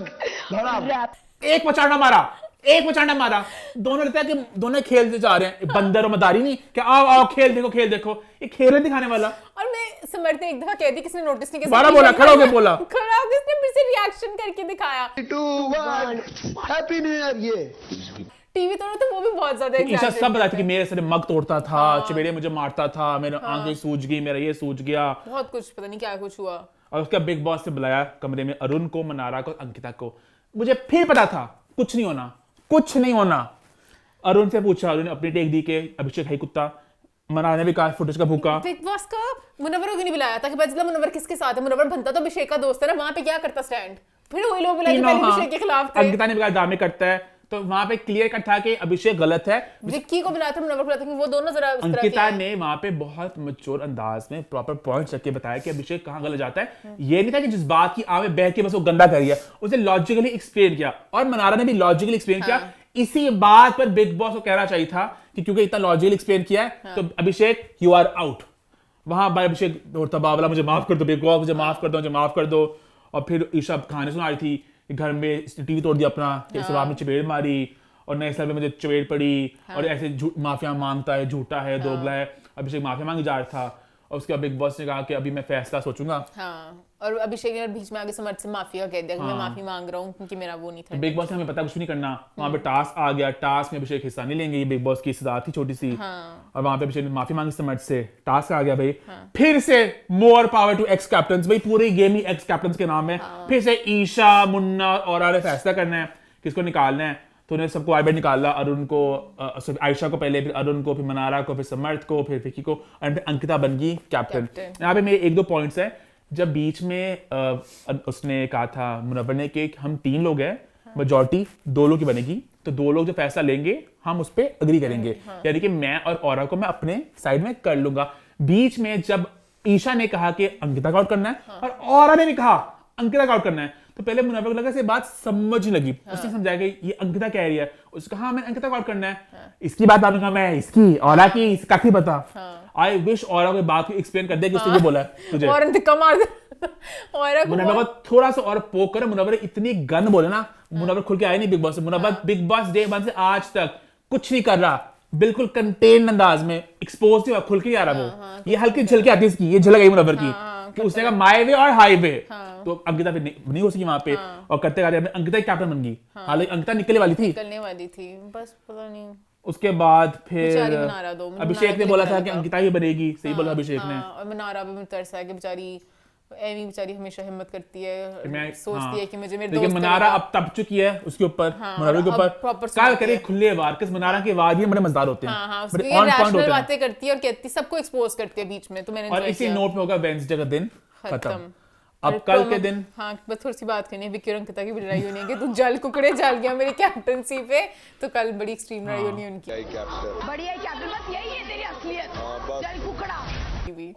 धड़ा एक मचाना मारा, दोनों लगता है कि दोनों खेलते जा रहे हैं, बंदर और मदारी नहीं कि आओ खेल देखो, ये खेल दिखाने वाला। और मैं समर्थ ने एक दफा कह दी, किसी ने नोटिस नहीं किया, बारह बोला खड़ा होके बोला, खड़ा होके इसने फिर से रिएक्शन करके दिखाया 2 1 हैप्पी न्यू ईयर। ये टीवी तोड़ो तो वो भी बहुत ज्यादा ईशा सब बताती कि मेरे से मग तोड़ता था, चपेड़े मुझे मारता था, मेरे आंखें सूज गई, मेरा ये सूज गया, बहुत कुछ पता नहीं क्या कुछ हुआ। और उसका बिग बॉस से बुलाया कमरे में अरुण को, मनारा को, अंकिता को। मुझे फिर पता था कुछ नहीं होना। अरुण से पूछा, अरुण ने अपनी टेक दी के अभिषेक है कुत्ता, मनारा ने भी कहा फुटेज का भूखा। बिग बॉस का मुनव्वर को नहीं बुलाया ताकि पता चला मुनव्वर किसके साथ है, मुनव्वर बनता तो अभिषेक का दोस्त है ना, वहां पे क्या करता स्टैंड, फिर वही लोग बुलाए जो पहले अभिषेक के खिलाफ थे। अंकिता ने कहा ड्रामे करता है, तो वहां पे क्लियर कट था कि अभिषेक गलत है। विक्की को बुलाया था, मुनव्वर को बुलाया था कि वो दोनों जरा अंकिता ने वहां पे बहुत मैच्योर अंदाज में प्रॉपर पॉइंट्स रख के बताया कि अभिषेक कहां गलत जाता है। ये नहीं था कि जिस बात की आगे बह के बस वो गंदा कर दिया, उसे लॉजिकली एक्सप्लेन किया, और मनारा ने भी लॉजिकली एक्सप्लेन किया। इसी बात पर बिग बॉस को कहना चाहिए था कि क्योंकि इतना लॉजिकली एक्सप्लेन किया है तो अभिषेक यू आर आउट। वहां भाई अभिषेक दौड़ता बावला, मुझे माफ कर दो बिग बॉस, मुझे माफ कर दो। और फिर ईशा कहानी सुना रही थी कि घर में टीवी तोड़ दिया अपना, आपने चपेट मारी और नए साल में मुझे चपेट पड़ी, और ऐसे माफिया मांगता है, झूठा है, दोगला है। अभिषेक माफिया मांगे जा रहा था, और उसके बाद बिग बॉस ने कहा कि अभी मैं फैसला सोचूंगा। और अभिषेक ने बीच में आगे समर्थ से माफिया कह दिया कि मैं माफी मांग रहा हूँ क्योंकि मेरा वो नहीं था। बिग बॉस ने हमें पता कुछ नहीं करना, वहां पे टास्क आ गया, टास्क में अभिषेक हिस्सा नहीं लेंगे, ये बिग बॉस की सजा थी छोटी सी। और वहां पे अभिषेक ने माफी मांगी समर्थ से, टास्क आ गया भाई। फिर से more power to ex captain, भाई पूरी गेम ही एक्स कैप्टन के नाम है। फिर से ईशा, मुन्ना और आरे फैसला करना है किसको निकालना है, तो उन्हें सबको आईबेट निकाला, अरुण को, आयशा को पहले, फिर अरुण को, फिर मनारा को, फिर समर्थ को, फिर विक्की को, और फिर अंकिता बन गई कैप्टन। यहाँ पे मेरे 1-2 पॉइंट्स हैं। जब बीच में उसने कहा था मुनव्वर ने कि हम 3 लोग हैं, मेजॉरिटी 2 लोग की बनेगी, तो 2 लोग जो फैसला लेंगे हम उस पर अग्री करेंगे, यानी कि मैं और औरा को मैं अपने साइड में कर लूंगा। बीच में जब ईशा ने कहा कि अंकिता का आउट करना है और औरा ने भी कहा अंकिता का आउट करना है, तो पहले मुनव्वर को लगा से बात समझ लगी। उसने समझाया कि ये अंकिता कह रही है, उसने कहा हाँ मैं अंकिता को आउट करना है। इसकी बात आपने कहा मैं इसकी औरा की इसका नहीं पता। आई विश औरा को बात को एक्सप्लेन कर दे कि उसने ये बोला है तुझे, और अंतिका मार दे मुनव्वर को थोड़ा सा और पोक कर। मुनव्वर इतनी गन बोले ना, मुनव्वर खुल के आया नहीं बिग बॉस से। मुनव्वर बिग बॉस डे 1 से आज तक कुछ नहीं कर रहा, बिल्कुल कंटेन अंदाज में, एक्सपोज नहीं हुआ, खुल के नहीं आ रहा वो। ये हल्की झलके आती है इसकी, ये झलक आई मुनव्वर की कि उसने कहा माय वे और हाई वे, तो अंकिता फिर नहीं हो सकी वहां पे, और करते करते अंकिता कैप्टन बन गई। हालांकि अंकिता निकलने वाली थी, बस पता नहीं। उसके बाद फिर अभिषेक ने बोला था कि अंकिता ही बनेगी, सही बोला अभिषेक ने। और मनारा भी तरसा है कि बेचारी हमेशा हिम्मत करती है, सोचती है कि मुझे मेरे दोस्त। मनारा अब तप चुकी है उसके ऊपर, मुनव्वर के ऊपर काल करे खुले वार, किस मनारा के वार भी बड़े मजेदार होते हैं, बड़े ऑन पॉइंट होते हैं, बातें करती है और कहती सबको एक्सपोज करती है बीच में। तो मैंने और इसी नोट पे होगा वेडनेसडे का दिन खत्म। अब कल के दिन बस थोड़ी सी बात करनी है, विक्की और अंकिता की लड़ाई होनी है कि तू जल कुकड़े जल गया मेरी कैप्टनसी पे, तो कल बड़ी एक्सट्रीम लड़ाई होनी है उनकी। बढ़िया कैप्टन, बस यही है तेरी असलियत, जल कुकड़ा।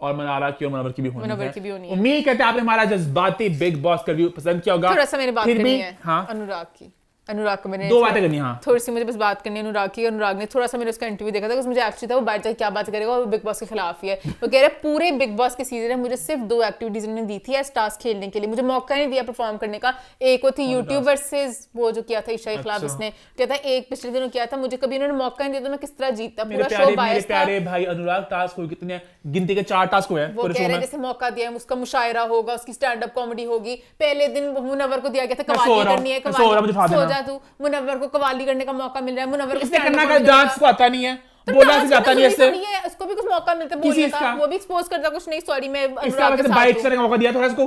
और मनारा की और मुनव्वर की भी होनी है। उम्मीद करते हैं आपने हमारा जज्बाती बिग बॉस का रिव्यू पसंद किया होगा। थोड़ा सा मैंने बात करनी है अनुराग को, मैंने 2 बातें करनी है। थोड़ी सी मुझे बस बात करनी है अनुराग की। अनुराग ने थोड़ा सा मैंने उसका इंटरव्यू देखा था, मुझे एक्चुअली था वो बाहर जाके क्या बात करेगा, और बिग बॉस के खिलाफ ही है। वो कह रहे पूरे बिग बॉस के सीजन में मुझे सिर्फ 2 एक्टिविटीज उन्होंने दी थी एज टास्क खेलने के लिए, मुझे मौका नहीं दिया परफॉर्म करने का। एक वो थी यूट्यूब वर्सेस वो जो किया था ईशा के खिलाफ, उसने कहता है एक पिछले दिनों किया था, मुझे कभी उन्होंने मौका नहीं दिया तो मैं किस तरह जीतता। पूरा शो बायस था। प्यारे भाई अनुराग टास्क हुए कितने, गिनती के 4 टास्क हुए हैं। वो कह रहे जैसे मौका दिया, उसका मुशायरा होगा, उसकी स्टैंड अप कॉमेडी होगी। पहले दिन मुनव्वर को दिया गया था कवाली करनी है, सो जा तू, मुनव्वर को कवाली करने का मौका मिल रहा है, मुनव्वर को करना का डांस को आता नहीं है, बोलना से जाता नहीं है, उसको भी कुछ मौका मिलता है बोलने का, वो भी एक्सपोज करता कुछ नहीं। सॉरी मैं इसका मतलब बाइक चलाने का मौका दिया था इसको,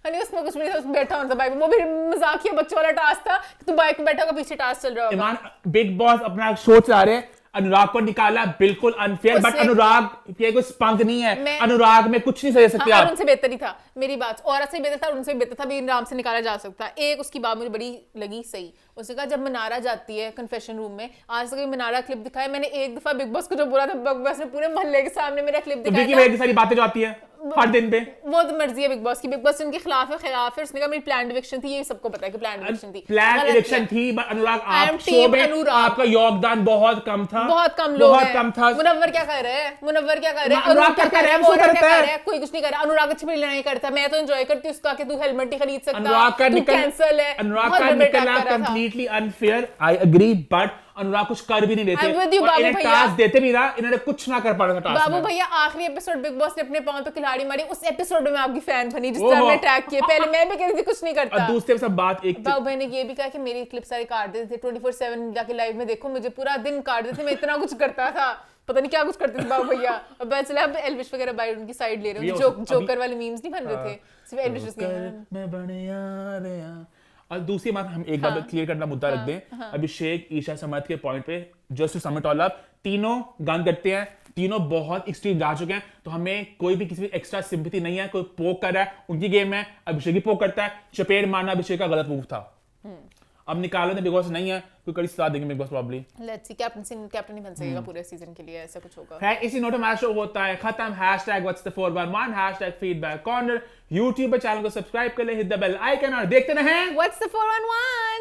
नहीं उसमें कुछ भी नहीं, बैठा होता बाइक, वो भी मजाकिया बच्चों वाला टास्क था कि तू बाइक में बैठा होगा पीछे टास्क चल रहा होगा। ईमान बिग बॉस अपना शो चला रहे हैं, अनुराग को निकाला बिल्कुल अनफेयर, बट उससे- अनुराग ये कोई स्पंग नहीं है, मैं- अनुराग में कुछ नहीं सह सकते हाँ, और आप। उनसे बेहतर ही था, मेरी बात औरत से बेहतर था, उनसे बेहतर था, भी आराम से निकाला जा सकता। एक उसकी बात मुझे बड़ी लगी सही, उसने कहा जब मनारा जाती है कन्फेशन रूम में, आज तक मनारा क्लिप दिखाया मैंने एक दफा, बिग बॉस को जो बोला था, बिग बॉस ने पूरे मोहल्ले के सामने मेरा क्लिप तो विकी दिखाया की सारी बातें जो आती है हर दिन पे, वो तो मर्जी है बिग बॉस की, बिग बॉस उनके खिलाफ है, खिलाफ है। उसने कहा मेरी प्लान इविक्शन थी, ये सबको पता है कि प्लान इविक्शन थी, प्लान गलत इलेक्शन किया। थी, बट अनुराग I am आप शो team में अनुराग। आपका योगदान बहुत कम था, बहुत कम लोग बहुत हैं। कम था। मुनव्वर क्या कर रहे हैं, मुनव्वर क्या कर रहे हैं, अनुराग अरुण क्या करता कर रहे हैं, है, वो मोहरा क्या करता कर है। रहे हैं, कोई कुछ नहीं कर रहा। अनुराग अच्छी फील नहीं करता, मैं तो एंजॉय करती हूँ उसका कि तू हेलमेट नहीं खरीद सकता, अनुराग का तू निकल कैंसल है, अनुराग बहुत का बड़े निकलना attack कर रहा था। Completely unfair, I agree, but Anurag कुछ कर भी नहीं देते, I'm with you, और बाबू इन्हें भैया। टास्क देते भी ना, इन्होंने कुछ ना कर पा रहा था टास्क बाबू में। भैया आखिरी एपिसोड बिग बॉस ने अपने पांव पे खिलाड़ी मारी, उस एपिसोड में मैं आपकी फैन बनी जिस तरह ओहो। मैं अटैक किए, पहले मैं भी कह रही थी कुछ नहीं और करता। दूसरे सब बात एक बाबू भाई ने ये भी कहा कि मेरी क्लिप सारी काट देते थे, 24/7 जाके लाइव में देखो मुझे, पूरा दिन काट देते, मैं इतना कुछ करता था, पता नहीं क्या कुछ करते थे बाबू भैया। और पता चला अब एल्विश वगैरह बाइट उनकी साइड ले रहे ये हैं, अभी- जोकर वाले मीम्स नहीं बन रहे थे, सिर्फ एल्विश मैं बढ़िया रहा। और दूसरी बात हम एक बार क्लियर करना मुद्दा रख दें, अभिषेक, ईशा, समर्थ के पॉइंट पे, just to sum it all up, तीनों गन करते हैं, तीनों बहुत एक्सट्रीम जा चुके हैं, तो हमें कोई भी किसी एक्स्ट्रा सिंपैथी नहीं है। कोई पोक कर रहा है, उनकी गेम है, अभिषेक ही पोक करता है, चपेट मारना अभिषेक का गलत मूव था। अब निकालो तो बिग बॉस नहीं है, कोई कड़ी सजा देंगे big boss probably. Let's see, captain नहीं बन सकेगा पूरे सीजन के लिए, ऐसा कुछ होगा। है इसी नोट हमारा शो होता है खत्म। #what's411 #feedback corner, यूट्यूब पे चैनल को सब्सक्राइब कर ले, हिट द बेल आइकन और देखते रहें What's the 411?